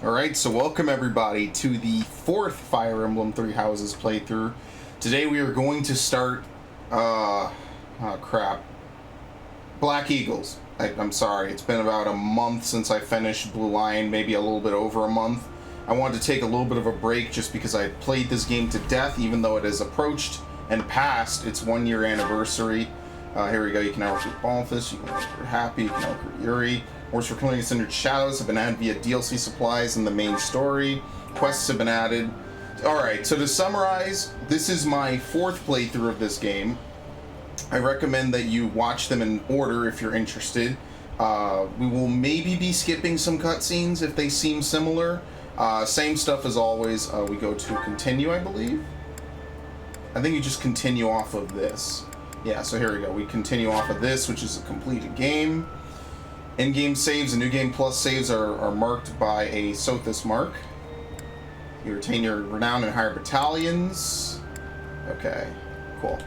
Alright, so welcome everybody to the fourth Fire Emblem Three Houses playthrough. Today we are going to start, Black Eagles. I'm sorry, it's been about a month since I finished Blue Lion, maybe a little bit over a month. I wanted to take a little bit of a break just because I played this game to death, even though it has approached and passed its 1 year anniversary. Here we go, you can now recruit Balthus, you can recruit Happy, you can now recruit Yuri. Orders for killing Cindered Shadows have been added via DLC supplies in the main story. Quests have been added. Alright, so to summarize, this is my fourth playthrough of this game. I recommend that you watch them in order if you're interested. We will maybe be skipping some cutscenes if they seem similar. Same stuff as always. We go to continue, I believe. I think you just continue off of this. Yeah, so here we go. We continue off of this, which is a completed game. In-game saves and New Game Plus saves are marked by a Sothis mark. You retain your renown in higher battalions. Okay, cool.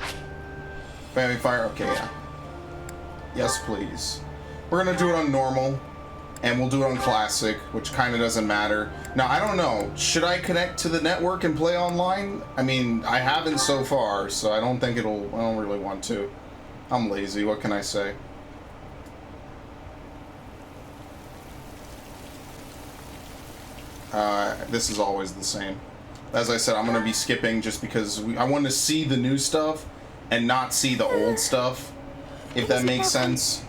Family Fire, okay, yeah. Yes, please. We're gonna do it on normal, and we'll do it on classic, which kind of doesn't matter. Now, I don't know. Should I connect to the network and play online? I mean, I haven't so far, so I don't think I don't really want to. I'm lazy, what can I say? This is always the same. As I said, I'm going to be skipping just because I want to see the new stuff and not see the old stuff, if that makes sense.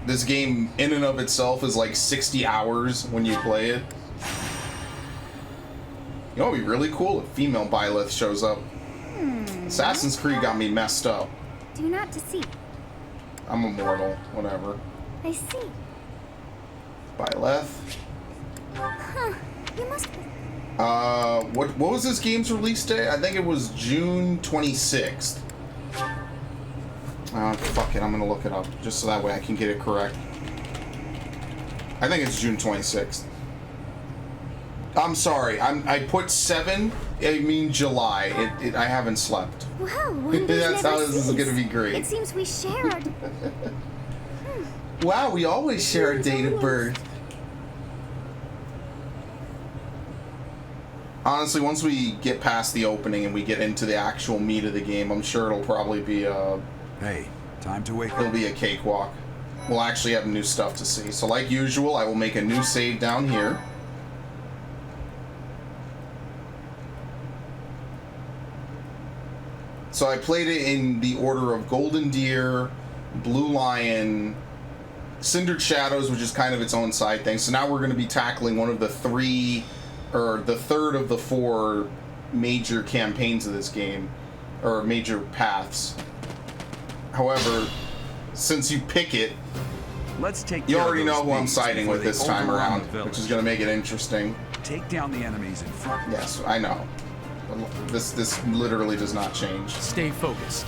This game, in and of itself, is like 60 hours when you play it. You know what would be really cool if female Byleth shows up. Assassin's Creed got me messed up. Do not deceive. I'm immortal, whatever. I see. Byleth. Huh. You must be. What was this game's release date? I think it was June 26th. Fuck it, I'm gonna look it up, just so that way I can get it correct. I think it's June 26th. I'm sorry, I put 7, I mean July. I haven't slept. Wow, that's how this is gonna be great. It seems we shared. Wow, we always share a date of birth. Honestly, once we get past the opening and we get into the actual meat of the game, I'm sure it'll probably be hey, time to wake up. It'll be a cakewalk. We'll actually have new stuff to see. So like usual, I will make a new save down here. So I played it in the order of Golden Deer, Blue Lion, Cindered Shadows, which is kind of its own side thing. So now we're going to be tackling one of the the third of the 4 major campaigns of this game, or major paths. However, since you pick it, you already know who I'm siding with this time around, which is going to make it interesting. Take down the enemies in front. Yes, I know. This literally does not change. Stay focused.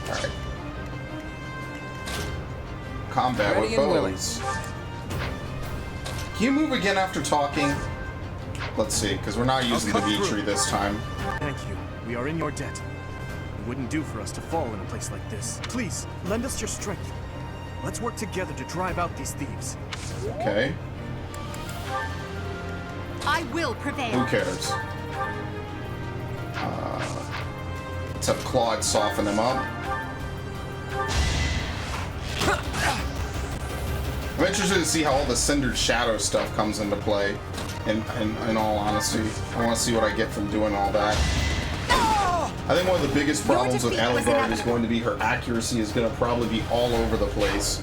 All right. Combat with bows. Can you move again after talking? Let's see, because we're not using the V-tree this time. Thank you. We are in your debt. It wouldn't do for us to fall in a place like this. Please, lend us your strength. Let's work together to drive out these thieves. Okay. I will prevail. Who cares? Let's have Claude soften him up. I'm interested to see how all the Cindered Shadow stuff comes into play. In all honesty, I want to see what I get from doing all that. I think one of the biggest problems with Edelgard is going to be her accuracy is going to probably be all over the place.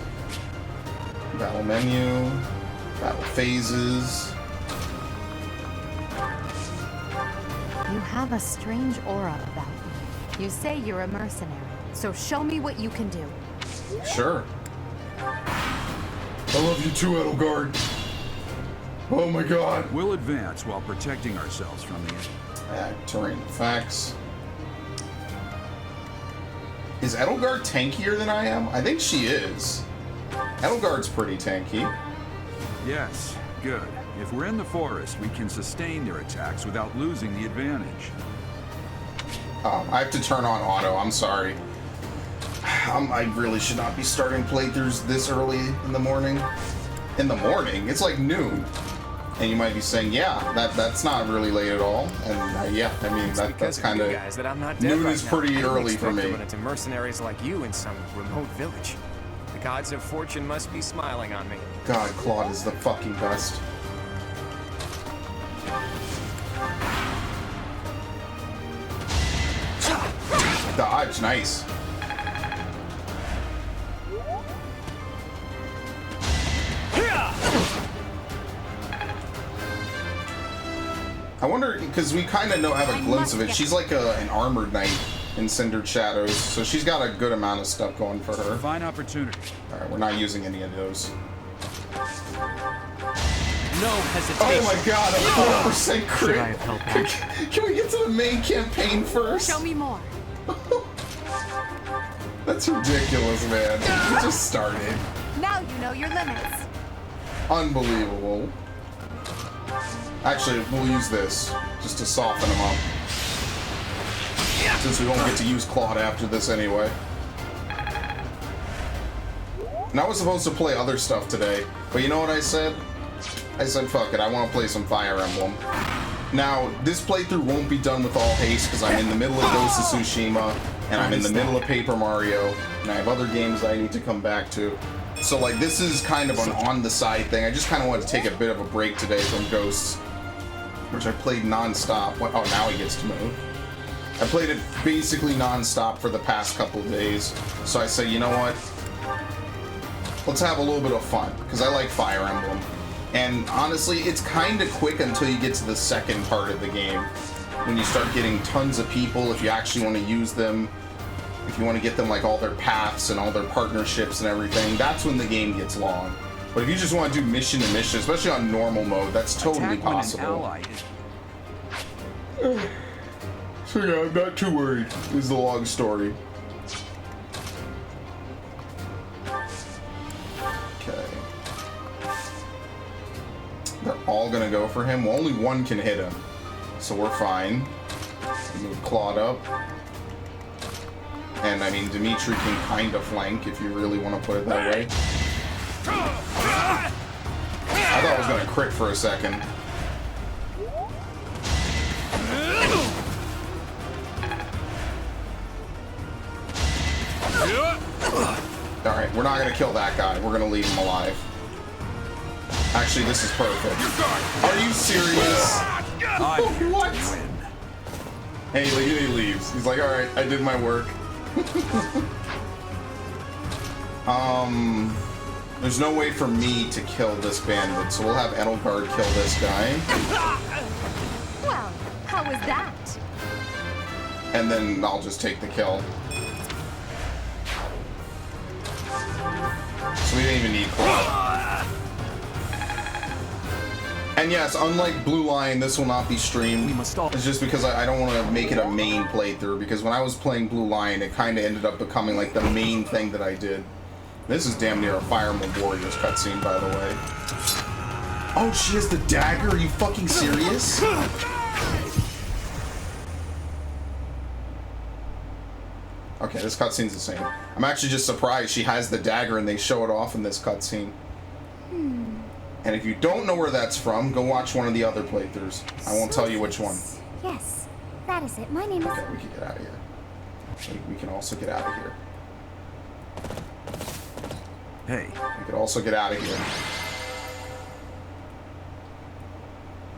Battle menu, battle phases. You have a strange aura about you. You say you're a mercenary, so show me what you can do. Sure. I love you too, Edelgard. Oh my god. We'll advance while protecting ourselves from the terrain effects. Is Edelgard tankier than I am? I think she is. Edelgard's pretty tanky. Yes, good. If we're in the forest, we can sustain their attacks without losing the advantage. I have to turn on auto, I'm sorry. I really should not be starting playthroughs this early in the morning. In the morning? It's like noon. And you might be saying, yeah, that's not really late at all. And yeah, I mean, that's kind of... guys that I'm not dead Noon right is now. pretty I didn't early for expect me. to run into mercenaries like you in some remote village. The gods of fortune must be smiling on me. God, Claude is the fucking best. Dodge, nice. I wonder, because we kind of have a glimpse of it. She's like an armored knight in Cindered Shadows, so she's got a good amount of stuff going for her. Fine opportunity. All right, we're not using any of those. No hesitation. Oh my god, a 4% crit. Should I have held back? Can we get to the main campaign first? Show me more. That's ridiculous, man. We just started. Now you know your limits. Unbelievable. Actually, we'll use this just to soften him up. Since we won't get to use Claude after this anyway. And I was supposed to play other stuff today, but you know what I said? I said, fuck it, I want to play some Fire Emblem. Now, this playthrough won't be done with all haste because I'm in the middle of Ghost of Tsushima, and I'm in the middle of Paper Mario, and I have other games that I need to come back to. So, like, this is kind of an on-the-side thing. I just kind of wanted to take a bit of a break today from Ghosts, which I played non-stop. Oh, now he gets to move. I played it basically non-stop for the past couple of days. So I say, you know what? Let's have a little bit of fun, because I like Fire Emblem. And honestly, it's kind of quick until you get to the second part of the game. When you start getting tons of people, if you actually want to use them, if you want to get them like all their paths and all their partnerships and everything, that's when the game gets long. But if you just want to do mission to mission, especially on normal mode, that's totally Attack when an possible. ally is... So yeah, I'm not too worried, is the long story. Okay. They're all gonna go for him. Well, only one can hit him. So we're fine. Move Claude up. And I mean, Dimitri can kind of flank if you really want to put it that way. I thought I was gonna crit for a second. Alright, we're not gonna kill that guy. We're gonna leave him alive. Actually, this is perfect. Are you serious? What? Hey, he leaves. He's like, alright, I did my work. There's no way for me to kill this bandit, so we'll have Edelgard kill this guy. Well, how was that? And then I'll just take the kill. So we didn't even need Claude. And yes, unlike Blue Lion, this will not be streamed. It's just because I don't want to make it a main playthrough, because when I was playing Blue Lion, it kind of ended up becoming like the main thing that I did. This is damn near a Fire Emblem Warriors cutscene, by the way. Oh, she has the dagger? Are you fucking serious? Okay, this cutscene's the same. I'm actually just surprised she has the dagger and they show it off in this cutscene. And if you don't know where that's from, go watch one of the other playthroughs. I won't tell you which one. Yes, that is it. My name is... Okay, we can get out of here. We can also get out of here. Hey, We could also get out of here.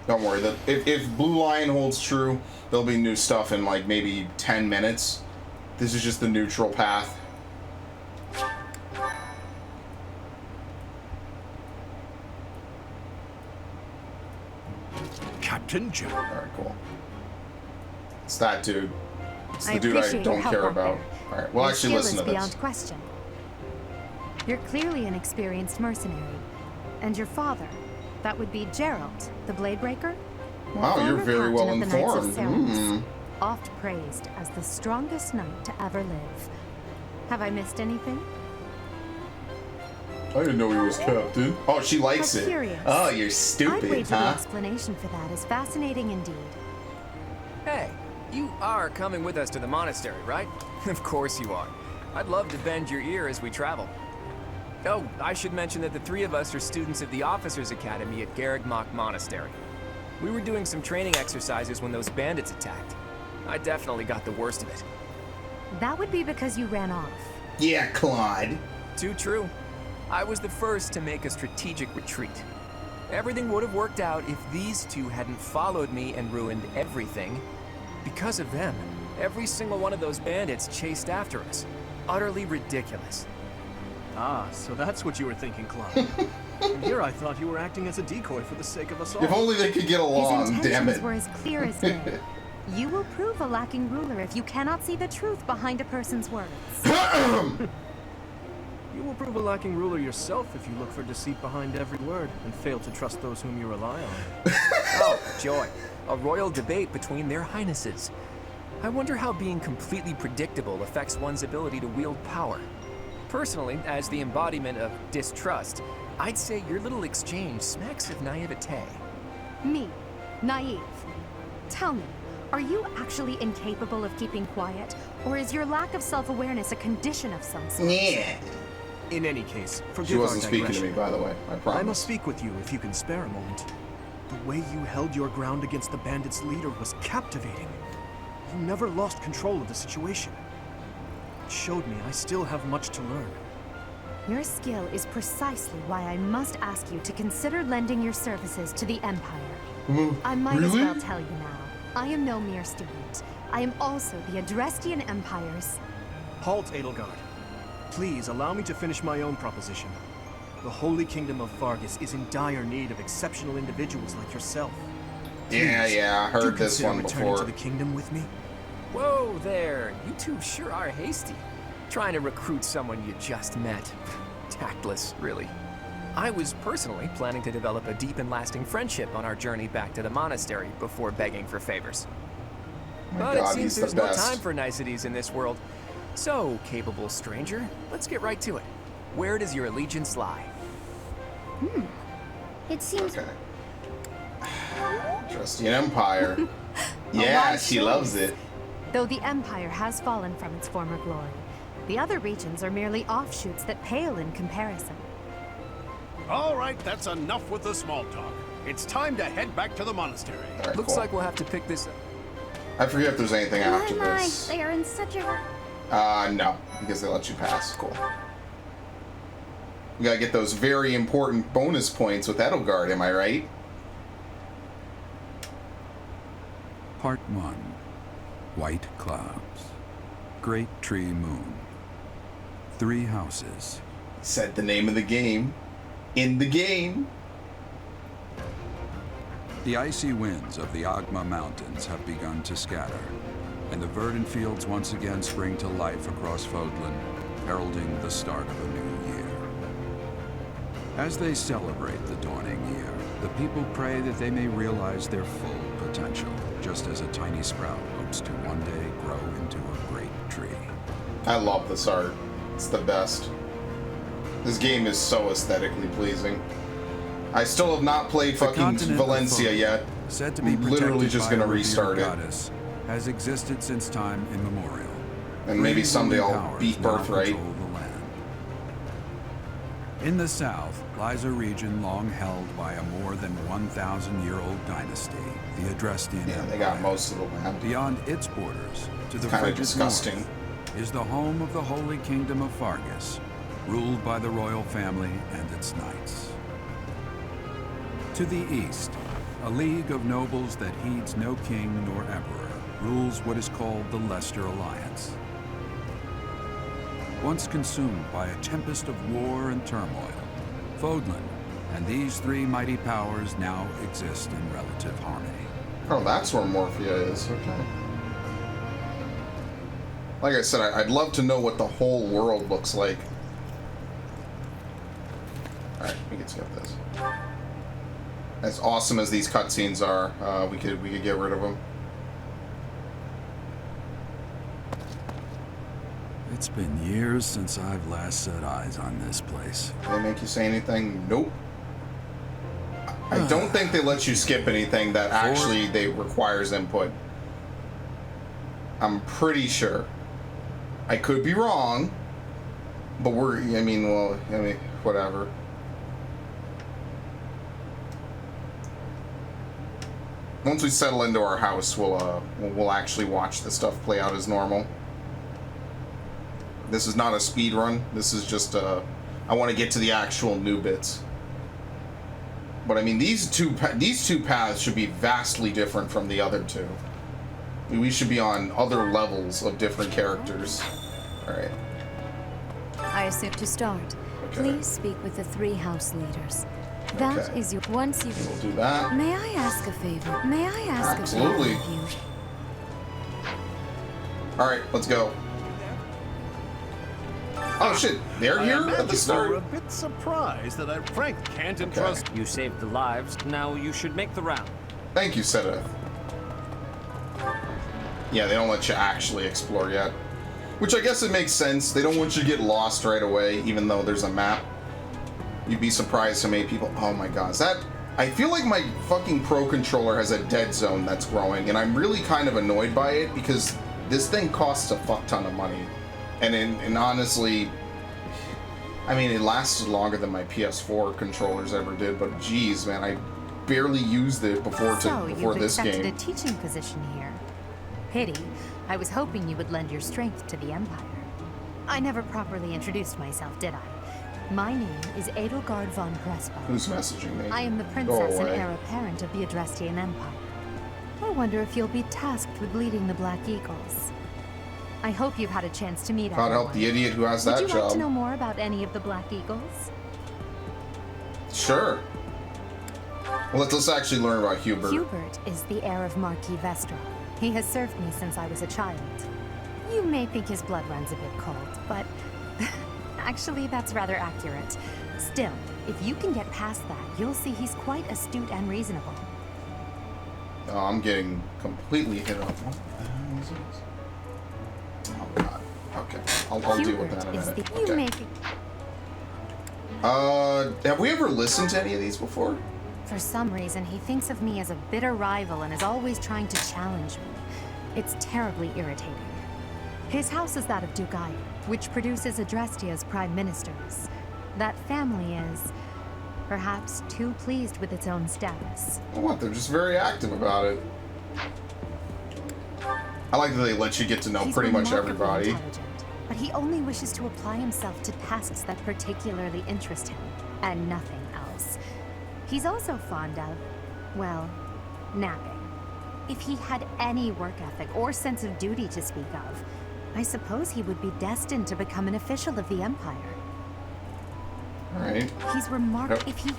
Don't worry. If Blue Lion holds true, there'll be new stuff in like maybe 10 minutes. This is just the neutral path. Captain Joe. Alright, cool. It's that dude. It's the I dude I appreciate your don't help care out about. there. Alright, well Your actually skill listen is to beyond this. question. You're clearly an experienced mercenary. And your father, that would be Gerald, the Bladebreaker? Wow, you're Former very well captain of the Knights of informed. Ceres, oft praised as the strongest knight to ever live. Have I missed anything? I didn't know he was captain. Oh, she likes How it. curious. Oh, you're I'd stupid, wager the huh? explanation for that is fascinating indeed. Hey, you are coming with us to the monastery, right? Of course you are. I'd love to bend your ear as we travel. Oh, I should mention that the three of us are students of the Officers Academy at Garrigmach Monastery. We were doing some training exercises when those bandits attacked. I definitely got the worst of it. That would be because you ran off. Yeah, Claude. Too true. I was the first to make a strategic retreat. Everything would have worked out if these two hadn't followed me and ruined everything. Because of them, every single one of those bandits chased after us. Utterly ridiculous. Ah, so that's what you were thinking, Claude. And here I thought you were acting as a decoy for the sake of us all. If only they could get along, His damn intentions it. were as clear as day. You will prove a lacking ruler if you cannot see the truth behind a person's words. You will prove a lacking ruler yourself if you look for deceit behind every word and fail to trust those whom you rely on. Oh, joy. A royal debate between their highnesses. I wonder how being completely predictable affects one's ability to wield power. Personally, as the embodiment of distrust, I'd say your little exchange smacks of naivete. Me, naive. Tell me, are you actually incapable of keeping quiet, or is your lack of self-awareness a condition of some sort? Yeah. In any case, forgive She wasn't our speaking to digression. me, by the way. I promise. I must speak with you if you can spare a moment. The way you held your ground against the bandits' leader was captivating. You never lost control of the situation. It showed me I still have much to learn. Your skill is precisely why I must ask you to consider lending your services to the Empire. I might as really? well tell you now. I am no mere student. I am also the Adrestian Empire's... Halt, Edelgard. Please allow me to finish my own proposition. The Holy Kingdom of Fargus is in dire need of exceptional individuals like yourself. Yeah, Please, yeah, I do heard this consider one returning before. to the kingdom with me. Whoa there, you two sure are hasty. Trying to recruit someone you just met. Tactless, really. I was personally planning to develop a deep and lasting friendship on our journey back to the monastery before begging for favors. My But God, it seems he's the there's no best. time for niceties in this world. So, capable stranger, let's get right to it. Where does your allegiance lie? It seems Okay. Trusty an Empire. A Yeah, wise she choice. loves it. Though the Empire has fallen from its former glory, the other regions are merely offshoots that pale in comparison. All right, that's enough with the small talk. It's time to head back to the monastery. All right, Looks cool. like we'll have to pick this up. I forget if there's anything after my, this. they are in such a... No, because they let you pass. Cool. We gotta get those very important bonus points with Edelgard, am I right? Part 1. White clouds. Great tree moon. 3 houses. Said the name of the game. In the game. The icy winds of the Agma Mountains have begun to scatter, and the verdant fields once again spring to life across Fodlan, heralding the start of a new year. As they celebrate the dawning year, the people pray that they may realize their full potential, just as a tiny sprout hopes to one day grow into a great tree. I love this art. It's the best. This game is so aesthetically pleasing. I still have not played The fucking continent of Valencia Fodlan, yet. said to be I'm literally protected just by gonna a revered restart it. goddess, has existed since time immemorial. And maybe Three someday ruling I'll powers beat now Birthright. control the land. In the south lies a region long held by a more than 1,000-year-old dynasty, the Adrestian Yeah, Empire. they got most of the land. Beyond its borders, to the Kinda frigid disgusting. north, is the home of the Holy Kingdom of Fargus, ruled by the royal family and its knights. To the east, a league of nobles that heeds no king nor emperor rules what is called the Leicester Alliance. Once consumed by a tempest of war and turmoil, Fodlan and these 3 mighty powers now exist in relative harmony. Oh, that's where Morphia is. Okay. Like I said, I'd love to know what the whole world looks like. Alright, we can skip this. As awesome as these cutscenes are, we could get rid of them. It's been years since I've last set eyes on this place. Do they make you say anything? Nope. I don't think they let you skip anything that actually they requires input. I'm pretty sure. I could be wrong. But I mean, whatever. Once we settle into our house, we'll actually watch the stuff play out as normal. This is not a speed run. This is just I want to get to the actual new bits. But I mean, these two paths should be vastly different from the other two. We should be on other levels of different characters. All right. I assume to start. Okay. Please speak with the 3 house leaders. That Okay. is your. Once you. We'll do that. May I ask a favor? May I ask Absolutely. a favor of you? All right, let's go. Oh shit, they're here at the We're start. a bit surprised that Frank can't Okay. entrust. You saved the lives. Now you should make the round. Thank you, Seth. Yeah, they don't let you actually explore yet. Which I guess it makes sense. They don't want you to get lost right away, even though there's a map. You'd be surprised how many people... Oh my god, I feel like my fucking Pro Controller has a dead zone that's growing, and I'm really kind of annoyed by it, because this thing costs a fuck ton of money. And honestly... I mean, it lasted longer than my PS4 controllers ever did, but geez, man, I barely used it before You've this accepted game. a teaching position here. Pity. I was hoping you would lend your strength to the Empire. I never properly introduced myself, did I? My name is Edelgard von Crespo. Who's messaging me? I am the Go princess and away. heir apparent of the Adrestian Empire. I wonder if you'll be tasked with leading the Black Eagles. I hope you've had a chance to meet God help the everyone. idiot who has Would that you job. like to know more about any of the Black Eagles? Sure. Well, let's actually learn about Hubert. Hubert is the heir of Marquis Vestra. He has served me since I was a child. You may think his blood runs a bit cold, but actually that's rather accurate. Still, if you can get past that, you'll see he's quite astute and reasonable. Oh, I'm getting completely hit up. What the hell is this? Oh god. Okay. I'll deal with that in a is minute. the you may Have we ever listened to any of these before? For some reason, he thinks of me as a bitter rival and is always trying to challenge me. It's terribly irritating. His house is that of Dugai, which produces Adrestia's prime ministers. That family is, perhaps, too pleased with its own status. What? They're just very active about it. I like that they let you get to know He's pretty much remarkably everybody. intelligent, but he only wishes to apply himself to tasks that particularly interest him, and nothing else. He's also fond of, well, napping. If he had any work ethic or sense of duty to speak of, I suppose he would be destined to become an official of the Empire. Alright. He's remarkable. Yep. If he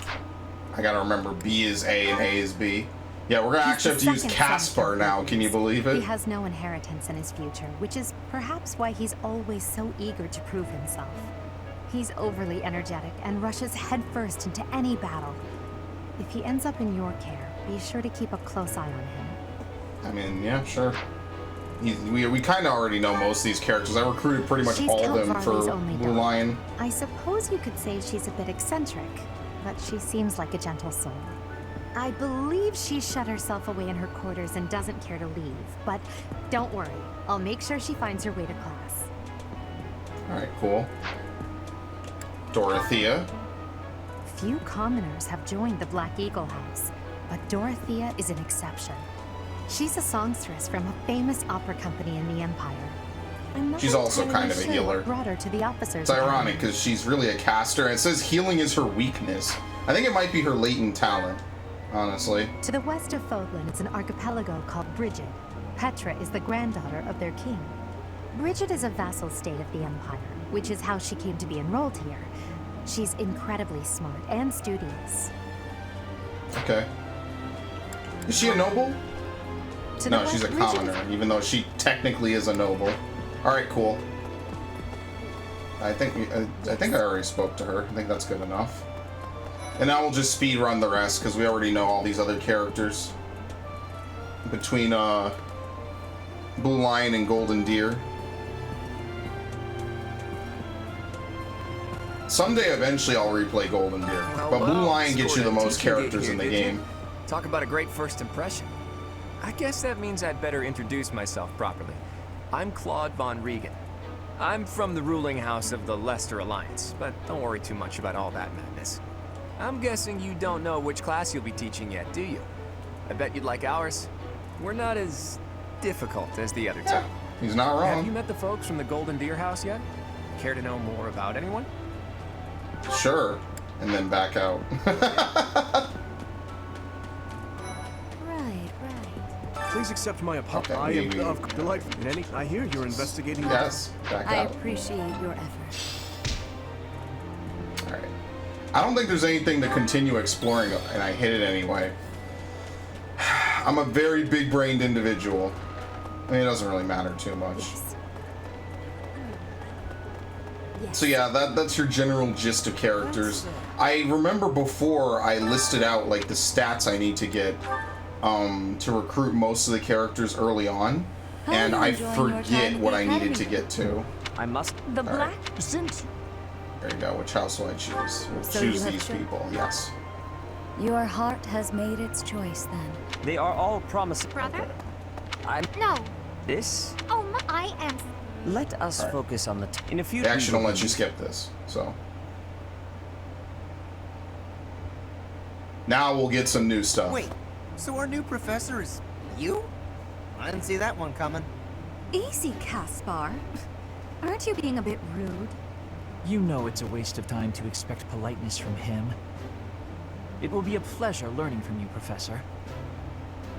I gotta remember B is A and A is B. Yeah, we're gonna He's actually have the to use second Caspar son now. of Can you believe He it? has no inheritance in his future, which is perhaps why he's always so eager to prove himself. He's overly energetic and rushes headfirst into any battle. If he ends up in your care, be sure to keep a close eye on him. I mean, yeah, sure. We kind of already know most of these characters. I recruited pretty much She's all of them Count for Varley's only Blue daughter. Lion. I suppose you could say she's a bit eccentric, but she seems like a gentle soul. I believe she shut herself away in her quarters and doesn't care to leave, but don't worry. I'll make sure she finds her way to class. Alright, cool. Dorothea. Few commoners have joined the Black Eagle House, but Dorothea is an exception. She's a songstress from a famous opera company in the Empire. I'm not She's also entirely kind of a sure healer. what brought her to the officers. It's ironic because she's really a caster, and it says healing is her weakness. I think it might be her latent talent, honestly. To the west of Fodlan is an archipelago called Brigid. Petra is the granddaughter of their king. Brigid is a vassal state of the Empire, which is how she came to be enrolled here. She's incredibly smart and studious. Okay. Is she a noble? To the No, she's a west, Brigid commoner, even though she technically is a noble. Alright, cool. I think I already spoke to her. I think that's good enough. And now we'll just speed run the rest, because we already know all these other characters. Between, Blue Lion and Golden Deer. Someday, eventually, I'll replay Golden Deer. But Blue Lion gets you the most characters in the game. Talk about a great first impression. I guess that means I'd better introduce myself properly. I'm Claude Von Regan. I'm from the ruling house of the Leicester Alliance, but don't worry too much about all that madness. I'm guessing you don't know which class you'll be teaching yet, do you? I bet you'd like ours. We're not as difficult as the other two. Yeah, he's not wrong. Have you met the folks from the Golden Deer House yet? Care to know more about anyone? Sure. And then back out. Right. Please accept my apology. Okay, I am maybe- delightful. I hear you're investigating. Yes, back I out. appreciate your effort. Alright. I don't think there's anything to continue exploring, and I hit it anyway. I'm a very big-brained individual. I mean, it doesn't really matter too much. Yes. So yeah, that's your general gist of characters. I remember before I listed out like the stats I need to get to recruit most of the characters early on, How are and you I enjoying your time forget at what the I needed academy? to get to. I must. The All right. black. Since There you go. Which house will I choose? We'll So you choose have these cho- people. Yes. Your heart has made its choice then. They are all promising. Brother? I'm. No. This. Oh, I am. Let us Alright. focus on the. In a few. They actually don't let you skip this. So now we'll get some new stuff. Wait, so our new professor is you? I didn't see that one coming. Easy, Caspar. Aren't you being a bit rude? You know it's a waste of time to expect politeness from him. It will be a pleasure learning from you, Professor.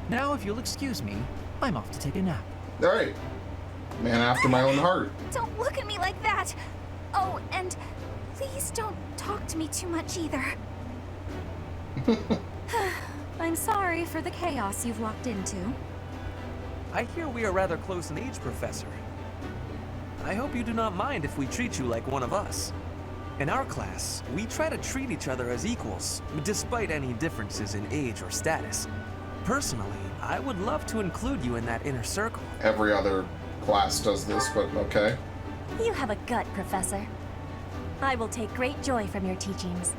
Now, if you'll excuse me, I'm off to take a nap. All right. Man after my own heart. Don't look at me like that. Oh, and please don't talk to me too much either. I'm sorry for the chaos you've walked into. I hear we are rather close in age, Professor. I hope you do not mind if we treat you like one of us. In our class, we try to treat each other as equals, despite any differences in age or status. Personally, I would love to include you in that inner circle. Every other class does this, but okay. You have a gut, Professor. I will take great joy from your teachings.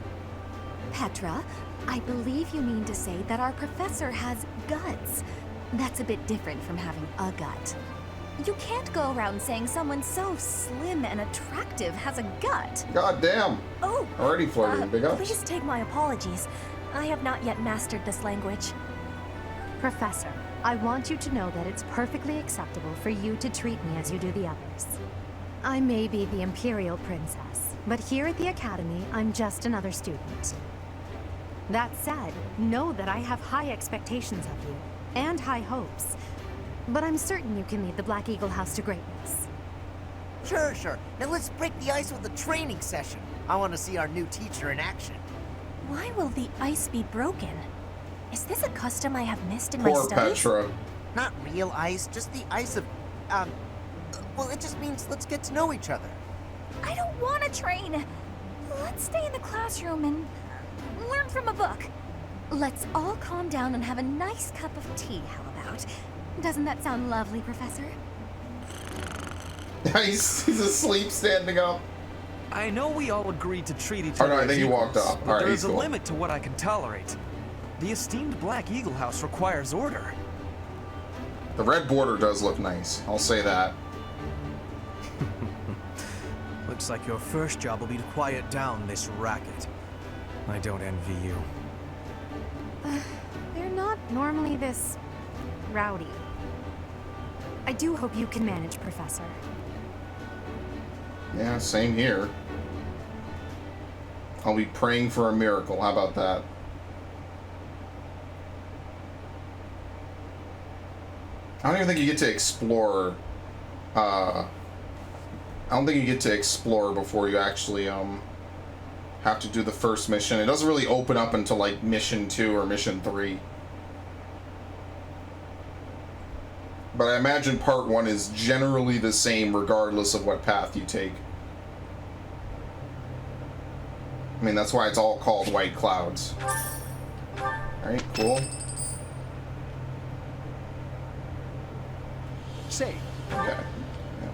Petra, I believe you mean to say that our professor has guts. That's a bit different from having a gut. You can't go around saying someone so slim and attractive has a gut. God damn. Oh, Already flirting. Big ups. please take my apologies. I have not yet mastered this language. Professor, I want you to know that it's perfectly acceptable for you to treat me as you do the others. I may be the Imperial Princess, but here at the Academy, I'm just another student. That said, know that I have high expectations of you, and high hopes. But I'm certain you can lead the Black Eagle House to greatness. Sure. Now let's break the ice with a training session. I want to see our new teacher in action. Why will the ice be broken? Is this a custom I have missed in my Poor studies? Petra. Not real ice, just the ice of, well, it just means let's get to know each other. I don't want to train. Let's stay in the classroom and learn from a book. Let's all calm down and have a nice cup of tea, how about? Doesn't that sound lovely, Professor? he's asleep standing up. I know we all agreed to treat each Oh, other no, I as think he walked equals, off. but All right, there he's is a cool. limit to what I can tolerate. The esteemed Black Eagle House requires order. The red border does look nice. I'll say that. looks like your first job will be to quiet down this racket. I don't envy you. They're not normally this rowdy. I do hope you can manage, Professor. Yeah, same here. I'll be praying for a miracle. How about that? I don't even think you get to explore. I don't think you get to explore before you actually have to do the first mission. It doesn't really open up until like mission 2 or mission 3. But I imagine part 1 is generally the same regardless of what path you take. I mean, that's why it's all called White Clouds. Alright, cool. Say, Okay. Yeah.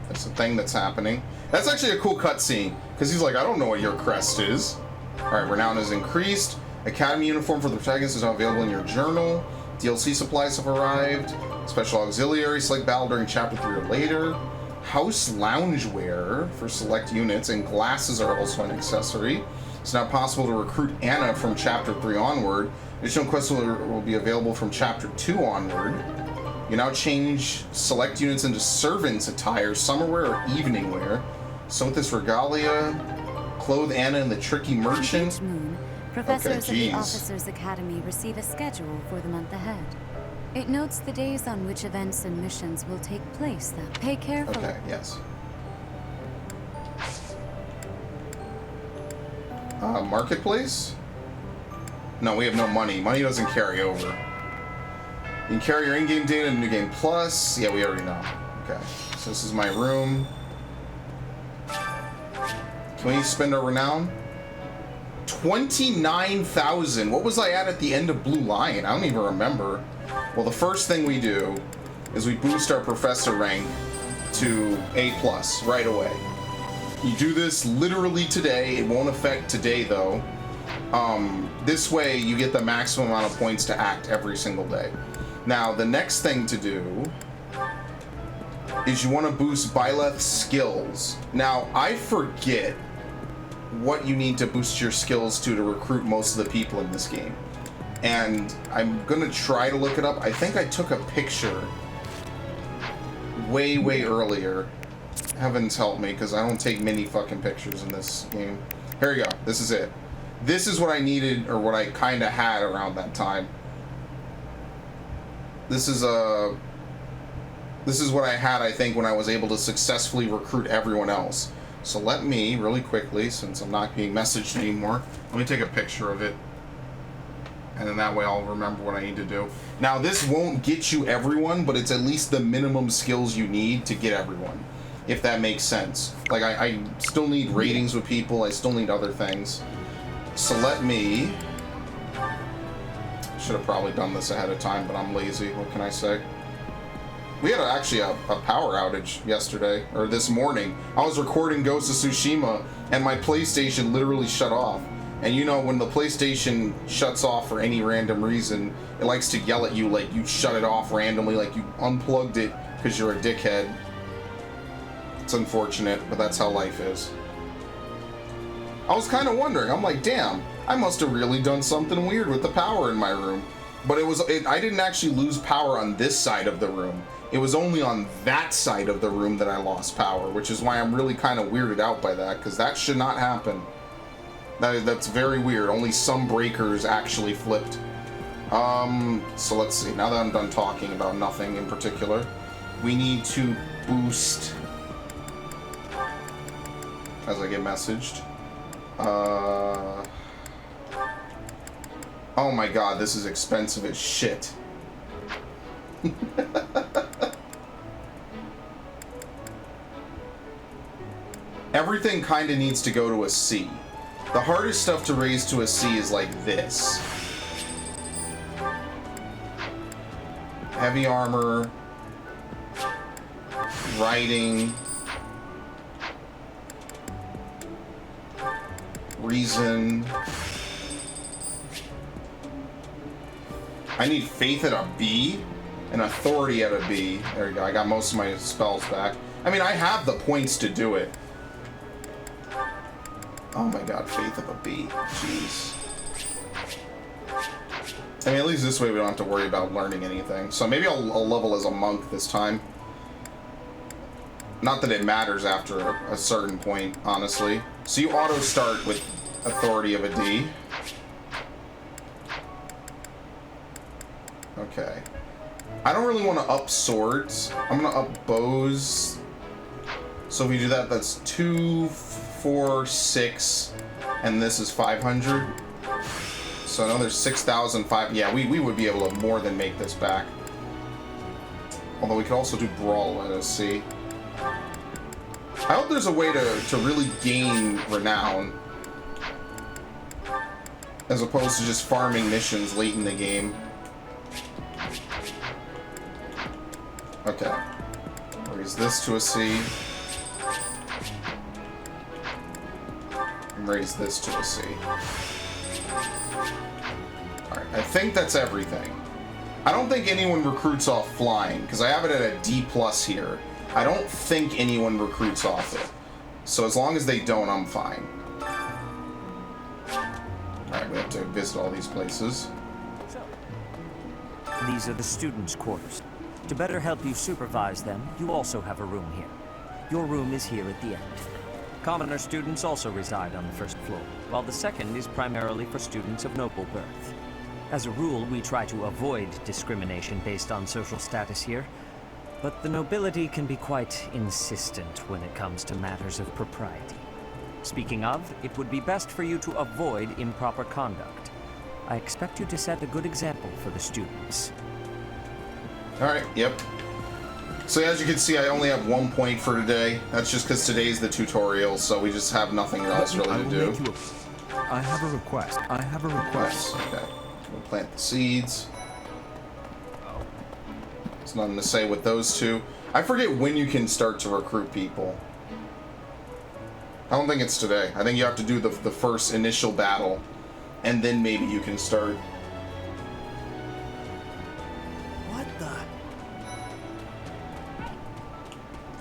That's the thing that's happening. That's actually a cool cutscene, because he's like, I don't know what your crest is. Alright, renown is increased. Academy uniform for the protagonist is now available in your journal. DLC supplies have arrived. Special auxiliaries select battle during Chapter 3 or later. House loungewear for select units, and glasses are also an accessory. It's now possible to recruit Anna from Chapter 3 onward. Additional quests will be available from Chapter 2 onward. You now change select units into servants' attire, summerwear or evening wear. Sothis Regalia, clothe Anna in the Tricky Merchant. Each moon, professors Okay, of the jeez. Officers' Academy receive a schedule for the month ahead. It notes the days on which events and missions will take place. Pay carefully. Okay, yes. Marketplace? No, we have no money. Money doesn't carry over. You can carry your in-game data in New Game Plus. Yeah, we already know. Okay, so this is my room. Can we spend our renown? 29,000. What was I at the end of Blue Lion? I don't even remember. Well, the first thing we do is we boost our professor rank to A+ right away. You do this literally today. It won't affect today, though. This way, you get the maximum amount of points to act every single day. Now, the next thing to do is you want to boost Byleth's skills. Now, I forget what you need to boost your skills to recruit most of the people in this game. And I'm going to try to look it up. I think I took a picture way earlier. Heavens help me, because I don't take many fucking pictures in this game. Here we go. This is it. This is what I needed, or what I kind of had around that time. This is what I had, I think, when I was able to successfully recruit everyone else. So let me, really quickly, since I'm not being messaged anymore, let me take a picture of it. And then that way I'll remember what I need to do. Now, this won't get you everyone, but it's at least the minimum skills you need to get everyone, if that makes sense. Like, I still need ratings with people. I still need other things. So let me... Should have probably done this ahead of time, but I'm lazy. What can I say? We had actually a power outage yesterday, or this morning. I was recording Ghost of Tsushima, and my PlayStation literally shut off. And you know, when the PlayStation shuts off for any random reason, it likes to yell at you like you shut it off randomly, like you unplugged it because you're a dickhead. It's unfortunate, but that's how life is. I was kind of wondering, I'm like, damn, I must have really done something weird with the power in my room. But I didn't actually lose power on this side of the room. It was only on that side of the room that I lost power, which is why I'm really kind of weirded out by that, because that should not happen. That's very weird. Only some breakers actually flipped. So let's see. Now that I'm done talking about nothing in particular, we need to boost... As I get messaged. Oh my god, this is expensive as shit. Everything kind of needs to go to a C. The hardest stuff to raise to a C is like this. Heavy armor, riding, reason. I need faith at a B and authority at a B. There you go. I got most of my spells back. I mean, I have the points to do it. Oh my god, faith of a B. Jeez. I mean, at least this way we don't have to worry about learning anything. So maybe I'll level as a monk this time. Not that it matters after a certain point, honestly. So you auto-start with authority of a D. Okay. I don't really want to up swords. I'm going to up bows. So if we do that, that's 2, 4, 6, and this is 500. So another 6,005. Yeah, we would be able to more than make this back. Although we could also do brawl, let us see. I hope there's a way to really gain renown, as opposed to just farming missions late in the game. Okay. Raise this to a C. And raise this to a C. Alright, I think that's everything. I don't think anyone recruits off flying, because I have it at a D+ here. I don't think anyone recruits off it. So as long as they don't, I'm fine. Alright, we have to visit all these places. These are the students' quarters. To better help you supervise them, you also have a room here. Your room is here at the end. Commoner students also reside on the first floor, while the second is primarily for students of noble birth. As a rule, we try to avoid discrimination based on social status here, but the nobility can be quite insistent when it comes to matters of propriety. Speaking of, it would be best for you to avoid improper conduct. I expect you to set a good example for the students. Alright, yep. So as you can see, I only have 1 point for today. That's just because today's the tutorial, so we just have nothing else really to do. I have a request. I have a request. Yes, okay. We'll plant the seeds. There's nothing to say with those two. I forget when you can start to recruit people. I don't think it's today. I think you have to do the first initial battle, and then maybe you can start. What the?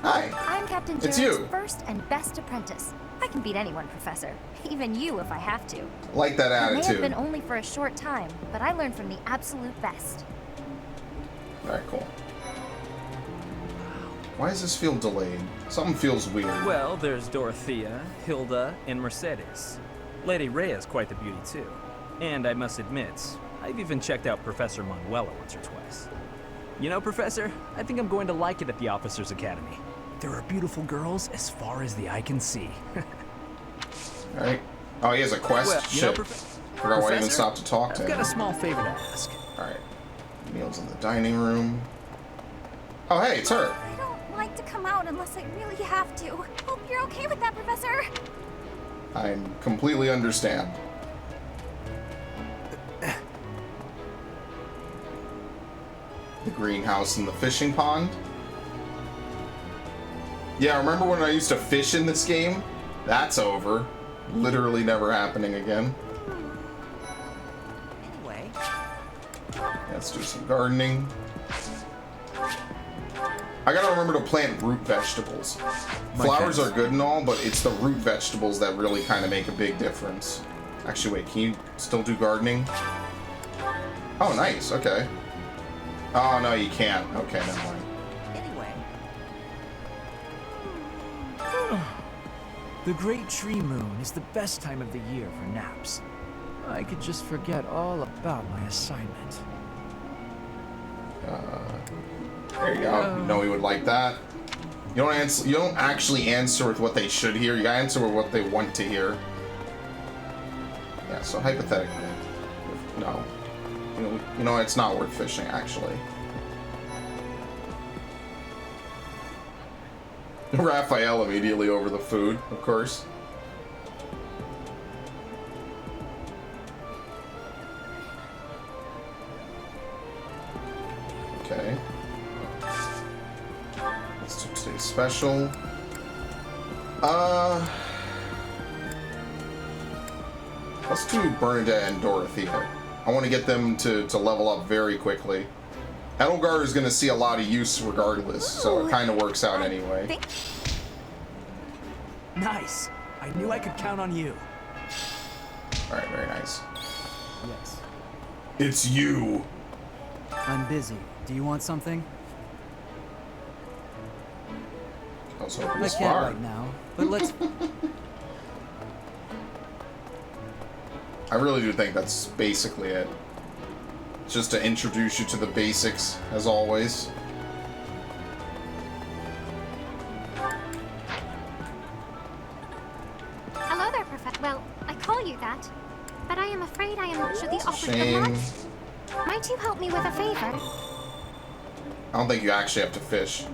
Hi. I'm Captain It's Jared's you. first and best apprentice. I can beat anyone, Professor. Even you if I have to. Like that It may have attitude. been only for a short time, but I learned from the absolute best. Alright, cool. Why does this feel delayed? Something feels weird. Well, there's Dorothea, Hilda, and Mercedes. Lady Rhea's quite the beauty, too. And I must admit, I've even checked out Professor Manuela once or twice. You know, Professor, I think I'm going to like it at the Officers' Academy. There are beautiful girls as far as the eye can see. Alright. Oh, he has a quest? Well, you know, Shit. Forgot why I even stopped to talk to I've got him. a small favor to ask. Alright. Meals in the dining room. Oh, hey, it's her. I don't like to come out unless I really have to. Hope you're okay with that, Professor. I completely understand. The greenhouse and the fishing pond. Yeah, remember when I used to fish in this game? That's over. Literally never happening again. Anyway. Let's do some gardening. I gotta remember to plant root vegetables. Flowers are good and all, but it's the root vegetables that really kind of make a big difference. Actually, wait, can you still do gardening? Oh, nice, okay. Oh, no, you can't. Okay, never mind. Anyway. The Great Tree Moon is the best time of the year for naps. I could just forget all about my assignment. There you go. You know he would like that. You don't answer. You don't actually answer with what they should hear. You gotta answer with what they want to hear. Yeah. So hypothetically, no. You know, it's not worth fishing actually. Raphael immediately over the food, of course. Okay. Let's do today's special. Let's do Bernadette and Dorothea. I want to get them to level up very quickly. Edelgard is going to see a lot of use regardless, so it kind of works out anyway. Nice. I knew I could count on you. Alright, very nice. Yes. It's you. I'm busy. Do you want something? Also, I can't right now, but let's... I really do think that's basically it. Just to introduce you to the basics, as always. Hello there, Professor. Well, I call you that, but I am afraid I am not sure the offer Shame. comes. Might you help me with a favor? I don't think you actually have to fish.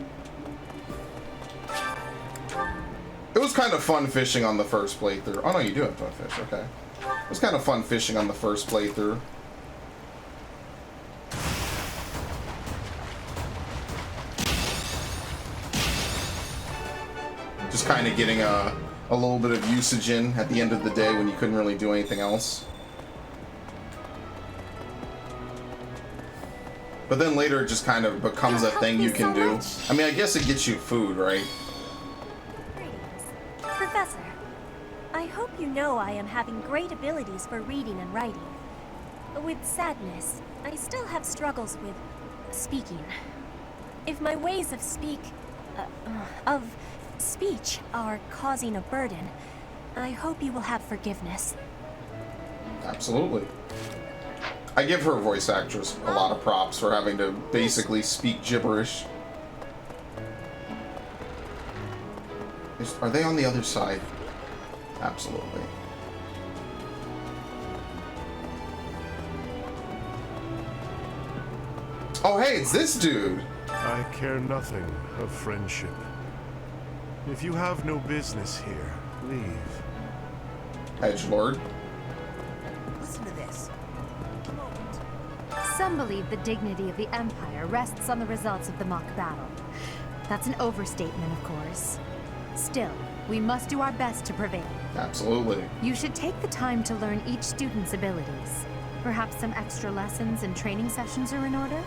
It was kind of fun fishing on the first playthrough. Oh no, you do have to fish, okay. It was kind of fun fishing on the first playthrough. Just kind of getting a little bit of usage in at the end of the day when you couldn't really do anything else. But then later it just kind of becomes a thing you can do. I mean, I guess it gets you food, right? Professor, I hope you know I am having great abilities for reading and writing. With sadness, I still have struggles with speaking. If my ways of speech are causing a burden, I hope you will have forgiveness. Absolutely. I give her voice actress a lot of props for having to basically speak gibberish. Are they on the other side? Absolutely. Oh, hey, it's this dude. I care nothing of friendship. If you have no business here, leave. Edgelord. Listen to this. Some believe the dignity of the Empire rests on the results of the mock battle. That's an overstatement, of course. Still, we must do our best to prevail. Absolutely. You should take the time to learn each student's abilities. Perhaps some extra lessons and training sessions are in order?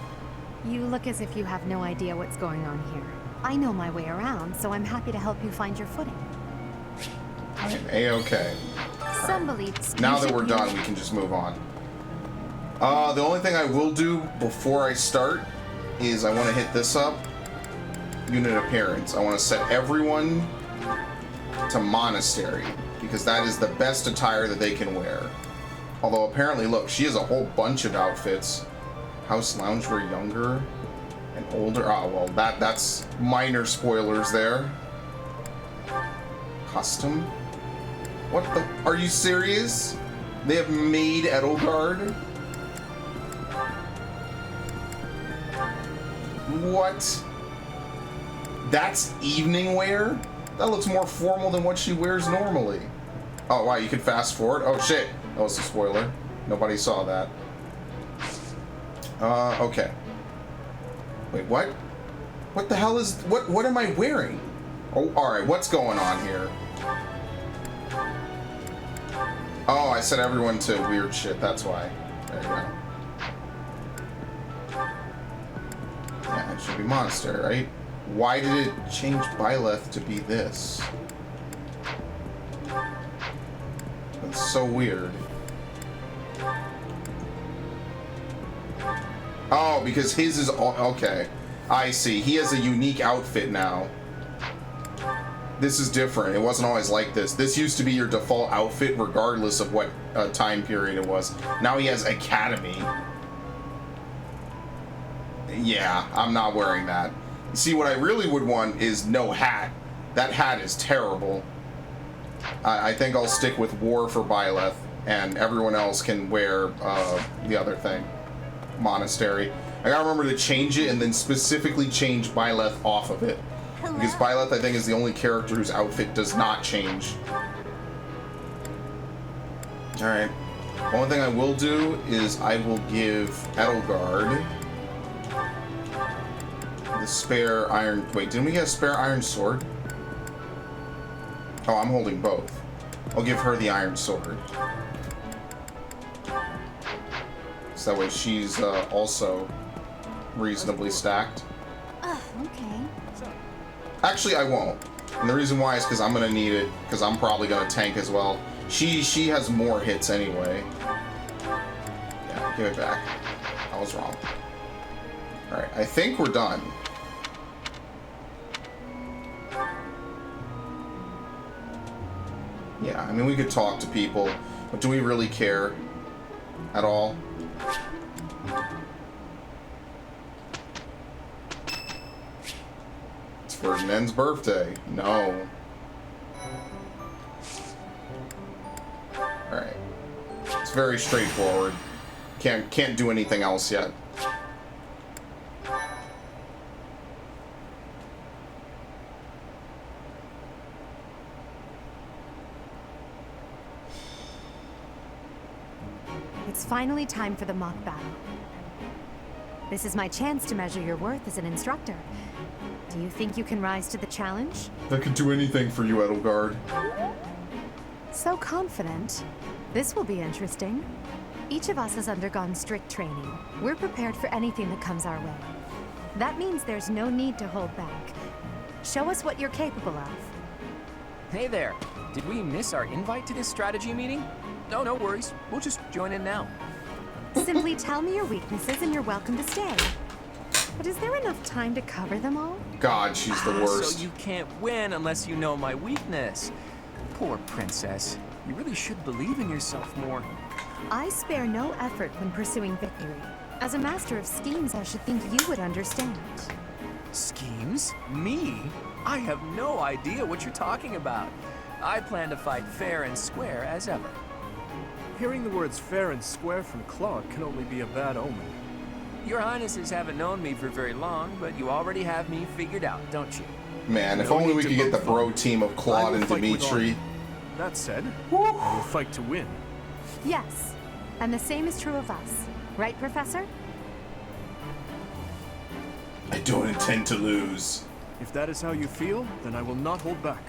You look as if you have no idea what's going on here. I know my way around, so I'm happy to help you find your footing. I am A-okay. Some believe... Now that we're done, we can just move on. The only thing I will do before I start is I want to hit this up. Unit appearance. I want to set everyone to monastery, because that is the best attire that they can wear. Although apparently, look, she has a whole bunch of outfits. House loungewear, younger and older. Oh, well, that's minor spoilers there. Custom? What the? Are you serious? They have made Edelgard? What? That's evening wear? That looks more formal than what she wears normally. Oh, wow, you can fast forward? Oh, shit. That was a spoiler. Nobody saw that. Okay. Wait, what? What the hell is... What am I wearing? Oh, alright, what's going on here? Oh, I set everyone to weird shit, that's why. There you go. Yeah, it should be monastery, right? Why did it change Byleth to be this? That's so weird. Oh, because his is all... Okay. I see. He has a unique outfit now. This is different. It wasn't always like this. This used to be your default outfit regardless of what time period it was. Now he has Academy. Yeah, I'm not wearing that. See, what I really would want is no hat. That hat is terrible. I think I'll stick with War for Byleth, and everyone else can wear the other thing. Monastery. I gotta remember to change it and then specifically change Byleth off of it. Hello? Because Byleth, I think, is the only character whose outfit does not change. Alright. One thing I will do is I will give Edelgard the spare iron... Wait, didn't we get a spare iron sword? Oh, I'm holding both. I'll give her the iron sword. So that way she's also reasonably stacked. Okay. Actually, I won't. And the reason why is because I'm going to need it, because I'm probably going to tank as well. She has more hits anyway. Yeah, give it back. I was wrong. Alright, I think we're done. Yeah, I mean, we could talk to people, but do we really care at all? It's Ferdinand's birthday. No. Alright. It's very straightforward. Can't do anything else yet. It's finally time for the mock battle. This is my chance to measure your worth as an instructor. Do you think you can rise to the challenge? I could do anything for you, Edelgard. So confident. This will be interesting. Each of us has undergone strict training. We're prepared for anything that comes our way. That means there's no need to hold back. Show us what you're capable of. Hey there. Did we miss our invite to this strategy meeting? No, no worries. We'll just join in now. Simply tell me your weaknesses and you're welcome to stay. But is there enough time to cover them all? God, she's the worst. So you can't win unless you know my weakness. Poor princess. You really should believe in yourself more. I spare no effort when pursuing victory. As a master of schemes, I should think you would understand. Schemes? Me? I have no idea what you're talking about. I plan to fight fair and square as ever. Hearing the words fair and square from Claude can only be a bad omen. Your Highnesses haven't known me for very long, but you already have me figured out, don't you? Man, if only we could get the bro team of Claude and Dimitri. That said, I will fight to win. Yes, and the same is true of us. Right, Professor? I don't intend to lose. If that is how you feel, then I will not hold back.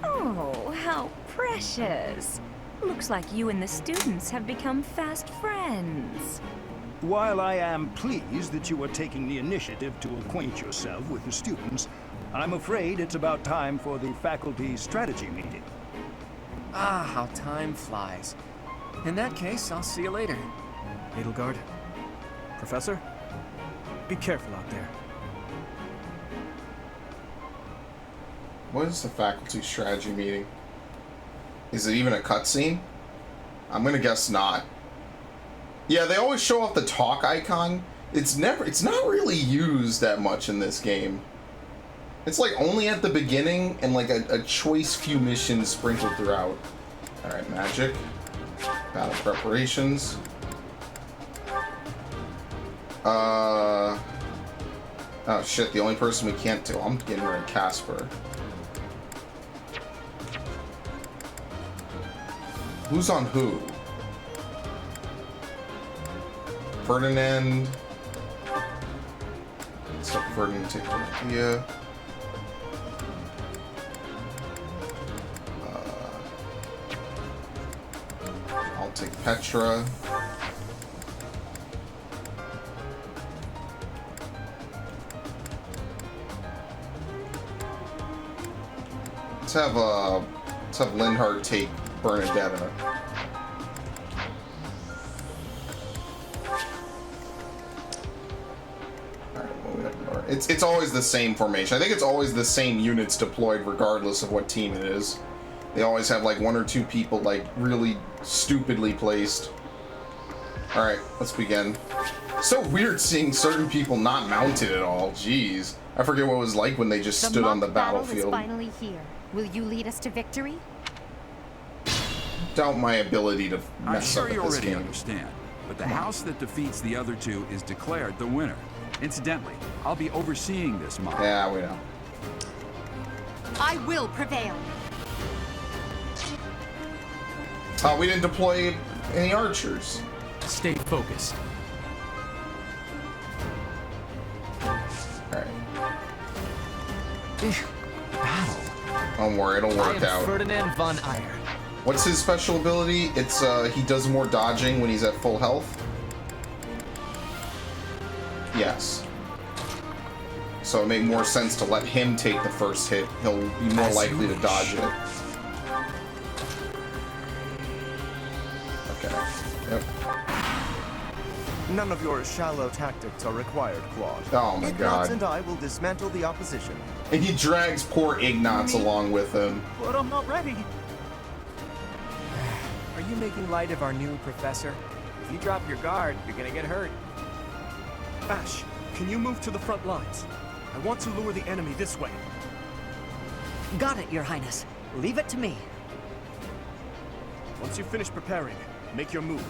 Oh, how precious. Looks like you and the students have become fast friends. While I am pleased that you are taking the initiative to acquaint yourself with the students, I'm afraid it's about time for the faculty strategy meeting. Ah, how time flies. In that case, I'll see you later. Edelgard, Professor, be careful out there. What is the faculty strategy meeting? Is it even a cutscene? I'm gonna guess not. Yeah, they always show off the talk icon. It's not really used that much in this game. It's like only at the beginning and like a choice few missions sprinkled throughout. Alright, magic. Battle preparations. Oh shit, the only person we can't do. I'm getting rid of Casper. Who's on who? Ferdinand. Let's have Ferdinand take Dorothea. I'll take Petra. Let's have Lindhart take Bernadetta. It's always the same formation. I think it's always the same units deployed regardless of what team it is. They always have like one or two people like really stupidly placed. Alright, let's begin. So weird seeing certain people not mounted at all. Jeez. I forget what it was like when they just stood on the battlefield. The battle is finally here. Will you lead us to victory? Doubt my ability to I'm mess sure up you at this already game. understand, but the house that defeats the other two is declared the winner. Incidentally, I'll be overseeing this mob. Yeah, we know. I will prevail. Oh, we didn't deploy any archers. Stay focused. Alright. Battle. Don't worry, it'll work out. Ferdinand von Eyre. What's his special ability? It's he does more dodging when he's at full health. Yes. So it made more sense to let him take the first hit. He'll be more likely to dodge it. Okay. Yep. None of your shallow tactics are required, Claude. Oh my Ignatz god. and I will dismantle the opposition. And he drags poor Ignatz along with him. But I'm not ready. Are you making light of our new professor? If you drop your guard, you're gonna get hurt. Ash, can you move to the front lines? I want to lure the enemy this way. Got it, Your Highness. Leave it to me. Once you finish preparing, make your move.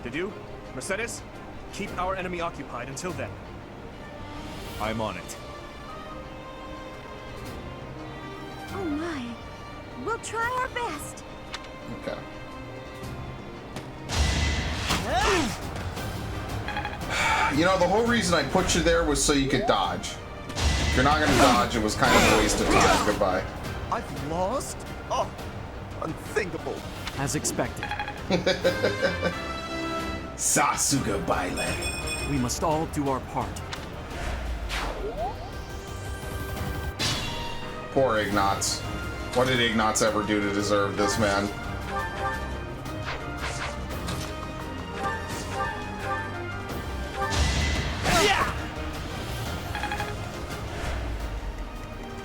Did you, Mercedes? Keep our enemy occupied until then. I'm on it. Oh my. We'll try our best. Okay. You know, the whole reason I put you there was so you could dodge. If you're not gonna dodge, it was kind of a waste of time. Goodbye. I've lost? Oh, unthinkable. As expected. Sasuga Baile. We must all do our part. Poor Ignatz. What did Ignatz ever do to deserve this, man?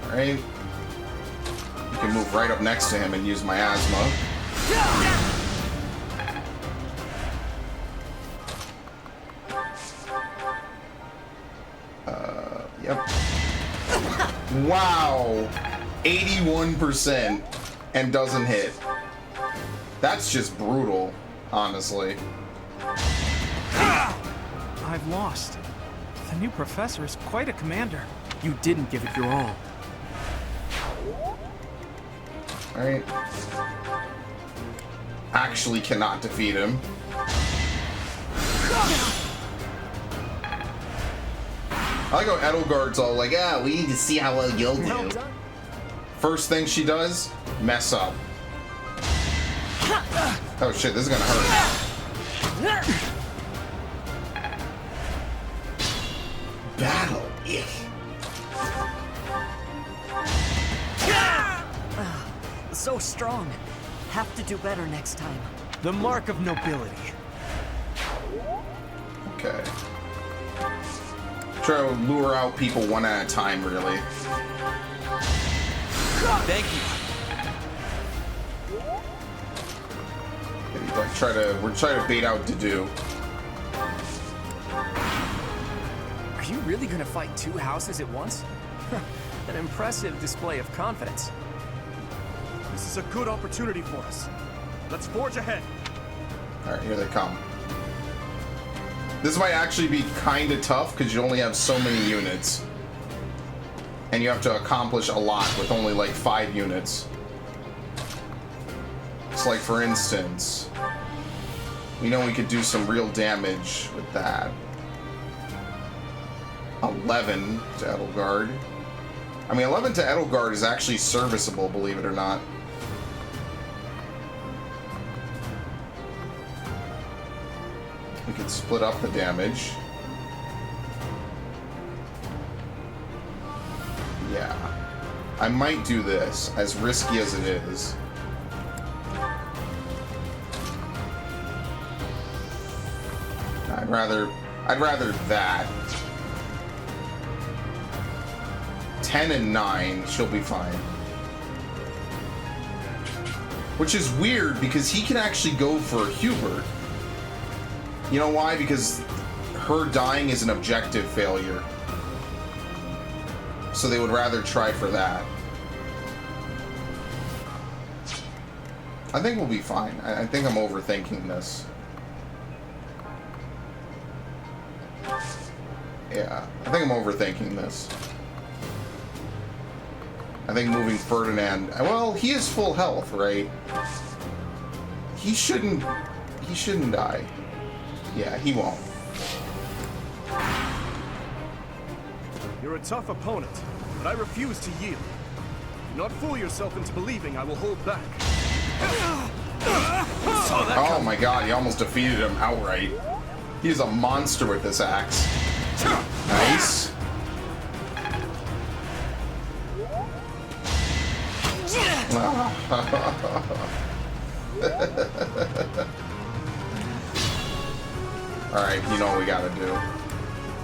Alright. You can move right up next to him and use my asthma. Yep. Wow. 81% and doesn't hit. That's just brutal, honestly. I've lost. The new professor is quite a commander. You didn't give it your all. Alright. Actually cannot defeat him. I like how Edelgard's all like, yeah, we need to see how well you'll do. First thing she does, mess up. Oh shit, this is gonna hurt. Battle. So strong. Have to do better next time. The mark of nobility. Okay. Try to lure out people one at a time, really. Thank you. Maybe like we're trying to bait out Dedue. Are you really gonna fight two houses at once? An impressive display of confidence. This is a good opportunity for us. Let's forge ahead. Alright, here they come. This might actually be kind of tough because you only have so many units. And you have to accomplish a lot with only like 5 units. It's like, for instance, we know we could do some real damage with that. 11 to Edelgard. I mean, 11 to Edelgard is actually serviceable, believe it or not. We could split up the damage. Yeah. I might do this, as risky as it is. I'd rather that. 10 and 9, she'll be fine. Which is weird, because he can actually go for Hubert. You know why? Because her dying is an objective failure. So they would rather try for that. I think we'll be fine. I think I'm overthinking this. Yeah, I think I'm overthinking this. I think moving Ferdinand... Well, he is full health, right? He shouldn't die. Yeah, he won't. You're a tough opponent, but I refuse to yield. Do not fool yourself into believing I will hold back. Oh my god, he almost defeated him outright. He is a monster with this axe. Nice. Alright, you know what we gotta do.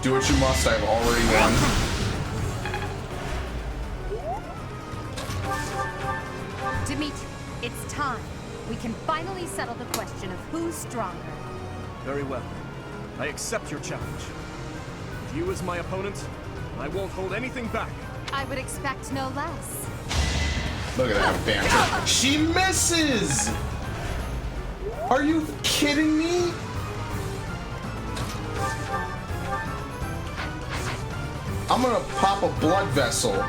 Do what you must, I've already won. Dimitri, it's time. We can finally settle the question of who's stronger. Very well. I accept your challenge. With you as my opponent, I won't hold anything back. I would expect no less. Look at that banter. She misses! Are you kidding me? I'm gonna pop a blood vessel.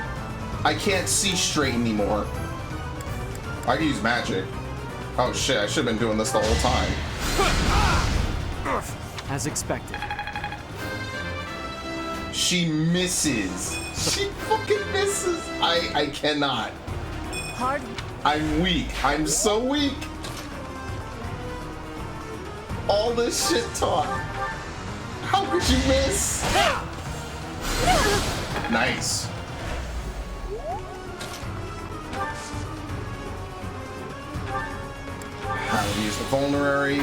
I can't see straight anymore. I can use magic. Oh shit, I should have been doing this the whole time. As expected. She misses. She fucking misses. I cannot. Hard. I'm weak. I'm so weak. All this shit talk. How could you miss? Nice. How to use the vulnerary.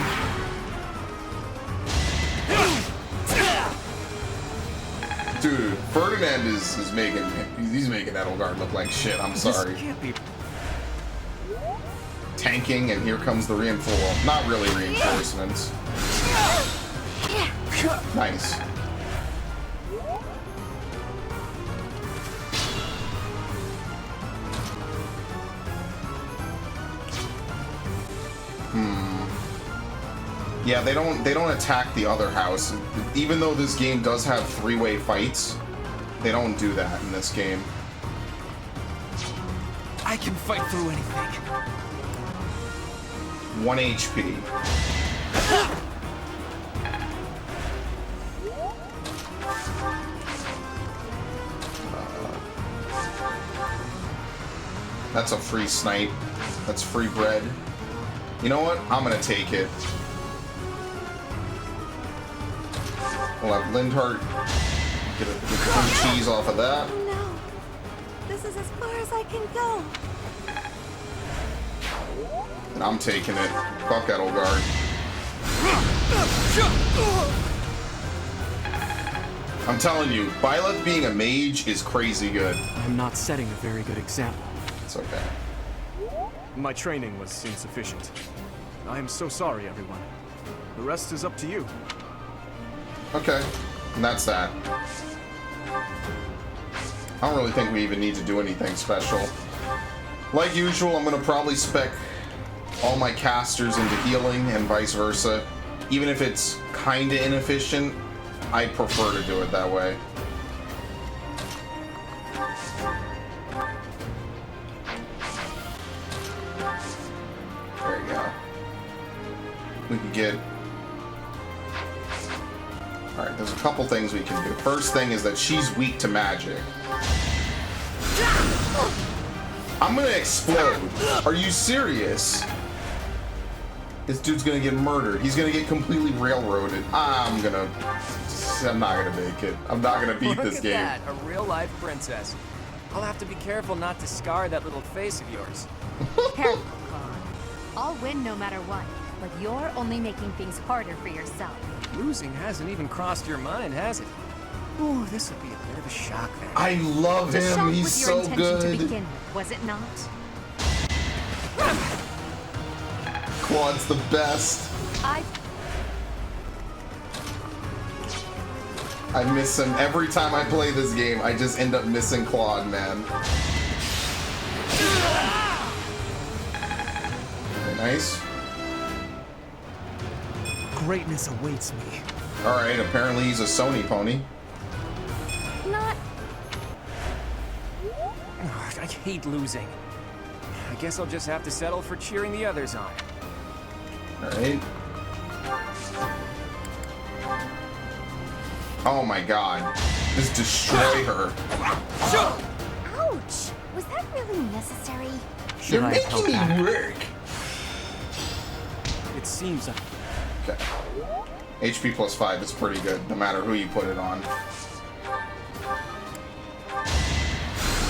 Dude, Ferdinand is making Edelgard look like shit. I'm sorry. This can't be. Tanking, and here comes the reinforcements. Not really reinforcements. Nice. Yeah, they don't attack the other house. Even though this game does have three-way fights, they don't do that in this game. I can fight through anything. 1 HP. That's a free snipe. That's free bread. You know what? I'm gonna take it. We'll have Lindhart get the free cheese off of that. Oh no. This is as far as I can go. And I'm taking it. Fuck Edelgard. I'm telling you, Byleth being a mage is crazy good. I'm not setting a very good example. It's okay. My training was insufficient. I am so sorry, everyone. The rest is up to you. Okay, and that's that. I don't really think we even need to do anything special. Like usual, I'm gonna probably spec all my casters into healing and vice versa. Even if it's kinda inefficient, I prefer to do it that way. There you go. We can get... Alright, there's a couple things we can do. First thing is that she's weak to magic. I'm gonna explode. Are you serious? This dude's gonna get murdered. He's gonna get completely railroaded. I'm not gonna make it. I'm not gonna beat this game. Look at that, a real-life princess. I'll have to be careful not to scar that little face of yours. Careful, Claude. I'll win no matter what, but you're only making things harder for yourself. Losing hasn't even crossed your mind, has it? Ooh, this would be a bit of a shock then. I love The shock him. He's was your so intention good. to begin with, was it not? Claude's the best. I miss him. Every time I play this game, I just end up missing Claude, man. Very nice. Greatness awaits me. Alright, apparently he's a Sony pony. Not. Ugh, I hate losing. I guess I'll just have to settle for cheering the others on. Alright. Oh my god. Just destroy her. Ouch! Was that really necessary? You're making me work. It seems Okay. HP plus 5 is pretty good, no matter who you put it on.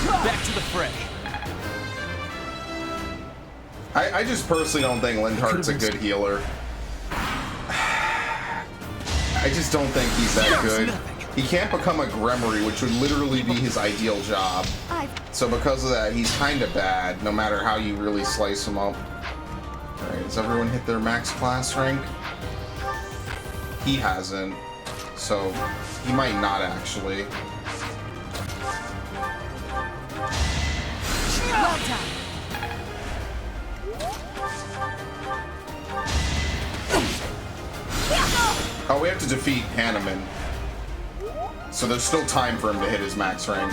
Back to the fray. I just personally don't think Lindhart's a good healer. I just don't think he's that good. He can't become a Gremory, which would literally be his ideal job. So because of that, he's kind of bad, no matter how you really slice him up. Alright, has everyone hit their max class rank? He hasn't, so he might not actually. Well done. Oh, we have to defeat Hanneman. So there's still time for him to hit his max rank.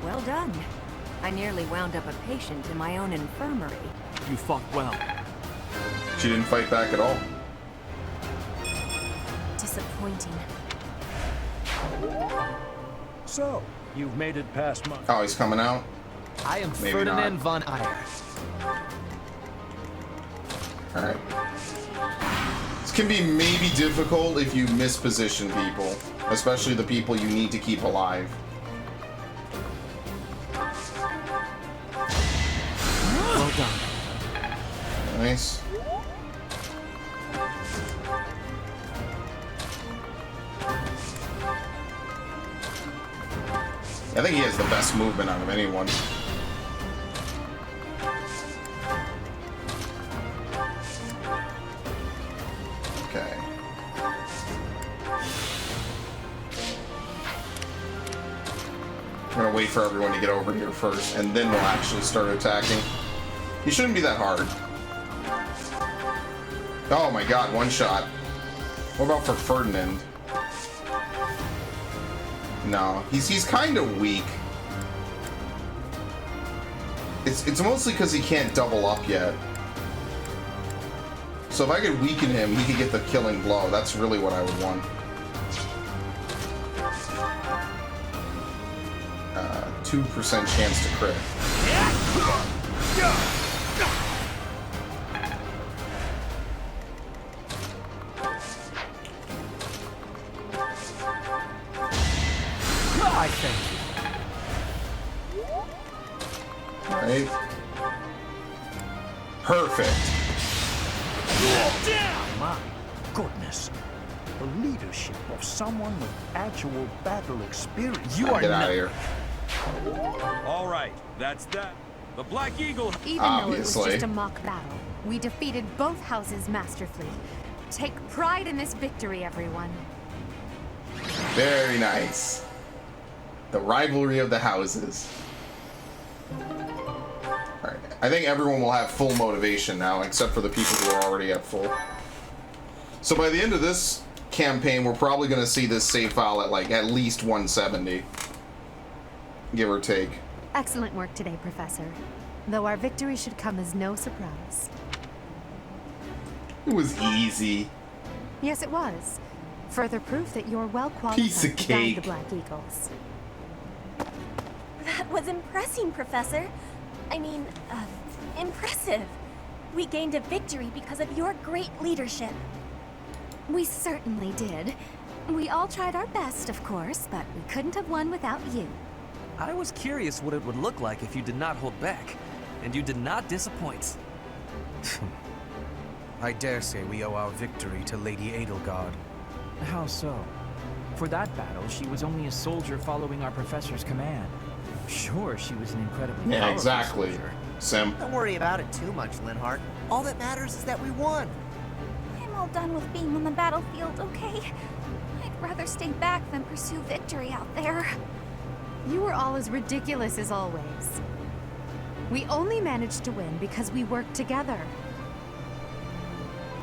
Well done. I nearly wound up a patient in my own infirmary. You fought well. She didn't fight back at all. Disappointing. So, you've made it past my... Oh, he's coming out? I am Maybe Ferdinand not. von Eyre. Alright. This can be maybe difficult if you misposition people, especially the people you need to keep alive. Well done. Nice. I think he has the best movement out of anyone. Okay. I'm gonna wait for everyone to get over here first, and then we'll actually start attacking. He shouldn't be that hard. Oh my god, one shot. What about for Ferdinand? No, he's kind of weak. It's mostly because he can't double up yet. So if I could weaken him, he could get the killing blow. That's really what I would want. 2% chance to crit. I thank you. Alright. Perfect. My goodness. The leadership of someone with actual battle experience. You are get out of here. All right, that's that. The Black Eagle. Even though it was just a mock battle, we defeated both houses masterfully. Take pride in this victory, everyone. Very nice. The rivalry of the houses. Alright, I think everyone will have full motivation now, except for the people who are already at full. So by the end of this campaign, we're probably going to see this save file at like at least 170. Give or take. Excellent work today, Professor. Though our victory should come as no surprise. It was easy. Yes, it was. Further proof that you're well qualified Piece of to guide cake. the Black Eagles. That was impressing, Professor. I mean, impressive. We gained a victory because of your great leadership. We certainly did. We all tried our best, of course, but we couldn't have won without you. I was curious what it would look like if you did not hold back, and you did not disappoint. I dare say we owe our victory to Lady Edelgard. How so? For that battle, she was only a soldier following our professor's command. Sure, she was an incredibly Yeah, powerful exactly. soldier. Sim. Don't worry about it too much, Linhart. All that matters is that we won. I'm all done with being on the battlefield, okay? I'd rather stay back than pursue victory out there. You were all as ridiculous as always. We only managed to win because we worked together.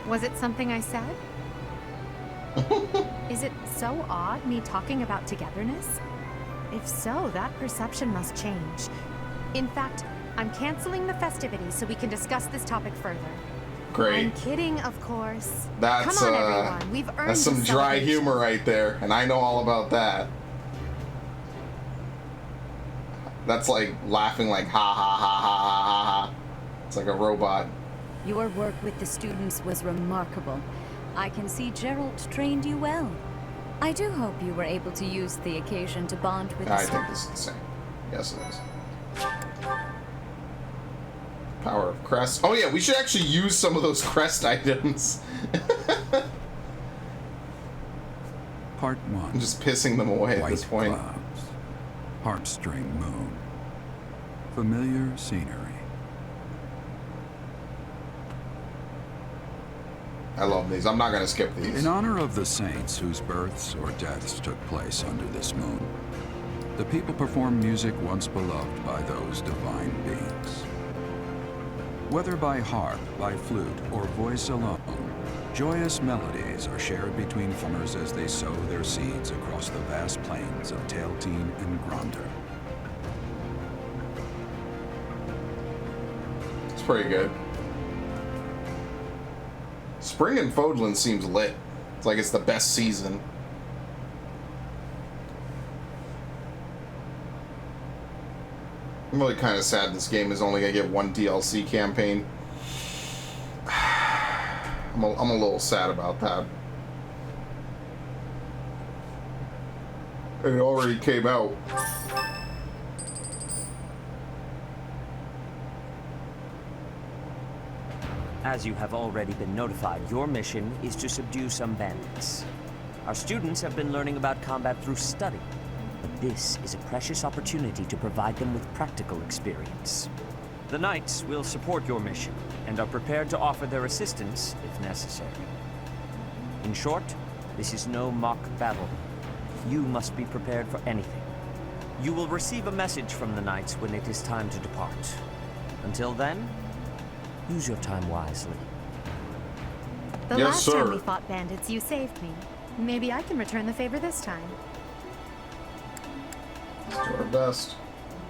Was it something I said? Is it so odd, me talking about togetherness? If so, that perception must change. In fact, I'm canceling the festivities so we can discuss this topic further. Great. I'm kidding, of course. That's Come on, everyone. We've earned that's some this dry celebration. humor right there, and I know all about that. That's like laughing like ha ha ha ha ha ha ha. It's like a robot. Your work with the students was remarkable. I can see Gerald trained you well. I do hope you were able to use the occasion to bond with the I think students. this is the same. Yes, it is. Power of crest. Oh yeah, we should actually use some of those crest items. Part 1. I'm just pissing them away at this point. Clouds. Harpstring moon. Familiar scenery. I love these. I'm not going to skip these. In honor of the saints whose births or deaths took place under this moon, the people perform music once beloved by those divine beings. Whether by harp, by flute, or voice alone, joyous melodies are shared between farmers as they sow their seeds across the vast plains of Tailteen and Gronder. It's pretty good. Spring in Fodlan seems lit. It's like it's the best season. I'm really kind of sad this game is only going to get one DLC campaign. I'm I'm a little sad about that. It already came out. As you have already been notified, your mission is to subdue some bandits. Our students have been learning about combat through study, but this is a precious opportunity to provide them with practical experience. The Knights will support your mission and are prepared to offer their assistance if necessary. In short, this is no mock battle. You must be prepared for anything. You will receive a message from the Knights when it is time to depart. Until then, use your time wisely. The last time we fought bandits, you saved me. Maybe I can return the favor this time. Let's do our best.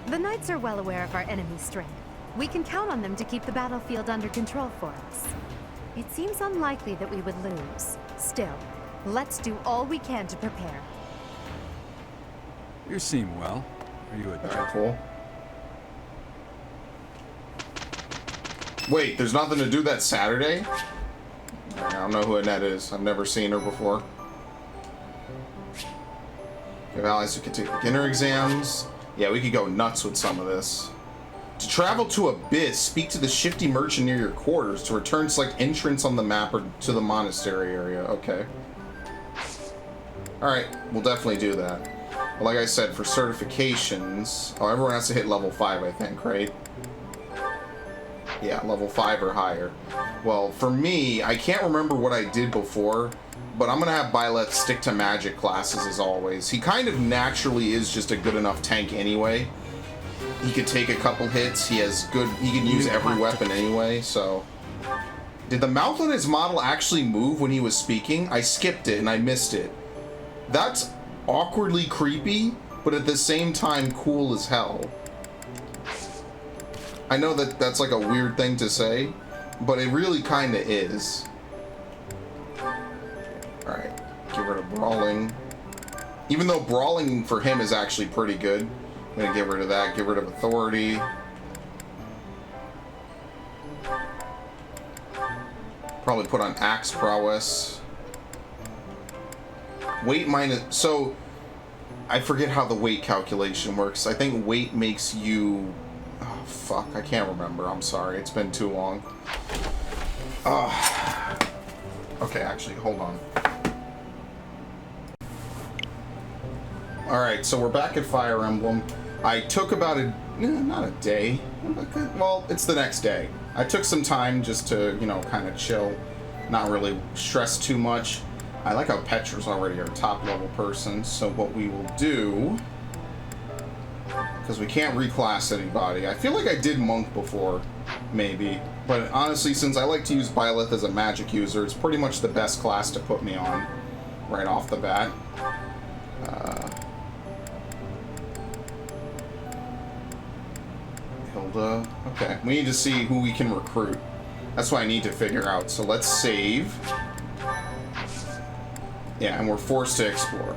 The Knights are well aware of our enemy's strength. We can count on them to keep the battlefield under control for us. It seems unlikely that we would lose. Still, let's do all we can to prepare. You seem well. Are you a cool? Wait, there's nothing to do that Saturday? I don't know who Annette is. I've never seen her before. We have allies who can take beginner exams. Yeah, we could go nuts with some of this. To travel to Abyss, speak to the shifty merchant near your quarters. To return, select entrance on the map or to the monastery area. Okay. Alright, we'll definitely do that. But like I said, for certifications... Oh, everyone has to hit level 5, I think, right? Yeah, level 5 or higher. Well, for me, I can't remember what I did before, but I'm going to have Byleth stick to magic classes as always. He kind of naturally is just a good enough tank anyway. He could take a couple hits. He can use every weapon anyway, so... Did the mouth on his model actually move when he was speaking? I skipped it and I missed it. That's awkwardly creepy, but at the same time cool as hell. I know that that's like a weird thing to say, but it really kind of is. Alright, get rid of brawling. Even though brawling for him is actually pretty good. I'm gonna get rid of that, get rid of authority. Probably put on axe prowess. Weight minus... So, I forget how the weight calculation works. I think weight makes you... Oh, fuck. I can't remember. I'm sorry. It's been too long. Okay, actually, hold on. Alright, so we're back at Fire Emblem. I took about not a day. Well, it's the next day. I took some time just to, you know, kind of chill. Not really stress too much. I like how Petra's already our top level person, so what we will do... Because we can't reclass anybody. I feel like I did Monk before, maybe. But honestly, since I like to use Byleth as a magic user, it's pretty much the best class to put me on right off the bat. Hilda. Okay, we need to see who we can recruit. That's what I need to figure out. So let's save. Yeah, and we're forced to explore.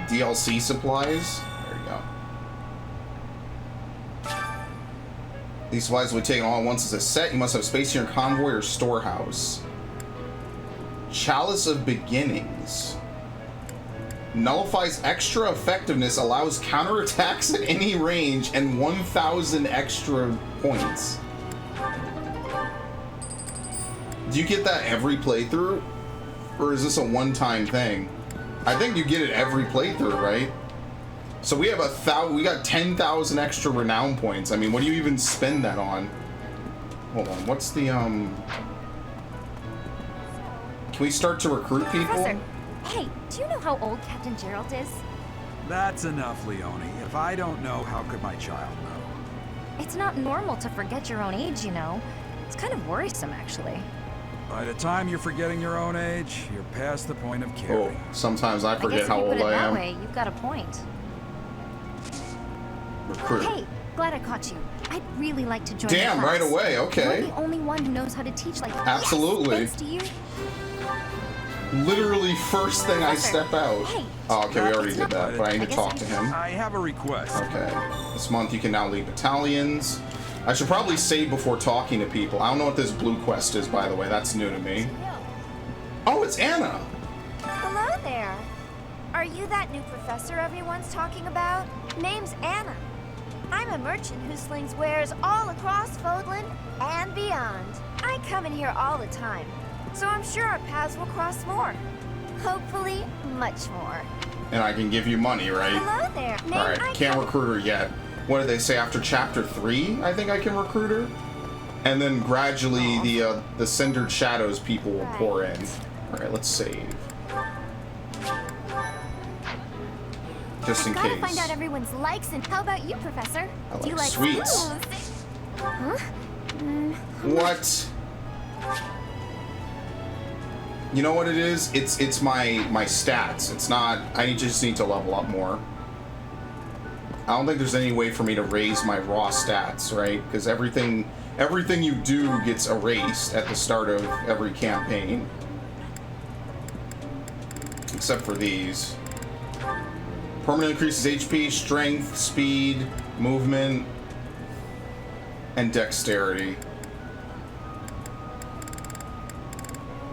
DLC supplies. There you go. These supplies will be taken all at once as a set. You must have space in your convoy or storehouse. Chalice of Beginnings. Nullifies extra effectiveness, allows counterattacks at any range, and 1,000 extra points. Do you get that every playthrough? Or is this a one-time thing? I think you get it every playthrough, right? So we have we got 10,000 extra renown points. I mean, what do you even spend that on? Hold on, what's the, Can we start to recruit people? Professor, hey, do you know how old Captain Gerald is? That's enough, Leone. If I don't know, how could my child know? It's not normal to forget your own age, you know. It's kind of worrisome, actually. By the time you're forgetting your own age, you're past the point of caring. Oh, sometimes I forget I guess how old I am. That way, you've got a point. Recruit. Hey, glad I caught you. I'd really like to join Damn, the class. right away, okay. You're the only one who knows how to teach like Absolutely. Yes, thanks to you. Literally first thing I step out. Hey, oh, okay, we already did that, but I need to talk to him. I have a request. Okay. This month you can now lead battalions. I should probably save before talking to people. I don't know what this blue quest is, by the way. That's new to me. Oh, it's Anna! Hello there. Are you that new professor everyone's talking about? Name's Anna. I'm a merchant who slings wares all across Fodlan and beyond. I come in here all the time, so I'm sure our paths will cross more. Hopefully, much more. And I can give you money, right? Hello there. Alright, can't recruit her yet. What did they say? After chapter 3, I think I can recruit her? And then gradually the Cindered Shadows people will pour in. Alright, let's save. Just in I've gotta case. find out everyone's likes, and how about you, Professor? I Do you like like sweets. Huh? What? You know what it is? It's my stats. It's not. I just need to level up more. I don't think there's any way for me to raise my raw stats, right? Because everything you do gets erased at the start of every campaign, except for these. Permanently increases HP, strength, speed, movement, and dexterity.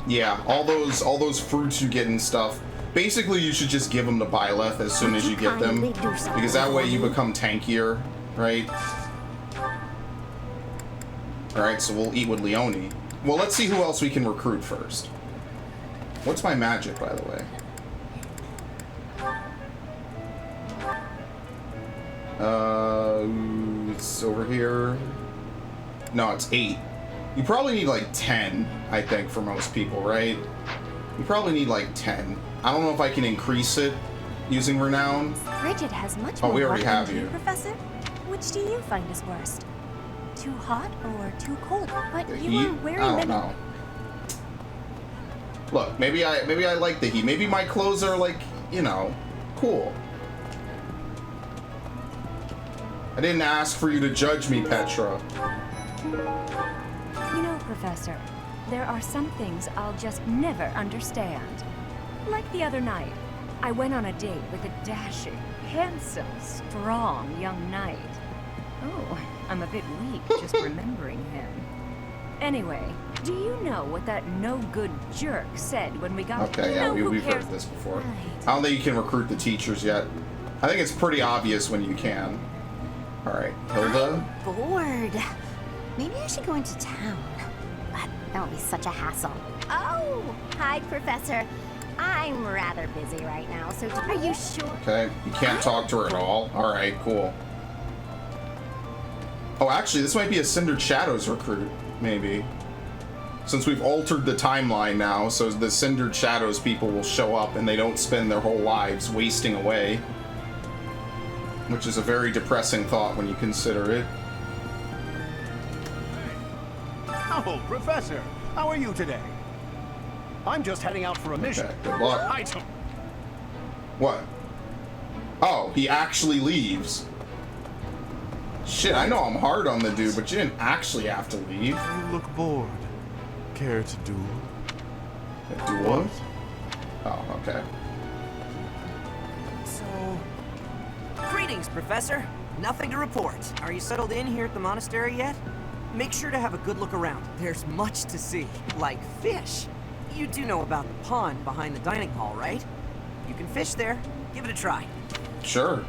Yeah, all those fruits you get and stuff. Basically, you should just give them to Byleth as soon as you get them, because that way you become tankier, right? All right, so we'll eat with Leone. Well, let's see who else we can recruit first. What's my magic, by the way? It's over here. No, it's 8. You probably need like 10, I think, for most people, right? You probably need like 10. I don't know if I can increase it using Renown. Bridget has much Oh, more we already heart have than you. Professor. Which do you find is worst? Too hot or too cold? But The you heat? are wearing I them. don't know. Look, maybe I like the heat. Maybe my clothes are like, you know, cool. I didn't ask for you to judge me, Petra. You know, Professor, there are some things I'll just never understand. Like the other night, I went on a date with a dashing, handsome, strong young knight. Oh, I'm a bit weak just remembering him. Anyway, do you know what that no-good jerk said when we got... Okay, yeah, we've heard this before. I don't think you can recruit the teachers yet. I think it's pretty obvious when you can. Alright, Hilda? I'm bored. Maybe I should go into town. But that would be such a hassle. Oh, hi, Professor. I'm rather busy right now, so are you sure? Okay, you can't talk to her at all. Alright, cool. Oh, actually, this might be a Cindered Shadows recruit, maybe. Since we've altered the timeline now, so the Cindered Shadows people will show up and they don't spend their whole lives wasting away. Which is a very depressing thought when you consider it. Oh, Professor, how are you today? I'm just heading out for a mission. Okay, good luck. Item. What? Oh, he actually leaves. Shit, I know I'm hard on the dude, but you didn't actually have to leave. You look bored. Care to duel? A duel? Oh, okay. So... Greetings, Professor. Nothing to report. Are you settled in here at the monastery yet? Make sure to have a good look around. There's much to see, like fish. You do know about the pond behind the dining hall, right? You can fish there. Give it a try. Sure.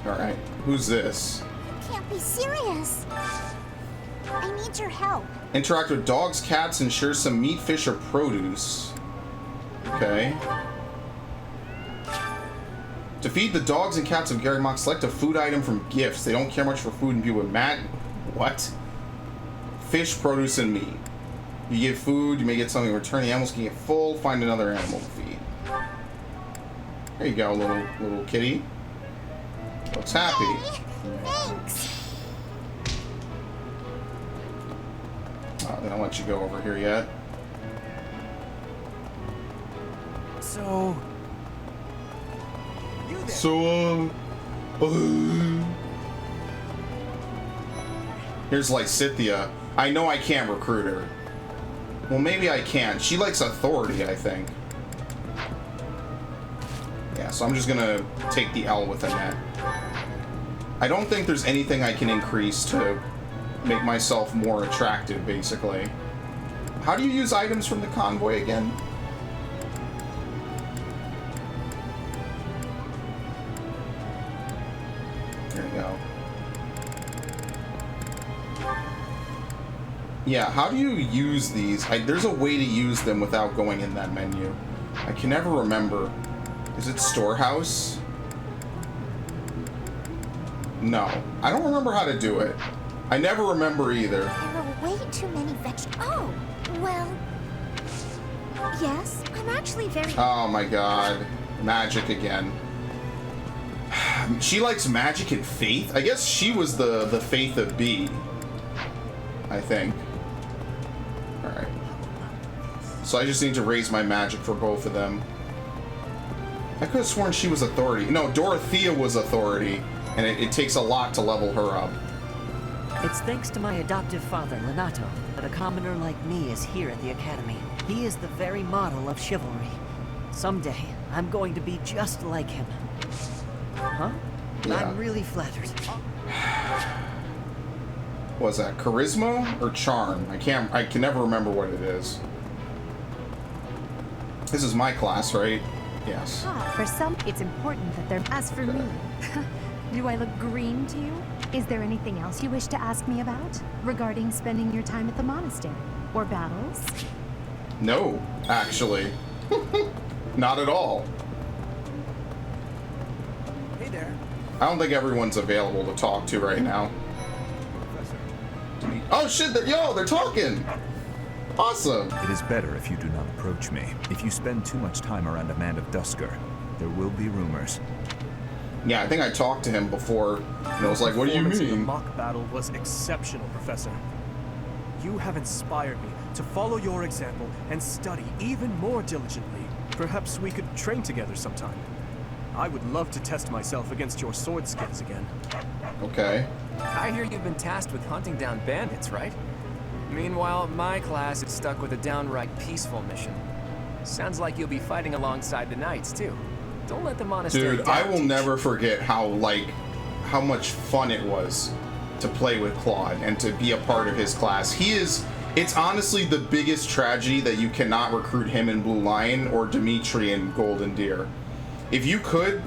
Alright, who's this? You can't be serious. I need your help. Interact with dogs, cats, and share some meat, fish, or produce. Okay. To feed the dogs and cats of Gary Mock, select a food item from gifts. They don't care much for food and be with Matt. What? Fish, produce, and meat. You get food, you may get something in return. The animals can get full. Find another animal to feed. There you go, little kitty. Looks happy. Hey, thanks. They don't let you go over here yet. So... Here's Lysithea. I know I can't recruit her. Well, maybe I can. She likes authority, I think. Yeah, so I'm just gonna take the L with Annette. I don't think there's anything I can increase to make myself more attractive, basically. How do you use items from the convoy again? There you go. Yeah, how do you use these? There's a way to use them without going in that menu. I can never remember. Is it storehouse? No. I don't remember how to do it. I never remember either. There are way too many vegetables. Oh, well... Yes, I'm actually very... Oh my god. Magic again. She likes magic and faith? I guess she was the faith of B. I think. Alright. So I just need to raise my magic for both of them. I could have sworn she was authority. No, Dorothea was authority. And it takes a lot to level her up. It's thanks to my adoptive father, Lenato, that a commoner like me is here at the Academy. He is the very model of chivalry. Someday, I'm going to be just like him. Huh? Yeah. I'm really flattered. What was that? Charisma or charm? I can never remember what it is. This is my class, right? Yes. For some, it's important that they're... As for me, do I look green to you? Is there anything else you wish to ask me about? Regarding spending your time at the monastery? Or battles? No, actually. Not at all. Hey there. I don't think everyone's available to talk to right now. Oh shit, they're talking! Awesome! It is better if you do not approach me. If you spend too much time around a man of Dusker, there will be rumors. Yeah, I think I talked to him before, and I was like, what do you The mean? mock battle was exceptional, Professor. You have inspired me to follow your example and study even more diligently. Perhaps we could train together sometime. I would love to test myself against your sword skills again. Okay. I hear you've been tasked with hunting down bandits, right? Meanwhile, my class is stuck with a downright peaceful mission. Sounds like you'll be fighting alongside the knights, too. Don't let the monastery Dude, down, I will teacher. never forget how much fun it was to play with Claude and to be a part of his class. It's honestly the biggest tragedy that you cannot recruit him in Blue Lion or Dimitri in Golden Deer. If you could,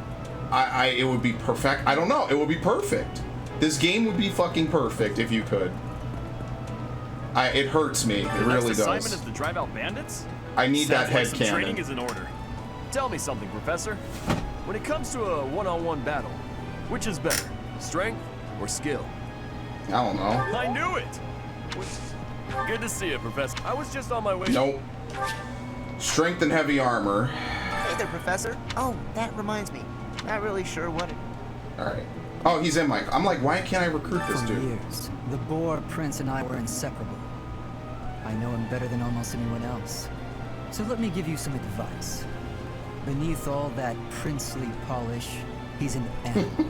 it would be perfect. I don't know, it would be perfect. This game would be fucking perfect if you could. It hurts me, it really does. The next assignment is to drive out bandits? I need that Sounds like head some cannon. training is in order. Tell me something, Professor. When it comes to a one-on-one battle, which is better, strength or skill? I don't know. I knew it! Good to see you, Professor. I was just on my way... Nope. Strength and heavy armor. Hey there, Professor. Oh, that reminds me. Not really sure what it... Alright. Oh, he's in my... I'm like, why can't I recruit this For dude? years, the Boar Prince and I were inseparable. I know him better than almost anyone else. So let me give you some advice. Beneath all that princely polish, he's an animal,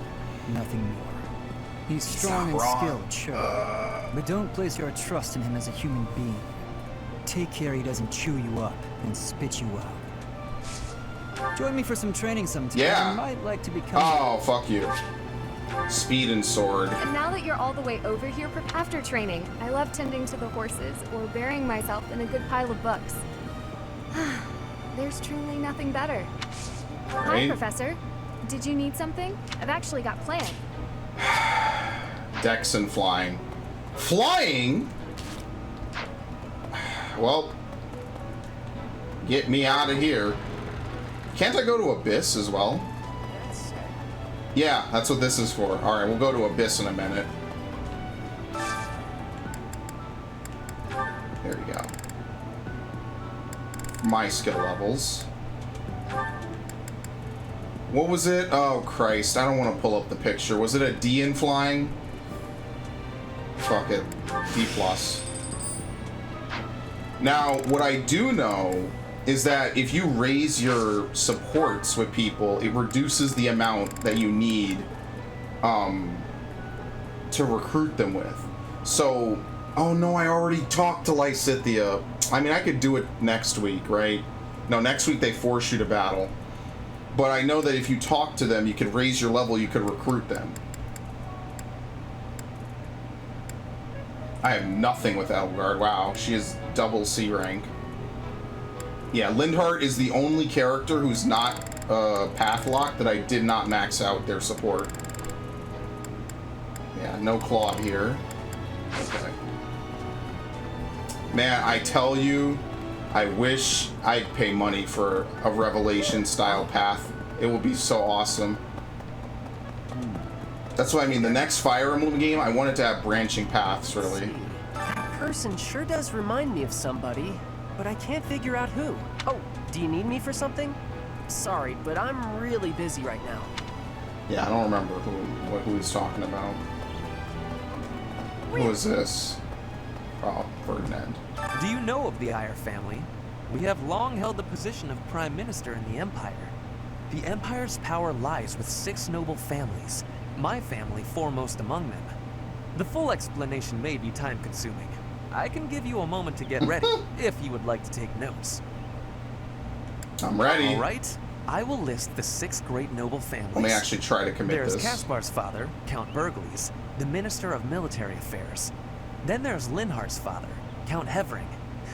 nothing more. He's strong and skilled, sure, but don't place your trust in him as a human being. Take care he doesn't chew you up and spit you out. Join me for some training sometime. Yeah. You might like to become... Oh, fuck you. Speed and sword. And now that you're all the way over here, after training, I love tending to the horses or burying myself in a good pile of books. There's truly nothing better. Hi, Right. Professor. Did you need something? I've actually got plans. Dex and flying. Flying? Well, get me out of here. Can't I go to Abyss as well? Yeah, that's what this is for. Alright, we'll go to Abyss in a minute. There we go. My skill levels. What was it? Oh, Christ. I don't want to pull up the picture. Was it a D in flying? Fuck it. D+. Now, what I do know is that if you raise your supports with people, it reduces the amount that you need to recruit them with. So, oh no, I already talked to Lysithia. I mean, I could do it next week, right? No, next week they force you to battle. But I know that if you talk to them, you could raise your level, you could recruit them. I have nothing with Edelgard. Wow, she is double C rank. Yeah, Lindhart is the only character who's not path locked that I did not max out their support. Yeah, no Claude here. Okay. Man, I tell you, I wish I'd pay money for a Revelation style path. It would be so awesome. That's what I mean. The next Fire Emblem game, I wanted to have branching paths, really. That person sure does remind me of somebody, but I can't figure out who. Oh, do you need me for something? Sorry, but I'm really busy right now. Yeah, I don't remember who he's talking about. Who is this? Oh, Ferdinand. Do you know of the Eyre family? We have long held the position of Prime Minister in the Empire. The Empire's power lies with 6 noble families, my family foremost among them. The full explanation may be time-consuming. I can give you a moment to get ready, if you would like to take notes. I'm ready. All right. I will list the 6 great noble families. Let me actually try to commit There's this. Caspar's father, Count Burgles, the Minister of Military Affairs. Then there's Linhart's father, Count Hevering,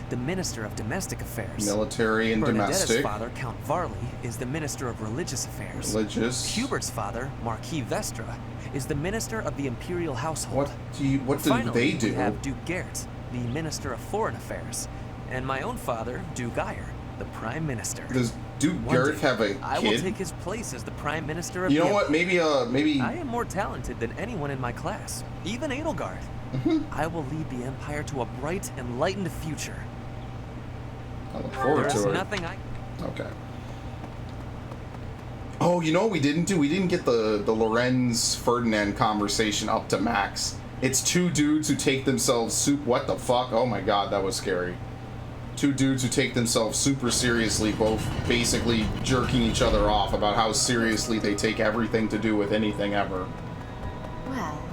the Minister of Domestic Affairs. Military and Bernadetta's domestic. father, Count Varley, is the Minister of Religious Affairs. Religious. Hubert's father, Marquis Vestra, is the Minister of the Imperial Household. What do Finally, they do? We have Duke Gert, the Minister of Foreign Affairs, and my own father, Duke Eyre, the Prime Minister. Does Duke One Gert day, have a kid? I will take his place as the Prime Minister of You know the what? Maybe I am more talented than anyone in my class, even Edelgard. I will lead the Empire to a bright, enlightened future. I look forward There's to it. nothing I... Okay. Oh, you know what we didn't do? We didn't get the Lorenz Ferdinand conversation up to max. It's 2 dudes who take themselves what the fuck? Oh my god, that was scary. 2 dudes who take themselves super seriously, both basically jerking each other off about how seriously they take everything to do with anything ever. Well,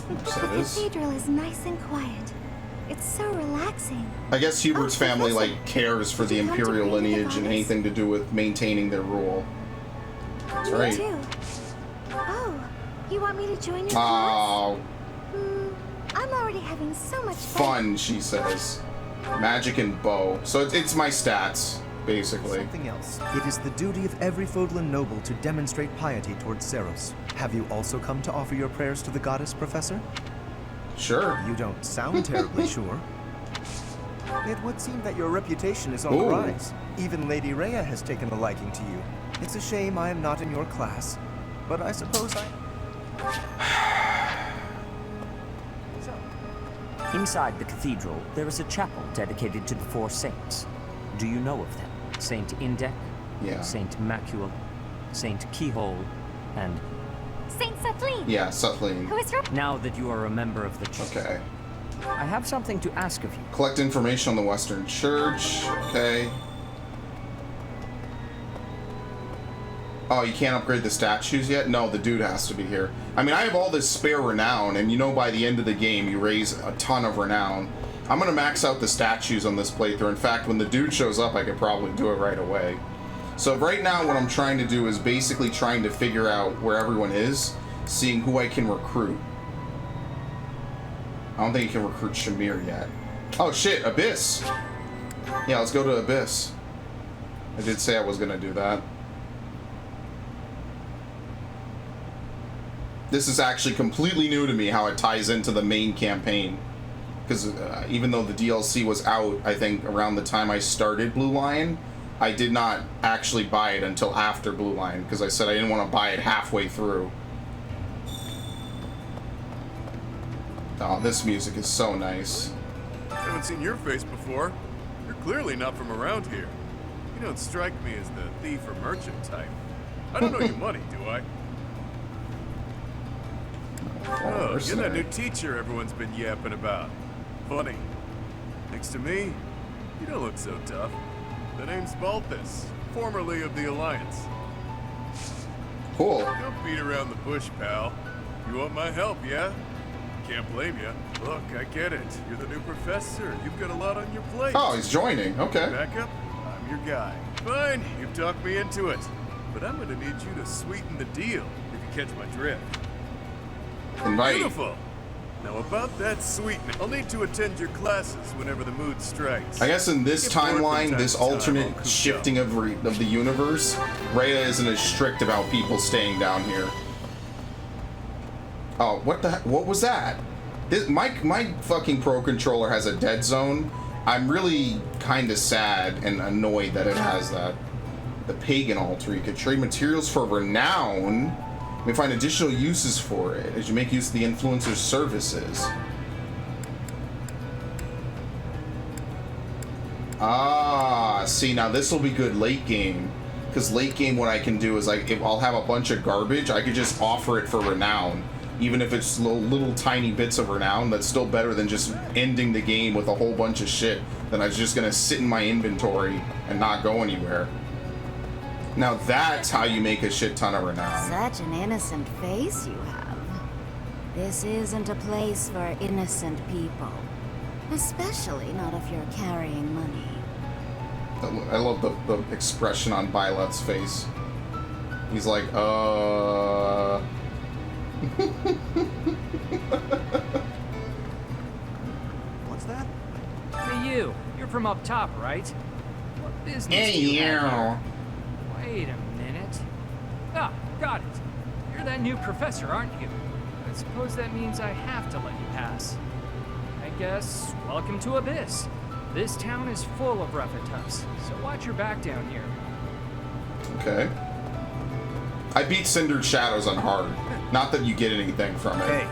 the Says. cathedral is nice and quiet. It's so relaxing. I guess Hubert's family cares for the imperial lineage and anything to do with maintaining their rule. That's Me right. too. Oh, you want me to join your class? Oh, I'm already having so much fun, she says. Magic and bow. So it's my stats, basically. Something else. It is the duty of every Fodlan noble to demonstrate piety towards Seros. Have you also come to offer your prayers to the goddess, Professor? Sure. You don't sound terribly sure. It would seem that your reputation is on the rise. Even Lady Rhea has taken a liking to you. It's a shame I am not in your class, but I suppose Inside the cathedral, there is a chapel dedicated to the 4 saints. Do you know of them? Saint Indec, Saint Macule, Saint Keyhole, and... Saint Sutlin. Yeah, Sutlin. Who is her? Now that you are a member of the church, Okay. I have something to ask of you. Collect information on the Western Church. Okay. Oh, you can't upgrade the statues yet? No, the dude has to be here. I mean, I have all this spare renown, and you know by the end of the game, you raise a ton of renown. I'm going to max out the statues on this playthrough. In fact, when the dude shows up, I could probably do it right away. So right now, what I'm trying to do is basically trying to figure out where everyone is, seeing who I can recruit. I don't think you can recruit Shamir yet. Oh shit, Abyss! Yeah, let's go to Abyss. I did say I was going to do that. This is actually completely new to me, how it ties into the main campaign. Because even though the DLC was out, I think, around the time I started Blue Lion, I did not actually buy it until after Blue Lion, because I said I didn't want to buy it halfway through. Oh, this music is so nice. Haven't seen your face before. You're clearly not from around here. You don't strike me as the thief or merchant type. I don't know your money, do I? Oh, you're that new teacher everyone's been yapping about. Funny. Next to me, you don't look so tough. The name's Balthus, formerly of the Alliance. Cool. Don't beat around the bush, pal. You want my help, yeah? Can't blame you. Look, I get it. You're the new professor. You've got a lot on your plate. Oh, he's joining. Okay. Back up. I'm your guy. Fine, you've talked me into it. But I'm gonna need you to sweeten the deal, if you catch my drift. Invite. Beautiful. Now about that sweetness, I'll need to attend your classes whenever the mood strikes. I guess in this timeline, this alternate shifting of the universe, Rhea isn't as strict about people staying down here. Oh, what was that? My fucking Pro Controller has a dead zone. I'm really kind of sad and annoyed that it has that. The Pagan Altar. You could trade materials for renown. You may find additional uses for it as you make use of the influencer's services. Ah, see, now this will be good late game. Because late game, what I can do is, like, if I'll have a bunch of garbage, I could just offer it for renown. Even if it's little tiny bits of renown, that's still better than just ending the game with a whole bunch of shit that I was just gonna sit in my inventory and not go anywhere. Now that's how you make a shit ton of renown. Such an innocent face you have. This isn't a place for innocent people. Especially not if you're carrying money. I love the expression on Byleth's face. He's like, What's that? Hey, you're from up top, right? What business Hey, do you have you. here? Wait a minute. Ah, got it. You're that new professor, aren't you? I suppose that means I have to let you pass. I guess, welcome to Abyss. This town is full of Refitus, so watch your back down here. okay. I beat Cindered Shadows on hard. Not that you get anything from it. Hey,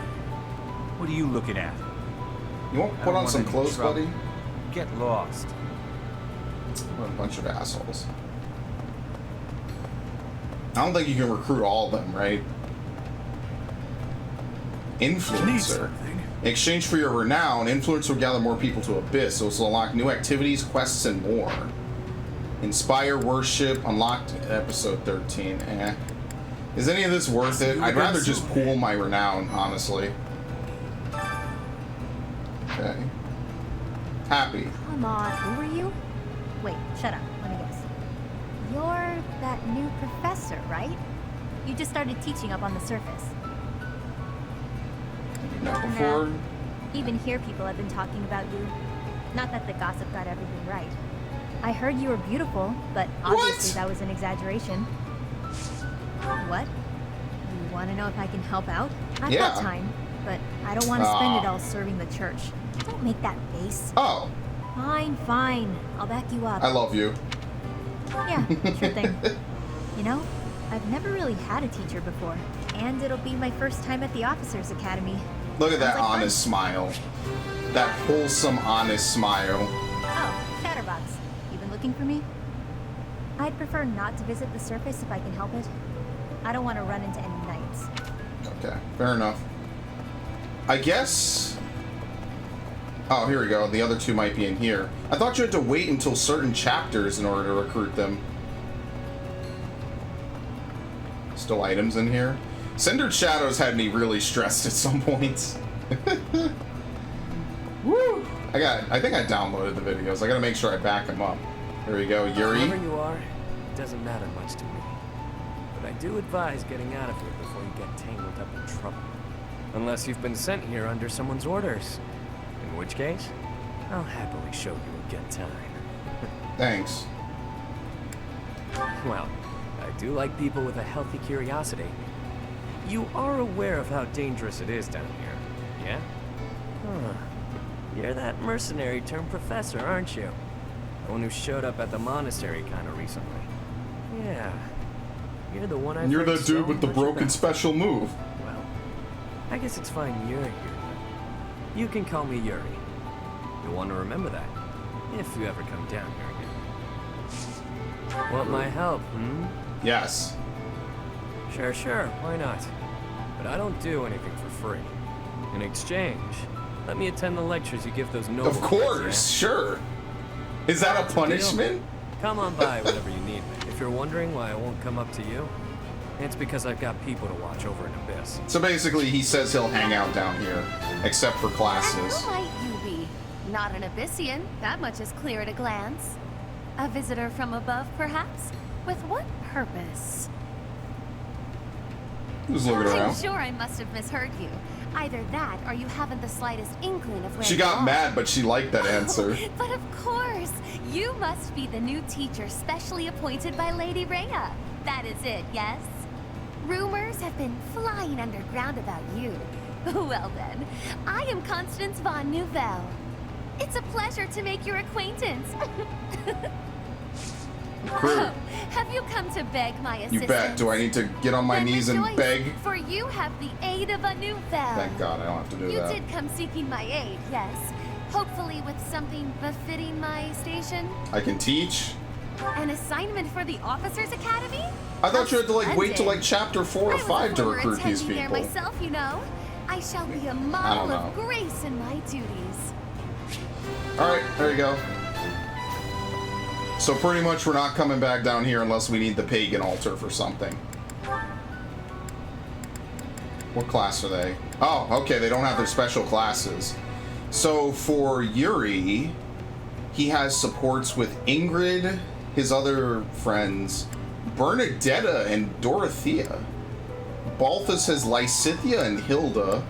what are you looking at? You won't put on some clothes, buddy? Get lost. What a bunch of assholes. I don't think you can recruit all of them, right? Influencer. In exchange for your renown, Influencer will gather more people to Abyss, so this will unlock new activities, quests, and more. Inspire, worship, unlocked episode 13. Is any of this worth it? I'd rather just pool my renown, honestly. Okay. Happy. Come on, who are you? Wait, shut up. Let me guess. You're that new professor, right? You just started teaching up on the surface. Not before. Even here people have been talking about you. Not that the gossip got everything right. I heard you were beautiful, but obviously that was an exaggeration. What? You want to know if I can help out? I've got time, but I don't want to spend it all serving the church. Don't make that face. Oh. Fine, fine. I'll back you up. I love you. Yeah, sure thing. You know, I've never really had a teacher before, and it'll be my first time at the Officers Academy. Look at that Sounds like honest smile. That wholesome, honest smile. Oh, Chatterbox. You been looking for me? I'd prefer not to visit the surface if I can help it. I don't want to run into any knights. Okay, fair enough. I guess... Oh, here we go. The other two might be in here. I thought you had to wait until certain chapters in order to recruit them. Still items in here. Cindered Shadows had me really stressed at some points. Woo! I think I downloaded the videos. I gotta make sure I back them up. Here we go, Yuri. Wherever you are, it doesn't matter much to me. But I do advise getting out of here before you get tangled up in trouble. Unless you've been sent here under someone's orders. In which case, I'll happily show you a good time. Thanks. Well, I do like people with a healthy curiosity. You are aware of how dangerous it is down here, yeah? Huh. You're that mercenary turned professor, aren't you? The one who showed up at the monastery kind of recently. Yeah. You're the one I've You're heard that dude so with the much broken about. special move. Well, I guess it's fine you're here. You can call me Yuri. You'll want to remember that, if you ever come down here again. Want my help, hmm? Yes. Sure, why not? But I don't do anything for free. In exchange, let me attend the lectures you give those noble Of course, sure. Is that a punishment? Come on by whenever you need me. If you're wondering why I won't come up to you, it's because I've got people to watch over in Abyss. So basically, he says he'll hang out down here, except for classes. Who might you be? Not an Abyssian, that much is clear at a glance. A visitor from above, perhaps? With what purpose? Who's looking I'm around? sure I must have misheard you. Either that, or you haven't the slightest inkling of where She you got are. mad, but she liked that answer. But of course, you must be the new teacher specially appointed by Lady Rhea. That is it, yes? Rumors have been flying underground about you. Well then, I am Constance von Nouvelle. It's a pleasure to make your acquaintance. Crew. Have you come to beg my assistance? You bet. Do I need to get on my Then knees and rejoice, beg? For you have the aid of a Nouvelle. Thank God I don't have to do You that. did come seeking my aid, yes. Hopefully with something befitting my station. I can teach? An assignment for the Officers Academy? I thought you had to like wait till Splendid. like chapter 4 or 5 to Former recruit these attendee there people. myself, you know. I shall be a don't model know. of grace in my duties. Alright, there you go. So pretty much we're not coming back down here unless we need the pagan altar for something. What class are they? Oh, okay, they don't have their special classes. So for Yuri, he has supports with Ingrid, his other friends, Bernadetta and Dorothea. Balthus has Lysithia and Hilda.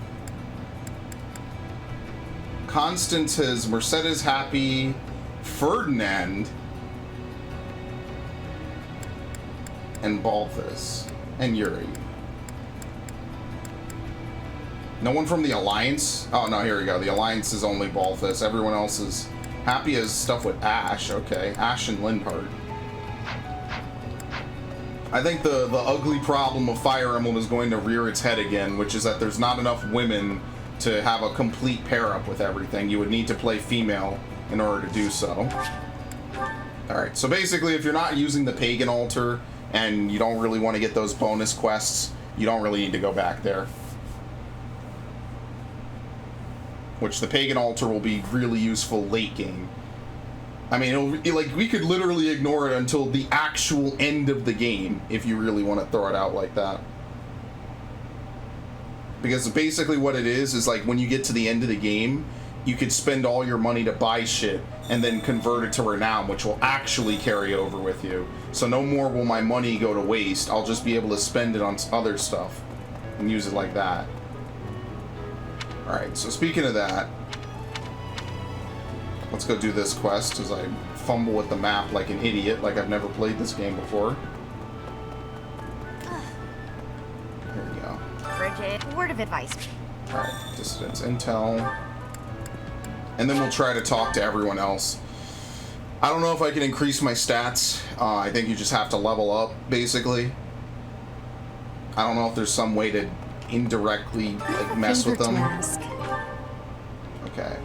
Constance has Mercedes Happy, Ferdinand, and Balthus, and Yuri. No one from the Alliance? Oh, no, here we go. The Alliance is only Balthus. Everyone else is Happy as stuff with Ash. Okay, Ash and Lindhart. I think the ugly problem of Fire Emblem is going to rear its head again, which is that there's not enough women to have a complete pair-up with everything. You would need to play female in order to do so. Alright, so basically if you're not using the Pagan Altar and you don't really want to get those bonus quests, you don't really need to go back there. Which the Pagan Altar will be really useful late game. I mean, like, we could literally ignore it until the actual end of the game if you really want to throw it out like that. Because basically what it is like when you get to the end of the game, you could spend all your money to buy shit and then convert it to renown, which will actually carry over with you. So no more will my money go to waste. I'll just be able to spend it on other stuff and use it like that. Alright, so speaking of that, let's go do this quest as I fumble with the map like an idiot, like I've never played this game before. There we go. Bridget, word of advice. Alright, Dissidents Intel. And then we'll try to talk to everyone else. I don't know if I can increase my stats. I think you just have to level up, basically. I don't know if there's some way to indirectly like mess with them. Okay.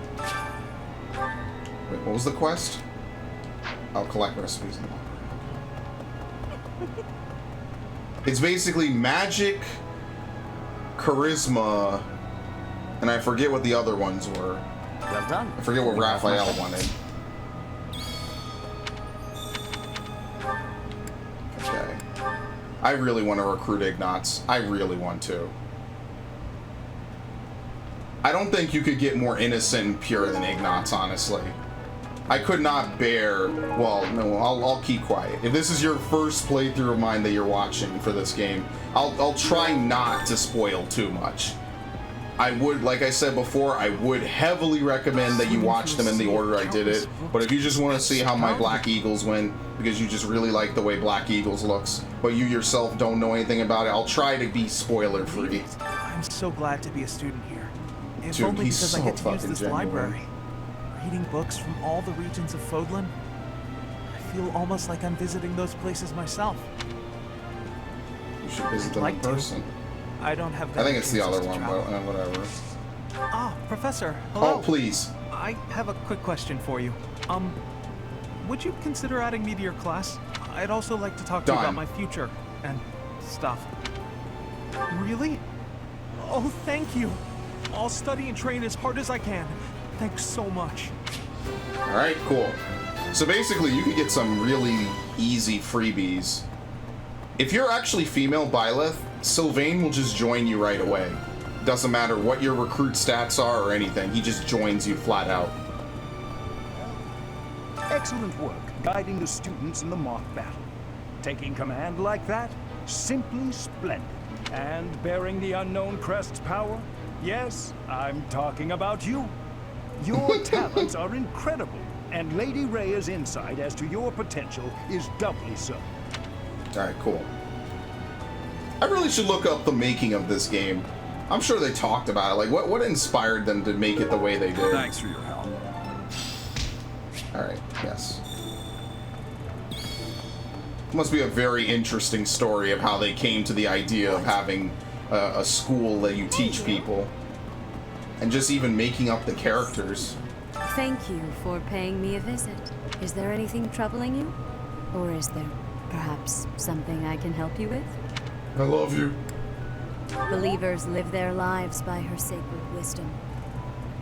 Wait, what was the quest? I'll collect recipes in the library. It's basically magic, charisma, and I forget what the other ones were. Well done. I forget what Raphael wanted. Okay. I really want to recruit Ignatz. I really want to. I don't think you could get more innocent and pure than Ignatz, honestly. I could not bear... Well, no, I'll keep quiet. If this is your first playthrough of mine that you're watching for this game, I'll try not to spoil too much. I would, like I said before, I would heavily recommend that you watch them in the order I did it. But if you just want to see how my Black Eagles went, because you just really like the way Black Eagles looks, but you yourself don't know anything about it, I'll try to be spoiler-free. I'm so glad to be a student here. If Dude, only he's because so I get to use fucking this genuine. library. Reading books from all the regions of Fodlan, I feel almost like I'm visiting those places myself. You should visit I'd them like in to. person. I don't have I think it's the other chances one, to but travel. whatever. Ah, Professor, hello. Oh, please. I have a quick question for you. Would you consider adding me to your class? I'd also like to talk to you Done. about my future and stuff. Really? Oh, thank you. I'll study and train as hard as I can. Thanks so much. Alright, cool. So basically, you could get some really easy freebies. If you're actually female Byleth, Sylvain will just join you right away. Doesn't matter what your recruit stats are or anything, he just joins you flat out. Excellent work guiding the students in the mock battle. Taking command like that, simply splendid. And bearing the unknown crest's power, Yes, I'm talking about you. Your talents are incredible, and Lady Rhea's insight as to your potential is doubly so. Alright, cool. I really should look up the making of this game. I'm sure they talked about it. Like, what inspired them to make it the way they did? Thanks for your help. Alright, yes. Must be a very interesting story of how they came to the idea of having a school that you teach people. And just even making up the characters. Thank you for paying me a visit. Is there anything troubling you? Or is there perhaps something I can help you with? I love you. Believers live their lives by her sacred wisdom.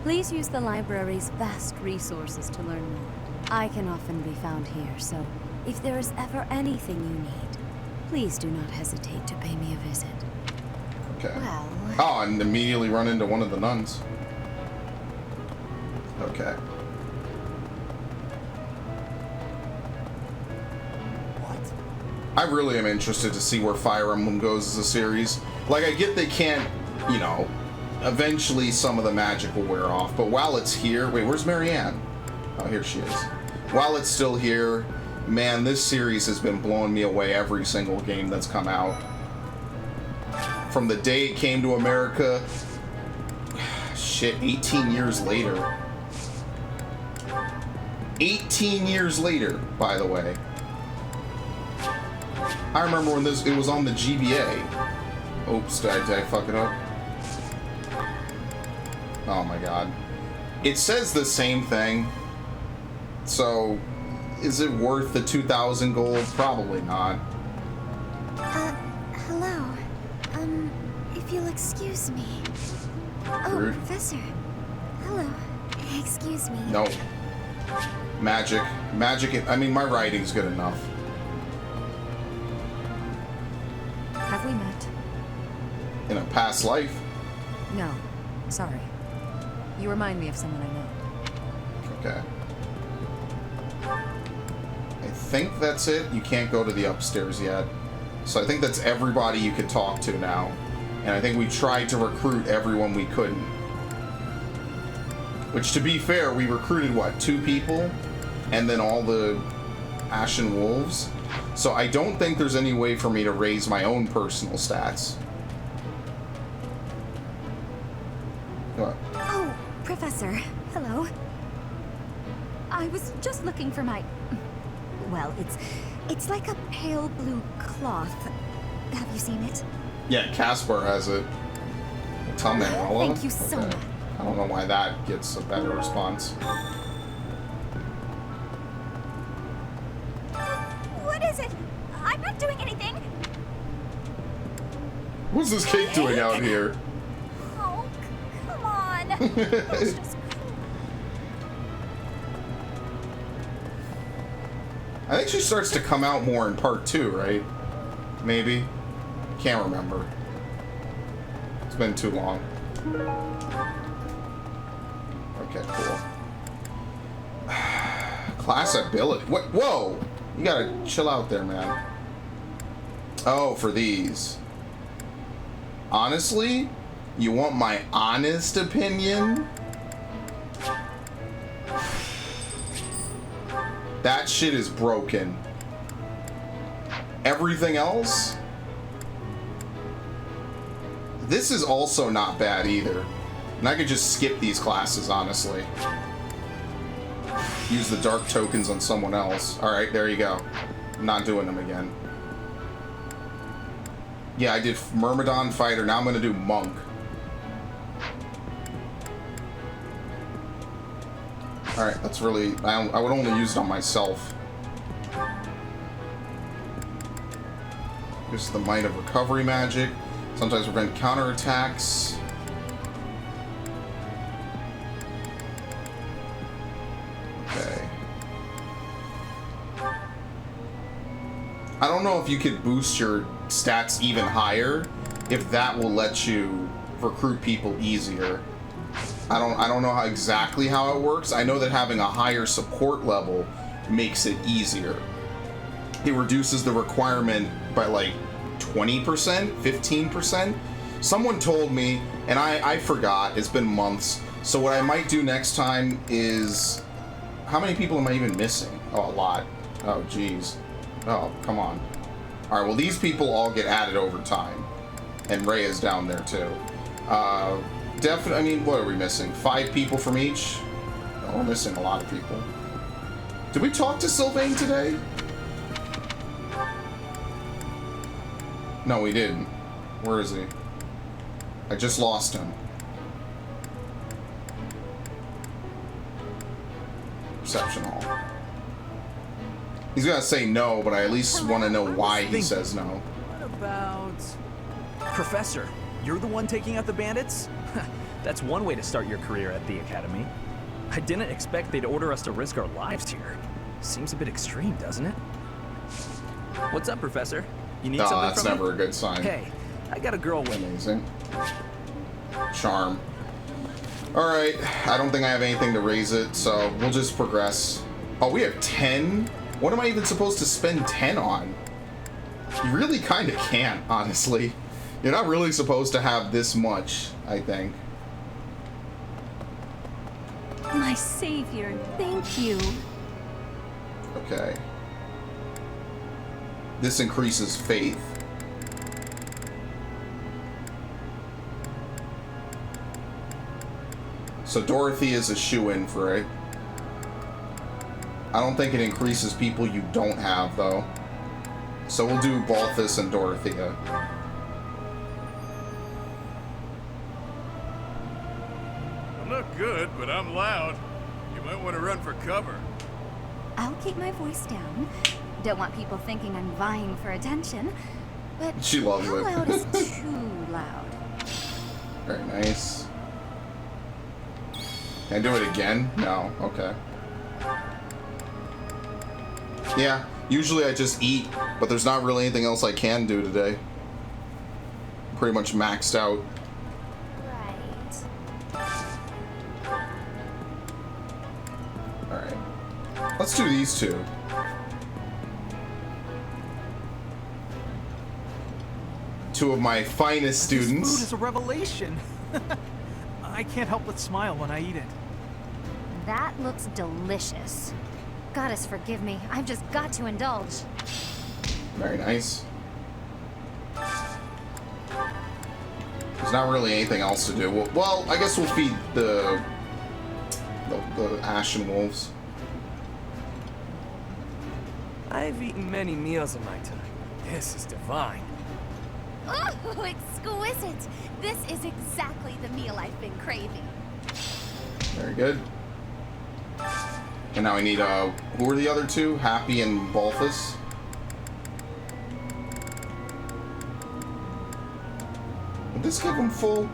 Please use the library's vast resources to learn more. I can often be found here, so if there is ever anything you need, please do not hesitate to pay me a visit. Okay. Well... Oh, and immediately run into one of the nuns. Okay. What? I really am interested to see where Fire Emblem goes as a series. Like, I get they can't, you know, eventually some of the magic will wear off, but while it's here... Wait, where's Marianne? Oh, here she is. While it's still here, man, this series has been blowing me away every single game that's come out. From the day it came to America, shit, 18 years later. 18 years later, by the way. I remember when it was on the GBA. Oops, did I fuck it up? Oh my god. It says the same thing. So, is it worth the 2,000 gold? Probably not. Hello. If you'll excuse me. Oh, Rude. Professor. Hello. Excuse me. No. Magic. Magic, I mean, my writing's good enough. Have we met? In a past life. No. Sorry. You remind me of someone I know. Okay. I think that's it. You can't go to the upstairs yet. So I think that's everybody you can talk to now. And I think we tried to recruit everyone we couldn't. Which, to be fair, we recruited, what, 2 people? And then all the Ashen Wolves? So I don't think there's any way for me to raise my own personal stats. What? Oh, Professor. Hello. I was just looking for my... Well, it's like a pale blue cloth. Have you seen it? Yeah, Casper has it. Tell me, Thank you so much. I don't know why that gets a better response. What is it? I'm not doing anything. What's this cake doing out here? Oh, come on. It's just... I think she starts to come out more in part 2, right? Maybe? Can't remember. It's been too long. Okay, cool. Class ability. What? Whoa! You gotta chill out there, man. Oh, for these. Honestly? You want my honest opinion? That shit is broken. Everything else? This is also not bad either. And I could just skip these classes, honestly. Use the dark tokens on someone else. Alright, there you go. I'm not doing them again. Yeah, I did Myrmidon Fighter. Now I'm going to do Monk. Alright, that's really... I would only use it on myself. Here's the Might of Recovery magic. Sometimes prevent counterattacks. Okay. I don't know if you could boost your stats even higher, if that will let you recruit people easier. I don't know exactly how it works. I know that having a higher support level makes it easier. It reduces the requirement by like 20%, 15%. Someone told me And I forgot. It's been months. So what I might do next time is... How many people am I even missing? Oh, a lot. Oh, jeez. Oh, come on. Alright, well, these people all get added over time. And Rhea's down there, too. Definitely, I mean, what are we missing? 5 people from each? Oh, we're missing a lot of people. Did we talk to Sylvain today? No, we didn't. Where is he? I just lost him. Reception hall. He's gonna say no, but I at least want to know why he says no. What about... Professor, you're the one taking out the bandits? That's one way to start your career at the Academy. I didn't expect they'd order us to risk our lives here. Seems a bit extreme, doesn't it? What's up, Professor? You need Oh, something that's from never me? a good sign. Hey, I got a girl with Amazing. Charm. Alright, I don't think I have anything to raise it, so we'll just progress. Oh, we have 10? What am I even supposed to spend 10 on? You really kind of can't, honestly. You're not really supposed to have this much, I think. My savior, thank you. Okay. This increases faith. So Dorothea is a shoo-in for it. I don't think it increases people you don't have, though. So we'll do Balthus and Dorothea. I'm not good, but I'm loud. You might want to run for cover. I'll keep my voice down. Don't want people thinking I'm vying for attention. But She loves how it. loud is too loud? Very nice. Can I do it again? No. Okay. Yeah, usually I just eat, but there's not really anything else I can do today. Pretty much maxed out. Alright. Let's do these two. Two of my finest students. This food is a revelation. I can't help but smile when I eat it. That looks delicious. Goddess forgive me, I've just got to indulge. Very nice. There's not really anything else to do. Well, I guess we'll feed the Ashen Wolves. I've eaten many meals in my time. This is divine. Oh, exquisite! This is exactly the meal I've been craving. Very good. And now I need, who are the other two? Happy and Balthus? Would this give them full?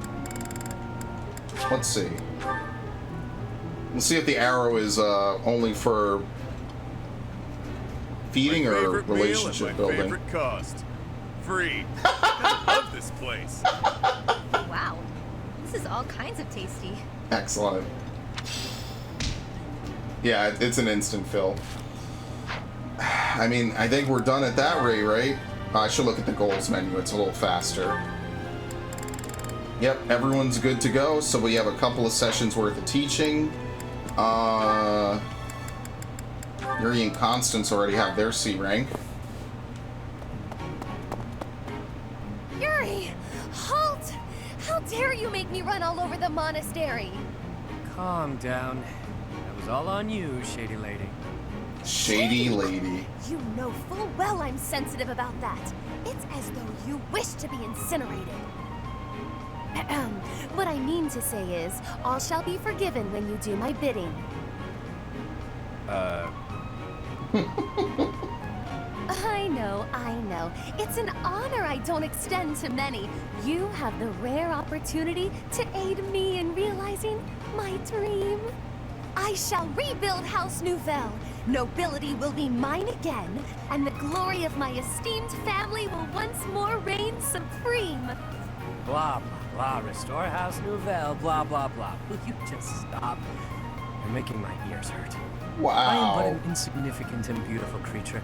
Let's see. Let's see if the arrow is, only for feeding or relationship building. Favorite cost. Free. I love this place. Wow, this is all kinds of tasty. Excellent. Yeah, it's an instant fill. I mean, I think we're done at that rate, right? I should look at the goals menu. It's a little faster. Yep, everyone's good to go. So we have a couple of sessions worth of teaching. Yuri and Constance already have their C rank. Yuri, halt! How dare you make me run all over the monastery? Calm down. That was all on you, shady lady. Shady lady. You know full well I'm sensitive about that. It's as though you wish to be incinerated. What I mean to say is, all shall be forgiven when you do my bidding. I know. It's an honor I don't extend to many. You have the rare opportunity to aid me in realizing my dream. I shall rebuild House Nouvelle. Nobility will be mine again, and the glory of my esteemed family will once more reign supreme. Blah, blah, blah. Restore House Nouvelle, blah, blah, blah. Will you just stop? You're making my ears hurt. Wow. I am but an insignificant and beautiful creature.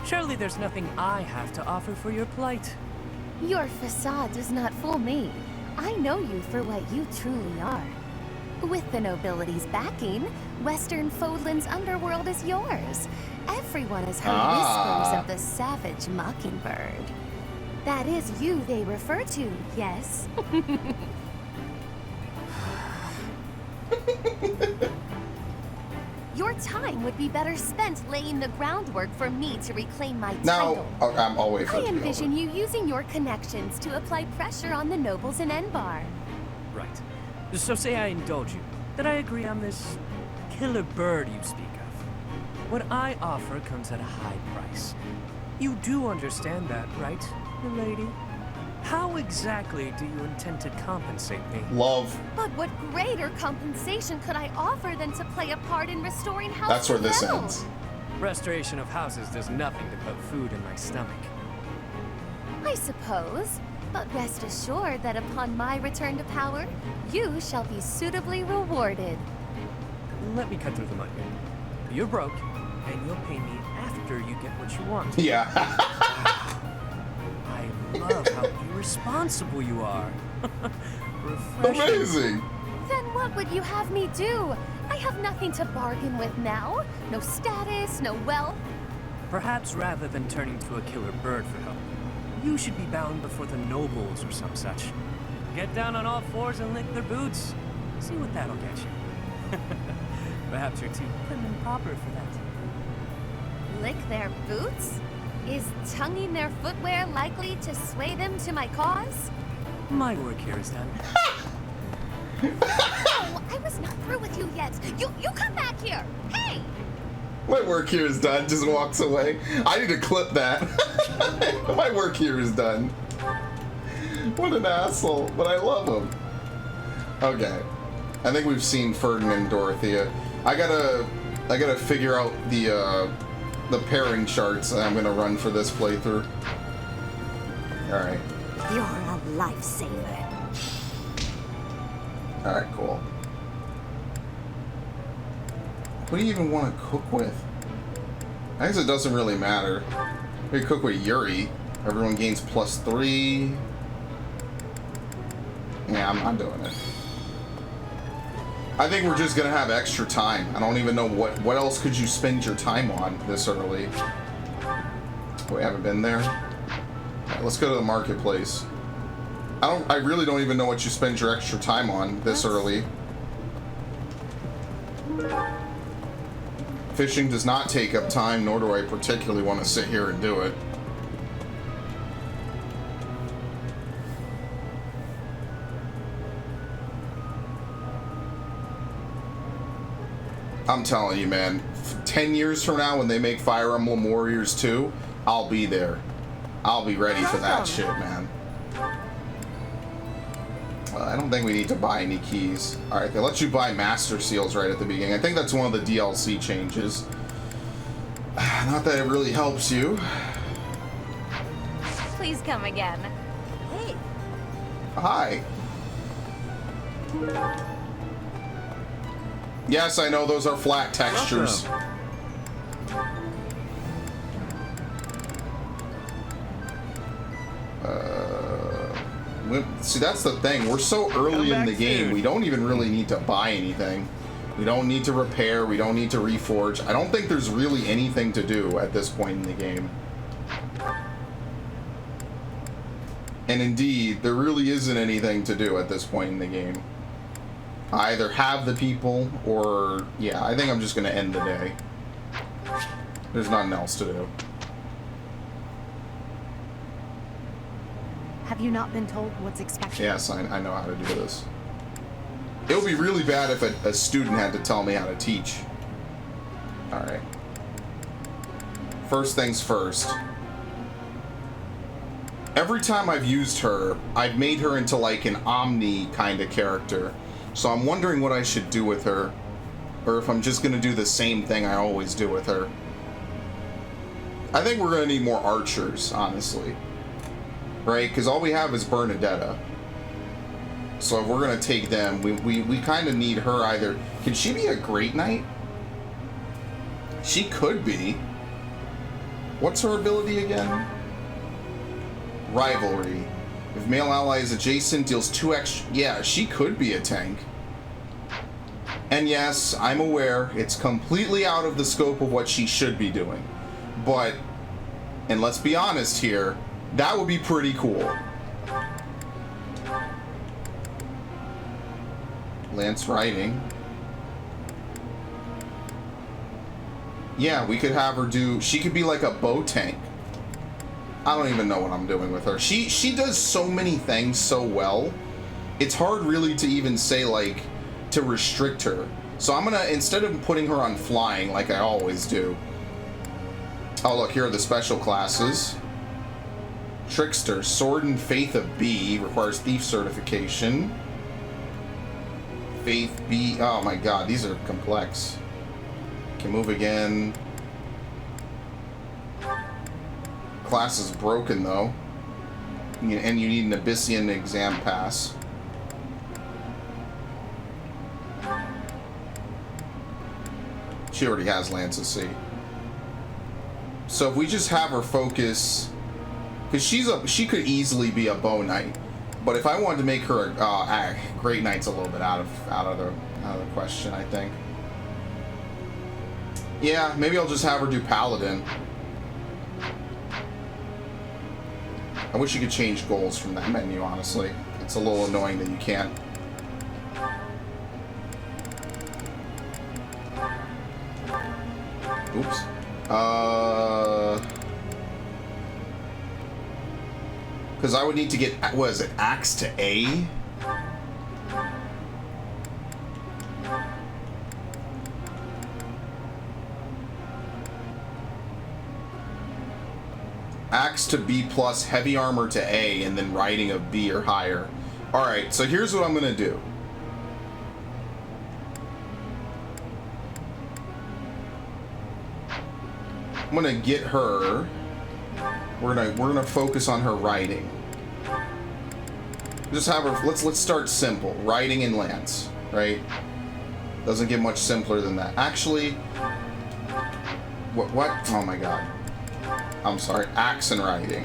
Surely there's nothing I have to offer for your plight. Your facade does not fool me. I know you for what you truly are. With the nobility's backing, Western Fodlan's underworld is yours. Everyone has heard whispers of the savage mockingbird. That is you they refer to, yes? Your time would be better spent laying the groundwork for me to reclaim my title. I'll wait for I it to be envision over. you using your connections to apply pressure on the nobles in Enbar. Right. So say I indulge you, that I agree on this killer bird you speak of. What I offer comes at a high price. You do understand that, right, milady? How exactly do you intend to compensate me? Love. But what greater compensation could I offer than to play a part in restoring health? That's where this Fell? ends. Restoration of houses does nothing to put food in my stomach. I suppose. But rest assured that upon my return to power, you shall be suitably rewarded. Let me cut through the mud here. You're broke, and you'll pay me after you get what you want. Yeah. I love how irresponsible you are. Refreshing. Amazing. Then what would you have me do? I have nothing to bargain with now. No status, no wealth. Perhaps rather than turning to a killer bird for help, you should be bound before the nobles or some such. Get down on all fours and lick their boots. See what that'll get you. Perhaps you're too prim and proper for that. Lick their boots? Is tonguing their footwear likely to sway them to my cause? My work here is done. No, I was not through with you yet. You come back here. Hey! My work here is done. Just walks away. I need to clip that. My work here is done. What an asshole, but I love him. Okay, I think we've seen Ferdinand and Dorothea. I gotta figure out the pairing charts that I'm gonna run for this playthrough. All right. You're a lifesaver. All right, cool. What do you even want to cook with? I guess it doesn't really matter. We cook with Yuri. Everyone gains +3. Yeah, I'm not doing it. I think we're just gonna have extra time. I don't even know what else could you spend your time on this early. We haven't been there. All right, let's go to the marketplace. I really don't even know what you spend your extra time on this early. Fishing does not take up time, nor do I particularly want to sit here and do it. I'm telling you, man, 10 years from now when they make Fire Emblem Warriors 2, I'll be there. I'll be ready for that shit, man. I don't think we need to buy any keys. Alright, they let you buy Master Seals right at the beginning. I think that's one of the DLC changes. Not that it really helps you. Please come again. Hey. Hi. Yes, I know those are flat textures. See, that's the thing. We're so early in the game, we don't even really need to buy anything. We don't need to repair. We don't need to reforge. I don't think there's really anything to do at this point in the game. And indeed, there really isn't anything to do at this point in the game. I either have the people or... yeah, I think I'm just going to end the day. There's nothing else to do. Have you not been told what's expected? Yes, I know how to do this. It would be really bad if a student had to tell me how to teach. Alright. First things first. Every time I've used her, I've made her into like an Omni kind of character. So I'm wondering what I should do with her. Or if I'm just going to do the same thing I always do with her. I think we're going to need more archers, honestly. Right? Because all we have is Bernadetta. So if we're going to take them, we kind of need her either. Can she be a Great Knight? She could be. What's her ability again? Rivalry. If male ally is adjacent, deals 2 extra... Yeah, she could be a tank. And yes, I'm aware it's completely out of the scope of what she should be doing. But, and let's be honest here, that would be pretty cool. Lance riding. Yeah, we could have her do... She could be like a bow tank. I don't even know what I'm doing with her. She does so many things so well. It's hard really to even say, like, to restrict her. So I'm gonna, instead of putting her on flying like I always do. Oh look, here are the special classes. Trickster, Sword and Faith of B, requires Thief certification. Faith B, oh my god, these are complex. Can move again. Class is broken though. And you need an Abyssian exam pass. She already has Lance of Sea. So if we just have her focus, because she could easily be a bow knight, but if I wanted to make her a great knight's a little bit out of the question, I think. Yeah, maybe I'll just have her do paladin. I wish you could change goals from that menu, honestly. It's a little annoying that you can't. Oops. Because I would need to get, what is it, Axe to A? Axe to B plus, heavy armor to A, and then riding of B or higher. Alright, so here's what I'm gonna do. I'm gonna get her. We're gonna focus on her riding. Just have her. Let's start simple. Riding and lance, right? Doesn't get much simpler than that. Actually, what? Oh my god. I'm sorry. Axe and riding.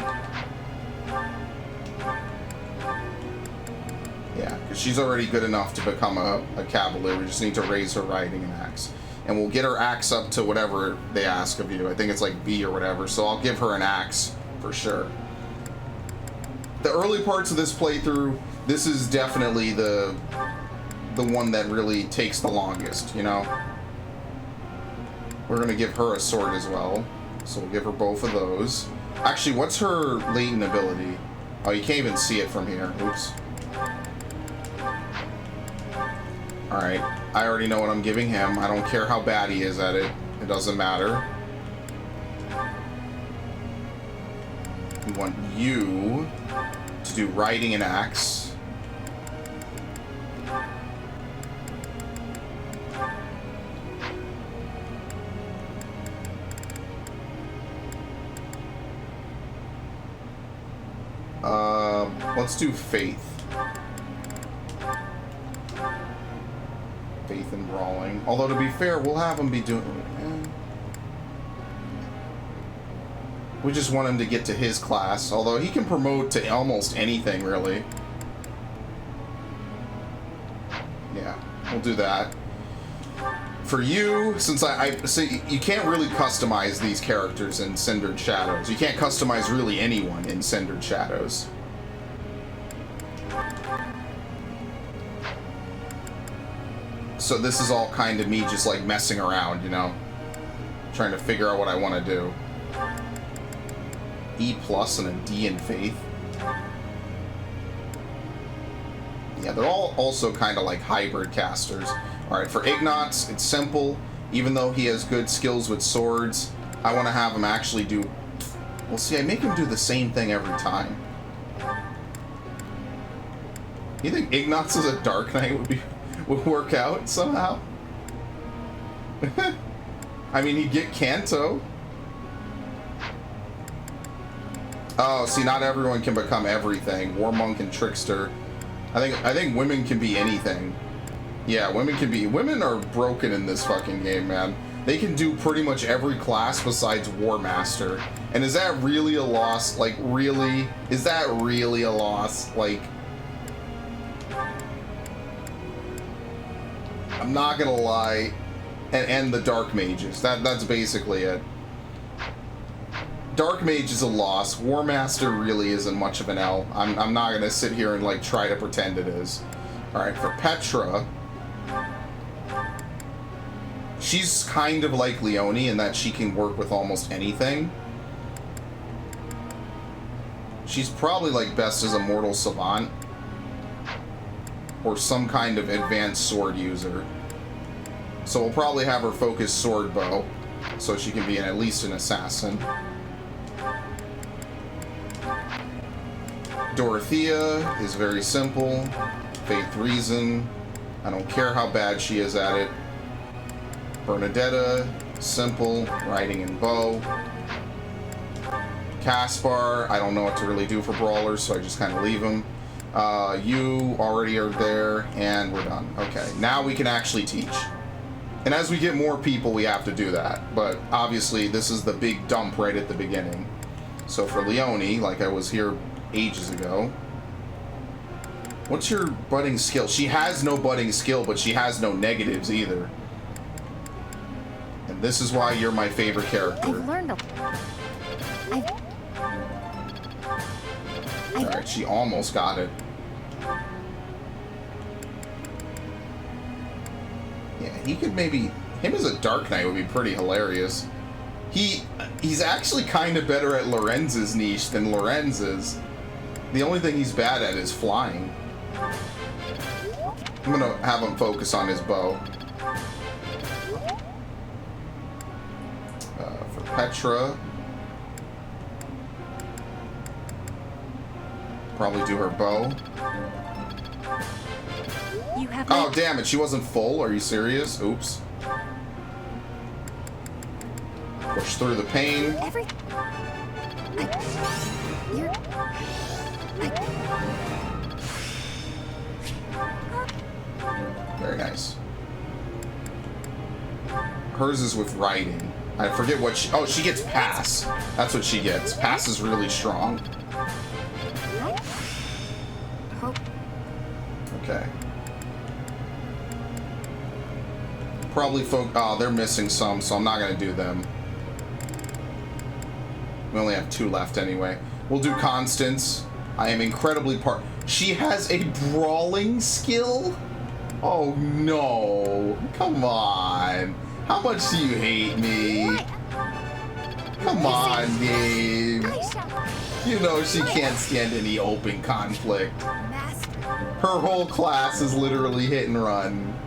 Yeah, because she's already good enough to become a cavalier. We just need to raise her riding and axe. And we'll get her axe up to whatever they ask of you. I think it's like B or whatever. So I'll give her an axe for sure. The early parts of this playthrough, this is definitely the one that really takes the longest, you know? We're going to give her a sword as well. So we'll give her both of those. Actually, what's her latent ability? Oh, you can't even see it from here. Oops. Alright, I already know what I'm giving him. I don't care how bad he is at it. It doesn't matter. We want you to do riding and axe. Let's do faith. Faith and brawling. Although to be fair, we'll have him be doing. We just want him to get to his class. Although he can promote to almost anything, really. Yeah, we'll do that. For you, since I see, you can't really customize these characters in Cindered Shadows. You can't customize really anyone in Cindered Shadows. So this is all kind of me just like messing around, you know? Trying to figure out what I want to do. E plus and a D in faith. Yeah, they're all also kind of like hybrid casters. Alright, for Ignatz, it's simple. Even though he has good skills with swords, I want to have him actually do... Well, see, I make him do the same thing every time. You think Ignatz as a Dark Knight would work out somehow? I mean, he'd get Kanto. Oh, see, not everyone can become everything. War Monk and Trickster. I think women can be anything. Yeah, women are broken in this fucking game, man. They can do pretty much every class besides War Master. And is that really a loss? Like, really? Is that really a loss? Like, I'm not gonna lie. And the Dark Mages. That's basically it. Dark Mage is a loss. War Master really isn't much of an L. I'm not gonna sit here and like try to pretend it is. Alright, for Petra, she's kind of like Leone in that she can work with almost anything. She's probably like best as a mortal savant or some kind of advanced sword user. So we'll probably have her focus sword bow so she can be at least an assassin. Dorothea is very simple. Faith Reason. I don't care how bad she is at it. Bernadetta, simple, riding and bow. Caspar, I don't know what to really do for brawlers, so I just kind of leave him. You already are there, and we're done. Okay, now we can actually teach. And as we get more people, we have to do that. But obviously, this is the big dump right at the beginning. So for Leone, like I was here ages ago. What's your budding skill? She has no budding skill, but she has no negatives either. And this is why you're my favorite character. I've learned a... Alright, she almost got it. Yeah, he could maybe... Him as a Dark Knight would be pretty hilarious. He's actually kind of better at Lorenz's niche than Lorenz is. The only thing he's bad at is flying. I'm gonna have him focus on his bow. For Petra... Probably do her bow. You have oh, damn it. She wasn't full. Are you serious? Oops. Push through the pain. Very nice. Hers is with riding. I forget what she... Oh, she gets pass. That's what she gets. Pass is really strong. Okay. Probably oh, they're missing some, so I'm not gonna do them. We only have 2 left anyway. We'll do Constance. I am incredibly She has a brawling skill? Oh no. Come on. How much do you hate me? Come on, game. You know she can't stand any open conflict. Her whole class is literally hit and run.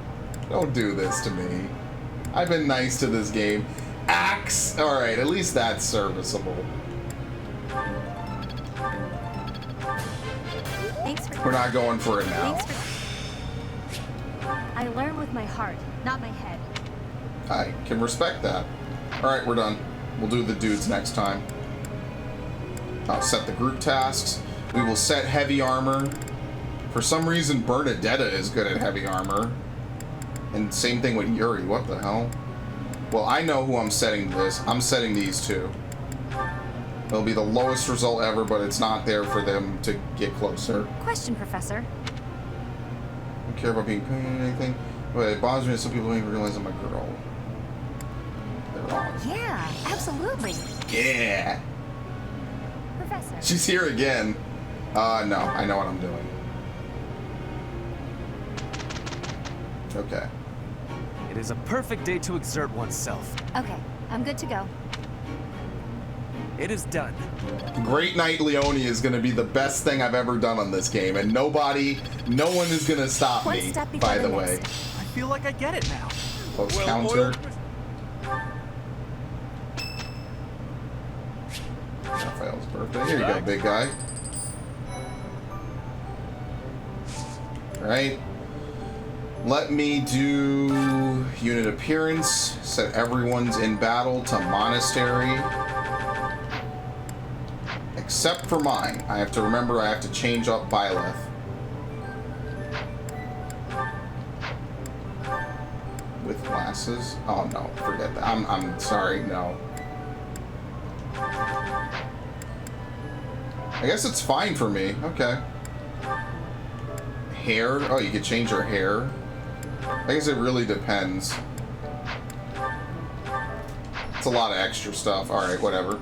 Don't do this to me. I've been nice to this game. Axe! Alright, at least that's serviceable. We're not going for it now. I learn with my heart, not my head. I can respect that. Alright, we're done. We'll do the dudes next time. I'll set the group tasks. We will set heavy armor. For some reason, Bernadetta is good at heavy armor. And same thing with Yuri. What the hell? Well, I know who I'm setting this. I'm setting these 2. It'll be the lowest result ever, but it's not there for them to get closer. Question, Professor. I don't care about being paid or anything, but it bothers me that some people don't even realize I'm a girl. They're wrong. Yeah, absolutely. Yeah. Professor. She's here again. No, I know what I'm doing. Okay. It is a perfect day to exert oneself. Okay, I'm good to go. It is done. Great Knight Leone is going to be the best thing I've ever done on this game, and no one is going to stop me, by the way. I feel like I get it now. Close counter. Raphael's birthday. Here you go, big guy. Alright. Let me do unit appearance. Set everyone's in battle to monastery. Except for mine. I have to remember I have to change up Byleth. With glasses? Oh no, forget that. I'm sorry, no. I guess it's fine for me. Okay. Hair? Oh, you could change your hair. I guess it really depends. It's a lot of extra stuff. Alright, whatever.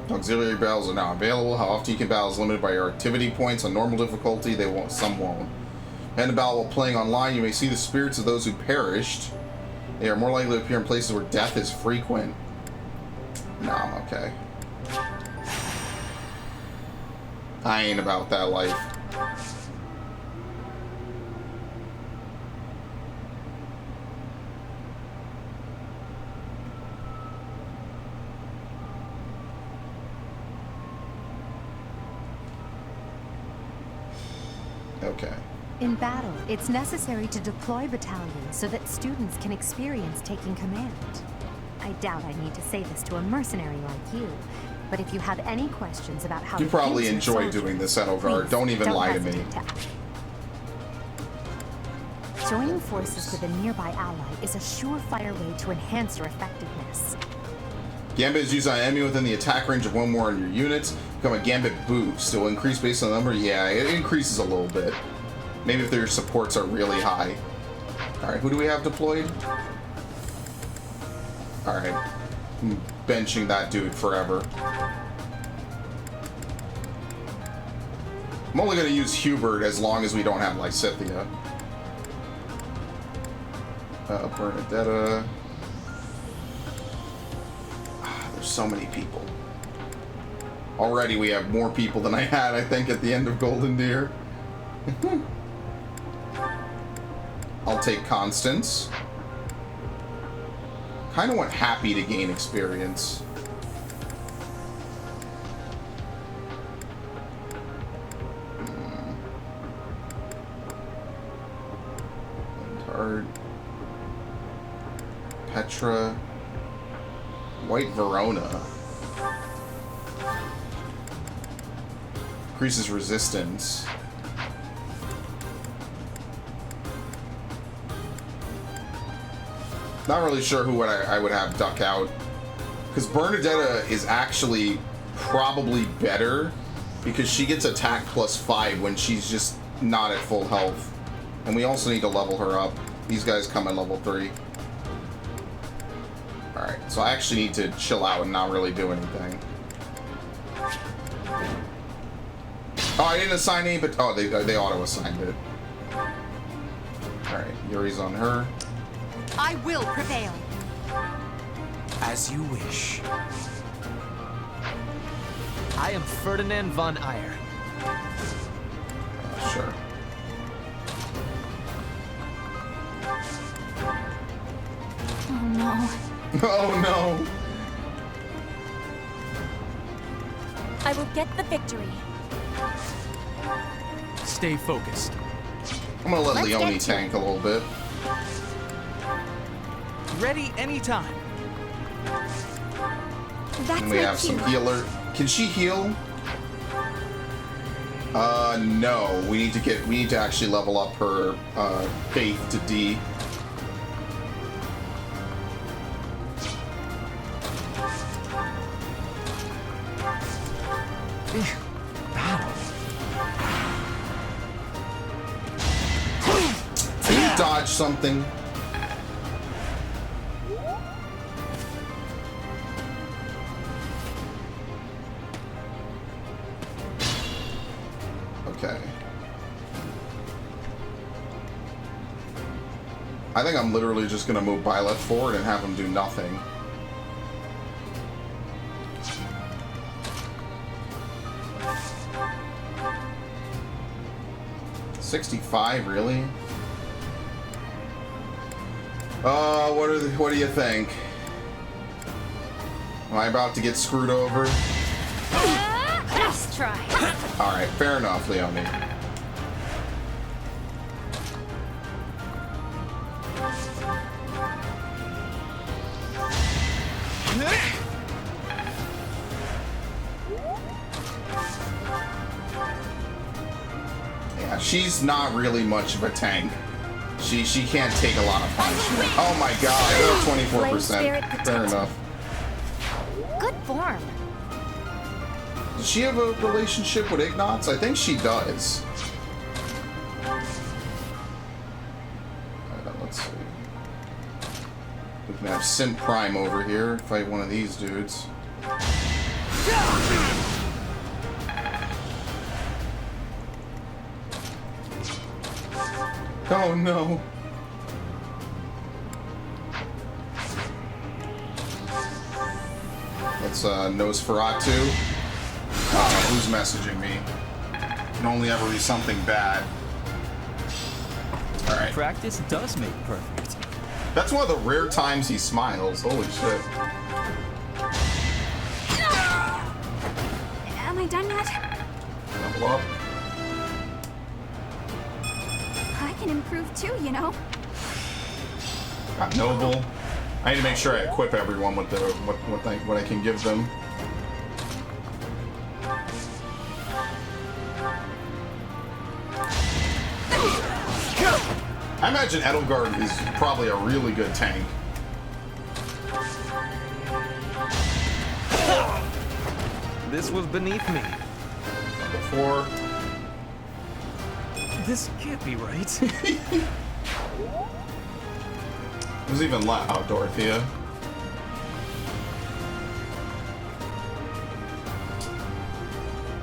Auxiliary battles are now available. How often you can battle is limited by your activity points. On normal difficulty, some won't. And a battle while playing online, you may see the spirits of those who perished. They are more likely to appear in places where death is frequent. No, I'm okay. I ain't about that life. Okay. In battle, it's necessary to deploy battalions so that students can experience taking command. I doubt I need to say this to a mercenary like you, but if you have any questions about how you probably to enjoy doing this, Edelgard. Don't even lie to me. Joining forces with a nearby ally is a surefire way to enhance your effectiveness. Gambit is used on an enemy within the attack range of one more on your units. Become a Gambit boost. It will increase based on the number. Yeah, it increases a little bit. Maybe if their supports are really high. Alright, who do we have deployed? Alright. I'm benching that dude forever. I'm only going to use Hubert as long as we don't have Lysithea. Bernadetta. There's so many people. Already we have more people than I had, I think, at the end of Golden Deer. I'll take Constance. Kind of want Happy to gain experience. Hard. Petra. White Verona. Increases resistance. Not really sure who I would have duck out. Because Bernadetta is actually probably better because she gets attack +5 when she's just not at full health. And we also need to level her up. These guys come at level 3. Alright, so I actually need to chill out and not really do anything. Oh, I didn't assign any, but oh, they auto-assigned it. Alright, Yuri's on her. I will prevail. As you wish. I am Ferdinand von Eyre. Sure. Oh no. Oh no. I will get the victory. Stay focused. I'm gonna let Leonie tank a little bit. Ready anytime. And we have some healer. Can she heal? No. We need to actually level up her faith to D. Can you dodge something? Okay. I think I'm literally just gonna move Byleth forward and have him do nothing. $65, really? What do you think? Am I about to get screwed over? Nice try. Alright, fair enough, Leonie. Yeah, she's not really much of a tank. She can't take a lot of punishment. Oh my god, 24%. Fair enough. Good form. Does she have a relationship with Ignatz? I think she does. Let's see. We can have Simp Prime over here, fight one of these dudes. Oh no. That's Nosferatu. Who's messaging me? Can only ever be something bad. Alright. Practice does make perfect. That's one of the rare times he smiles. Holy shit. Am I done yet? Level up. I can improve too, you know. Got Noble. I need to make sure I equip everyone with the what I can give them. I imagine Edelgard is probably a really good tank. This was beneath me. Before. This can't be right. Who's even left? Oh, Dorothea.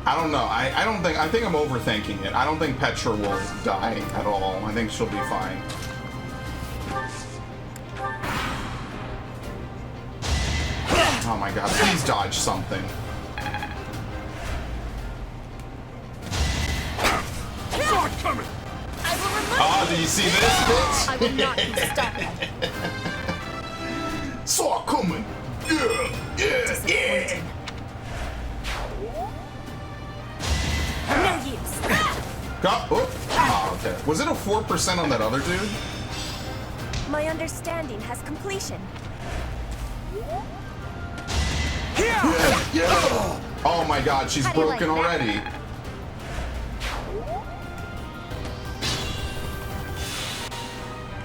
I don't know. I think I'm overthinking it. I don't think Petra will die at all. I think she'll be fine. Oh my god, please dodge something. Sword coming! Oh, do you see this, bitch? I will not be stopped. Sword coming! Yeah! Yeah! Yeah! No use. Go! Oh, okay. Was it a 4% on that other dude? My understanding has completion. Yeah! Yeah! Oh my god, she's broken already.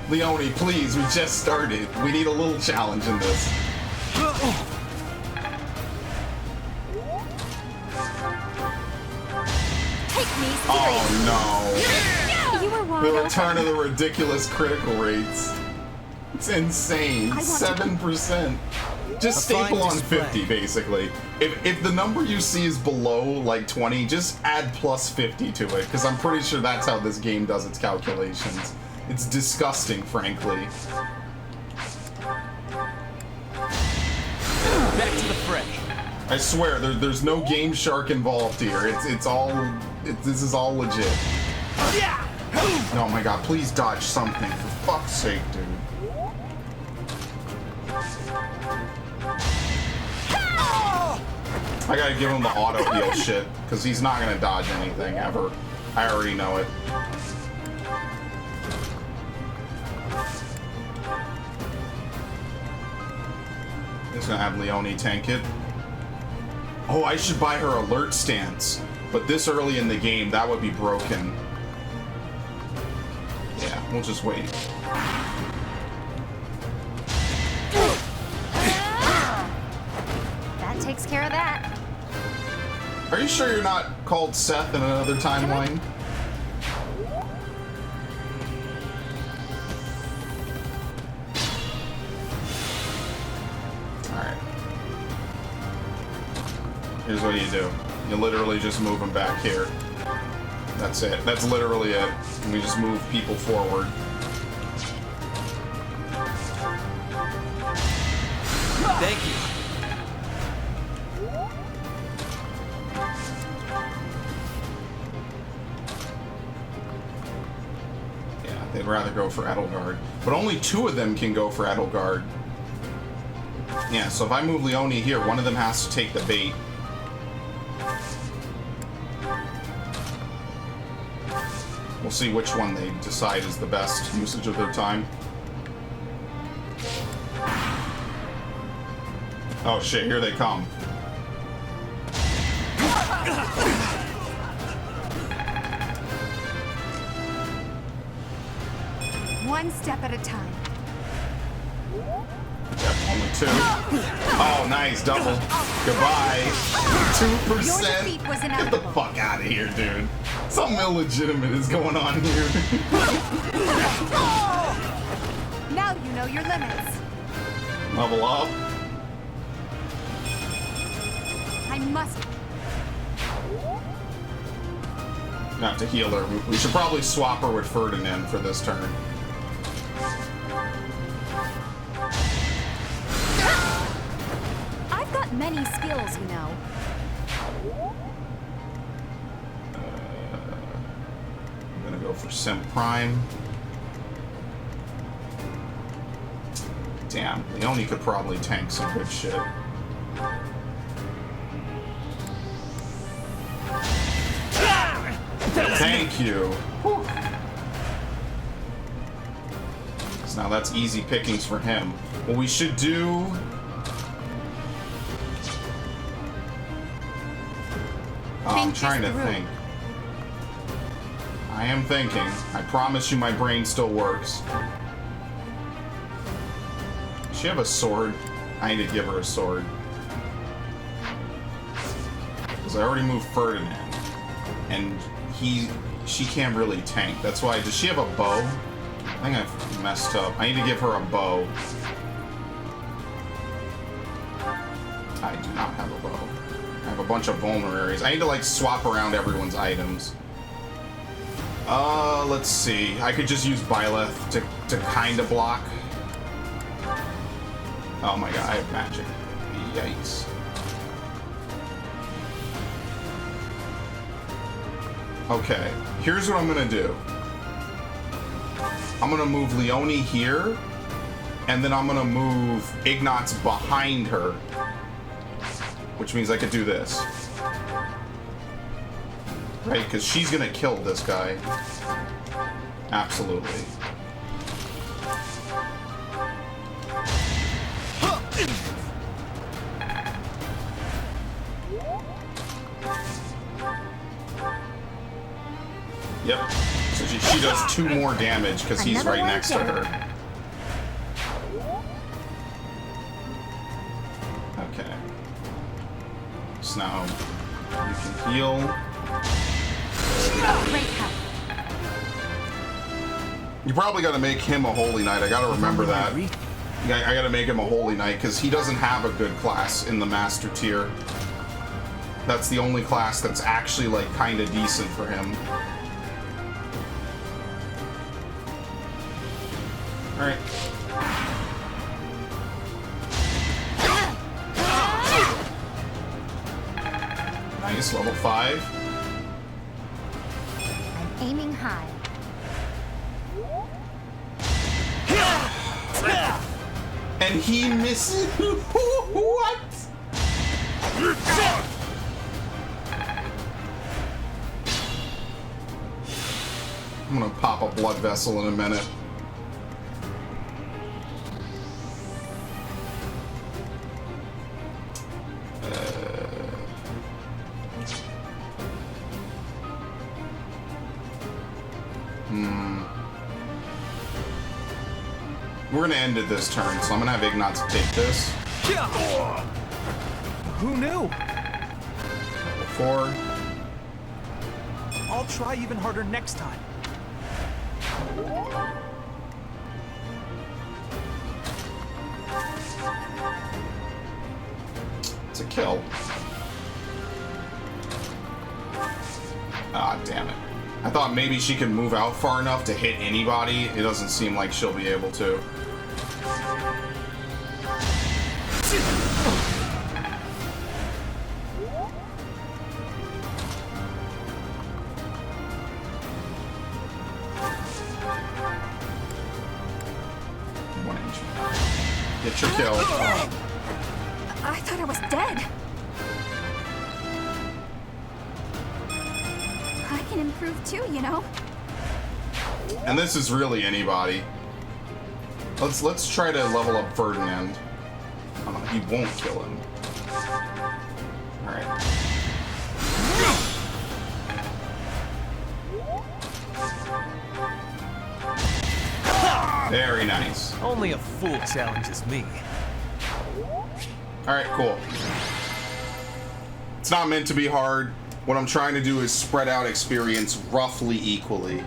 Leone, please, we just started. We need a little challenge in this. Take me serious. Oh no. You were wrong. The return of the ridiculous critical rates. It's insane. 7%. Just staple on 50, basically. If the number you see is below, like, 20, just add plus 50 to it, because I'm pretty sure that's how this game does its calculations. It's disgusting, frankly. Back to the fray. I swear, there's no Game Shark involved here. This is all legit. Oh my god, please dodge something, for fuck's sake, dude. I gotta give him the auto heal shit, because he's not gonna dodge anything ever. I already know it. He's gonna have Leone tank it. Oh, I should buy her alert stance, but this early in the game, that would be broken. Yeah, we'll just wait. That takes care of that. Are you sure you're not called Seth in another timeline? Alright. Here's what you do. You literally just move them back here. That's it. That's literally it. And we just move people forward. Thank you. They'd rather go for Edelgard. But only 2 of them can go for Edelgard. Yeah, so if I move Leone here, one of them has to take the bait. We'll see which one they decide is the best usage of their time. Oh shit, here they come. One step at a time. Yep, only 2. Oh, nice, double. Goodbye. 2%. Get the fuck out of here, dude. Something illegitimate is going on here. Now you know your limits. Level up. I must. Not to heal her. We should probably swap her with Ferdinand for this turn. I've got many skills, you know. I'm gonna go for Sim Prime. Damn, Leone could probably tank some good shit. Thank you. Whew. So now that's easy pickings for him. What we should do... I'm trying to think. I am thinking. I promise you my brain still works. Does she have a sword? I need to give her a sword. Because I already moved Ferdinand. And she can't really tank. That's why. Does she have a bow? I think I've messed up. I need to give her a bow. I do not have a bow. I have a bunch of vulneraries. I need to like swap around everyone's items. Let's see. I could just use Byleth to kind of block. Oh my god, I have magic. Yikes. Okay, here's what I'm gonna do. I'm gonna move Leone here, and then I'm gonna move Ignatz behind her, which means I could do this. Right, because she's gonna kill this guy. Absolutely. Yep. So she does 2 more damage because he's right next to her. Okay. So now you can heal. You probably got to make him a Holy Knight. I got to remember that. I got to make him a Holy Knight because he doesn't have a good class in the Master tier. That's the only class that's actually like kind of decent for him. All right. Nice, level 5. I'm aiming high. And he misses. What? I'm gonna pop a blood vessel in a minute. We're gonna end it this turn, so I'm gonna have Ignatz take this. Who knew? Level 4. I'll try even harder next time. It's a kill. Ah, damn it. I thought maybe she could move out far enough to hit anybody. It doesn't seem like she'll be able to. Get your kill. I thought I was dead. I can improve too, you know. And this is really anybody. Let's try to level up Ferdinand. Oh, no, he won't kill him. All right. Very nice. Only a fool challenges me. All right, cool. It's not meant to be hard. What I'm trying to do is spread out experience roughly equally.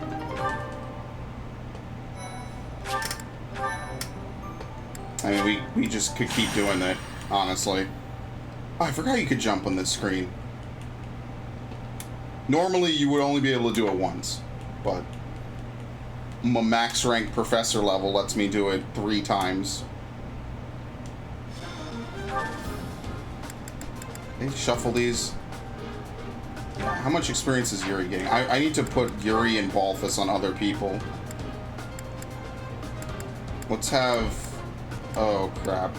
I mean, we just could keep doing that, honestly. Oh, I forgot you could jump on this screen. Normally, you would only be able to do it once, but my max rank professor level lets me do it 3 times. Okay, shuffle these. How much experience is Yuri getting? I need to put Yuri and Balthus on other people. Let's have... Oh, crap.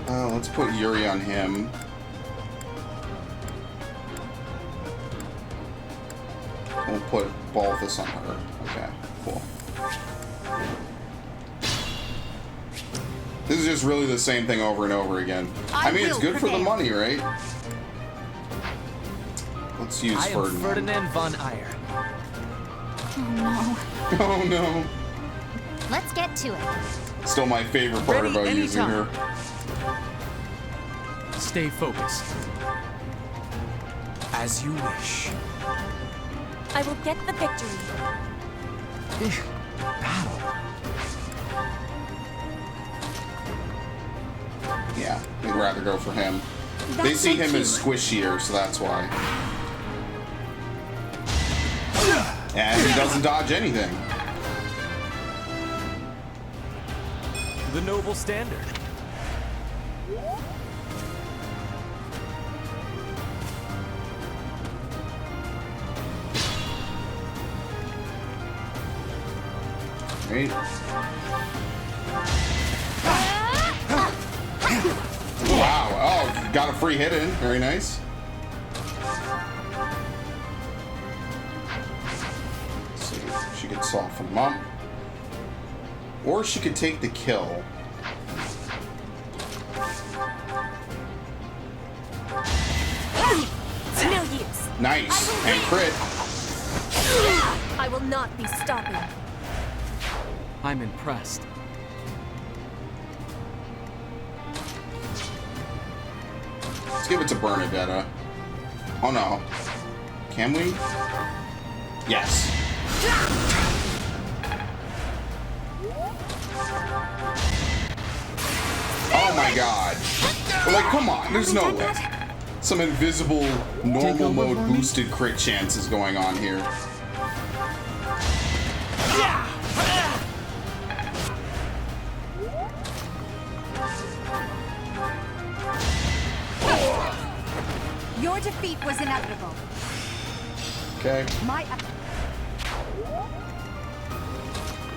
Let's put Yuri on him. We'll put Balthus on her. Okay, cool. This is just really the same thing over and over again. I mean, it's good for the money, right? Let's use Ferdinand. Ferdinand von Eyre. Oh no. Oh no. Let's get to it. Still my favorite part about using her. Stay focused. As you wish. I will get the victory. Battle. Yeah, we'd rather go for him. They see him as squishier, so that's why. And he doesn't dodge anything. The noble standard. Right. Wow. Oh, got a free hit in. Very nice. Let's see. She could soften him up. Or she could take the kill. No use. Nice. And crit. I will not be stopping. I'm impressed. Let's give it to Bernadetta. Oh no. Can we? Yes. Oh my god. Like, come on. There's no way. Some invisible normal mode boosted crit chance is going on here. Your defeat was inevitable. Okay. My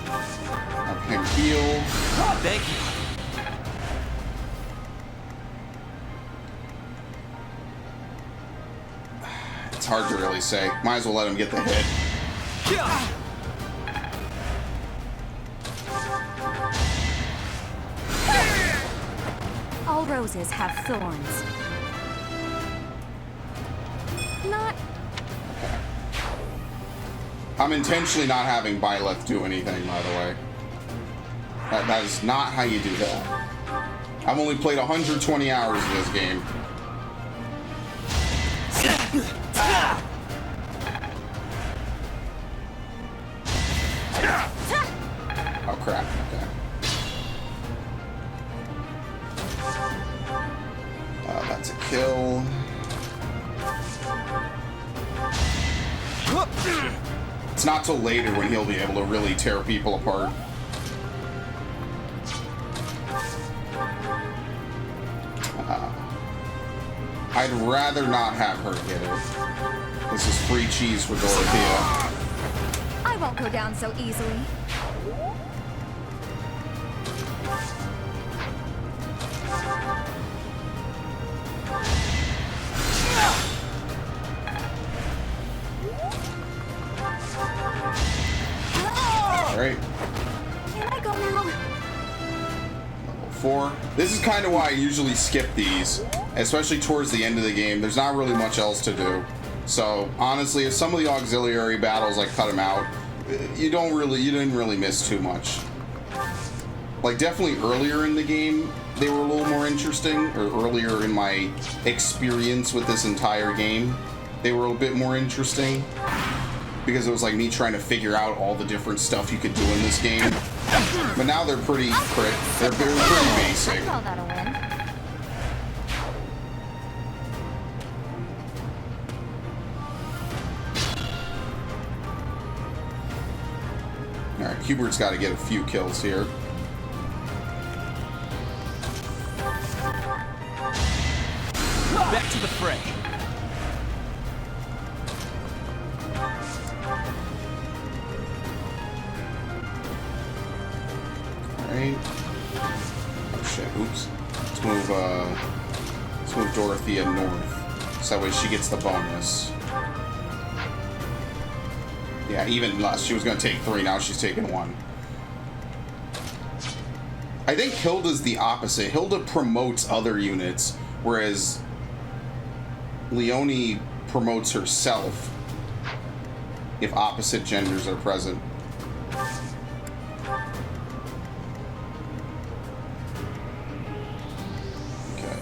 Have him heal. Thank you. It's hard to really say. Might as well let him get the hit. All roses have thorns. Not. I'm intentionally not having Byleth do anything, by the way. That is not how you do that. I've only played 120 hours of this game. Oh crap, okay. That's a kill. It's not till later when he'll be able to really tear people apart. I'd rather not have her get it. This is free cheese for Dorothea. I won't go down so easily. Alright. Can I go now? Level 4. This is kind of why I usually skip these, especially towards the end of the game. There's not really much else to do. So, honestly, if some of the auxiliary battles, I cut them out. you didn't really miss too much. Like, definitely earlier in the game, they were a little more interesting, or earlier in my experience with this entire game, they were a bit more interesting, because it was like me trying to figure out all the different stuff you could do in this game. But now they're pretty pretty basic. I call that a win. Alright, Hubert's got to get a few kills here. Back to the fray. Alright. Oh shit, oops. Let's move Dorothea north. So that way she gets the bonus. Yeah, even less. She was going to take 3, now she's taking 1. I think Hilda's the opposite. Hilda promotes other units, whereas Leonie promotes herself if opposite genders are present. Okay.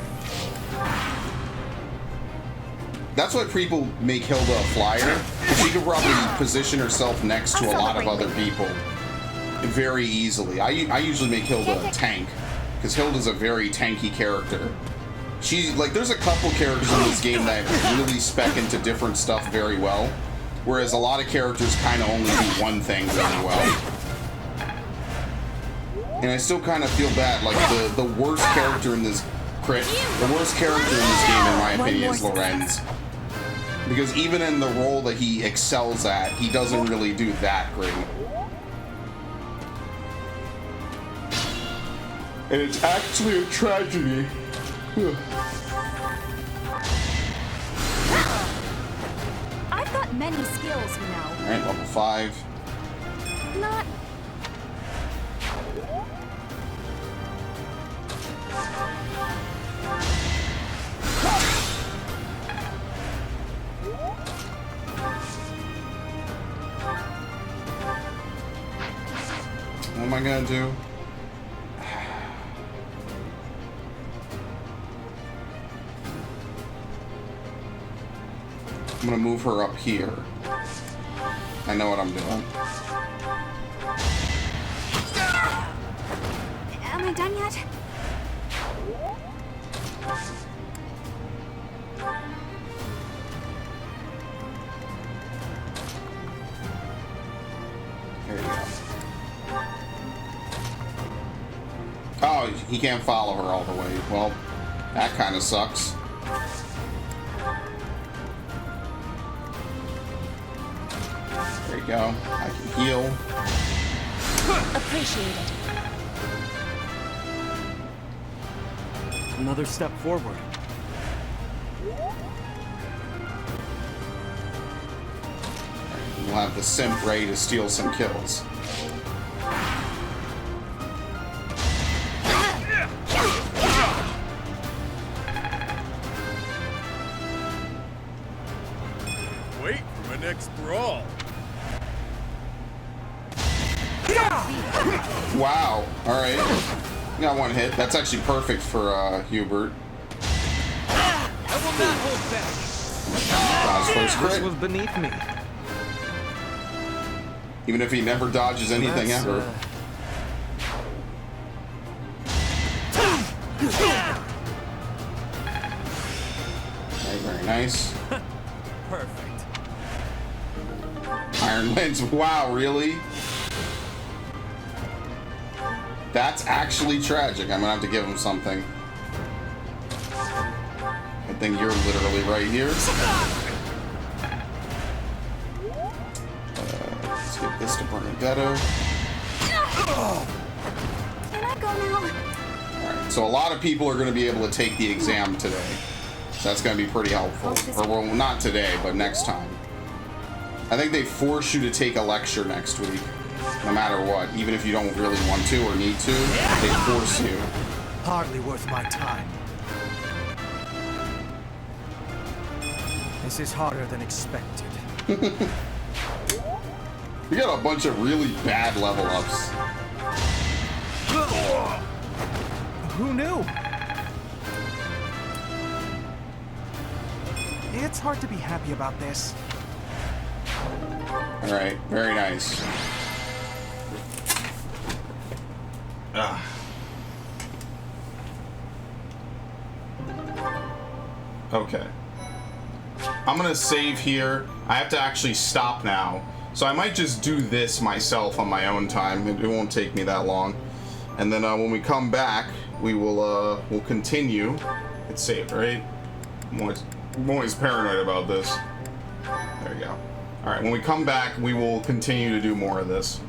That's why people make Hilda a flyer. She could probably position herself next to a lot of other people very easily. I usually make Hilda a tank, because Hilda's a very tanky character. She's like, there's a couple characters in this game that really spec into different stuff very well, whereas a lot of characters kind of only do one thing very well. And I still kind of feel bad. Like, the worst character in this game, in my opinion, is Lorenz. Because even in the role that he excels at, he doesn't really do that great. And it's actually a tragedy. I've got many skills, you know. Alright, level 5. Not... What am I gonna do? I'm gonna move her up here. I know what I'm doing. Am I done yet? There you go. Oh, he can't follow her all the way. Well, that kind of sucks. There you go. I can heal. Appreciate it. Another step forward. We'll have the simp ready to steal some kills. Wait for my next brawl. Wow. Alright. Got one hit. That's actually perfect for Hubert. I will not hold back. Dodge first crit. This was beneath me. Even if he never dodges anything ever. Very, very nice. Perfect. Iron Lens. Wow, really? That's actually tragic. I'm gonna have to give him something. I think you're literally right here. Let's give this to Bernadetto. Can I go now? Alright, so a lot of people are going to be able to take the exam today. So that's going to be pretty helpful. Or, well, not today, but next time. I think they force you to take a lecture next week. No matter what. Even if you don't really want to or need to, they force you. Hardly worth my time. This is harder than expected. We got a bunch of really bad level ups. Who knew? It's hard to be happy about this. Alright, very nice. Okay. I'm gonna save here. I have to actually stop now. So I might just do this myself on my own time. It won't take me that long. And then when we come back, we will we'll continue. It's saved, right? I'm always paranoid about this. There we go. Alright, when we come back, we will continue to do more of this.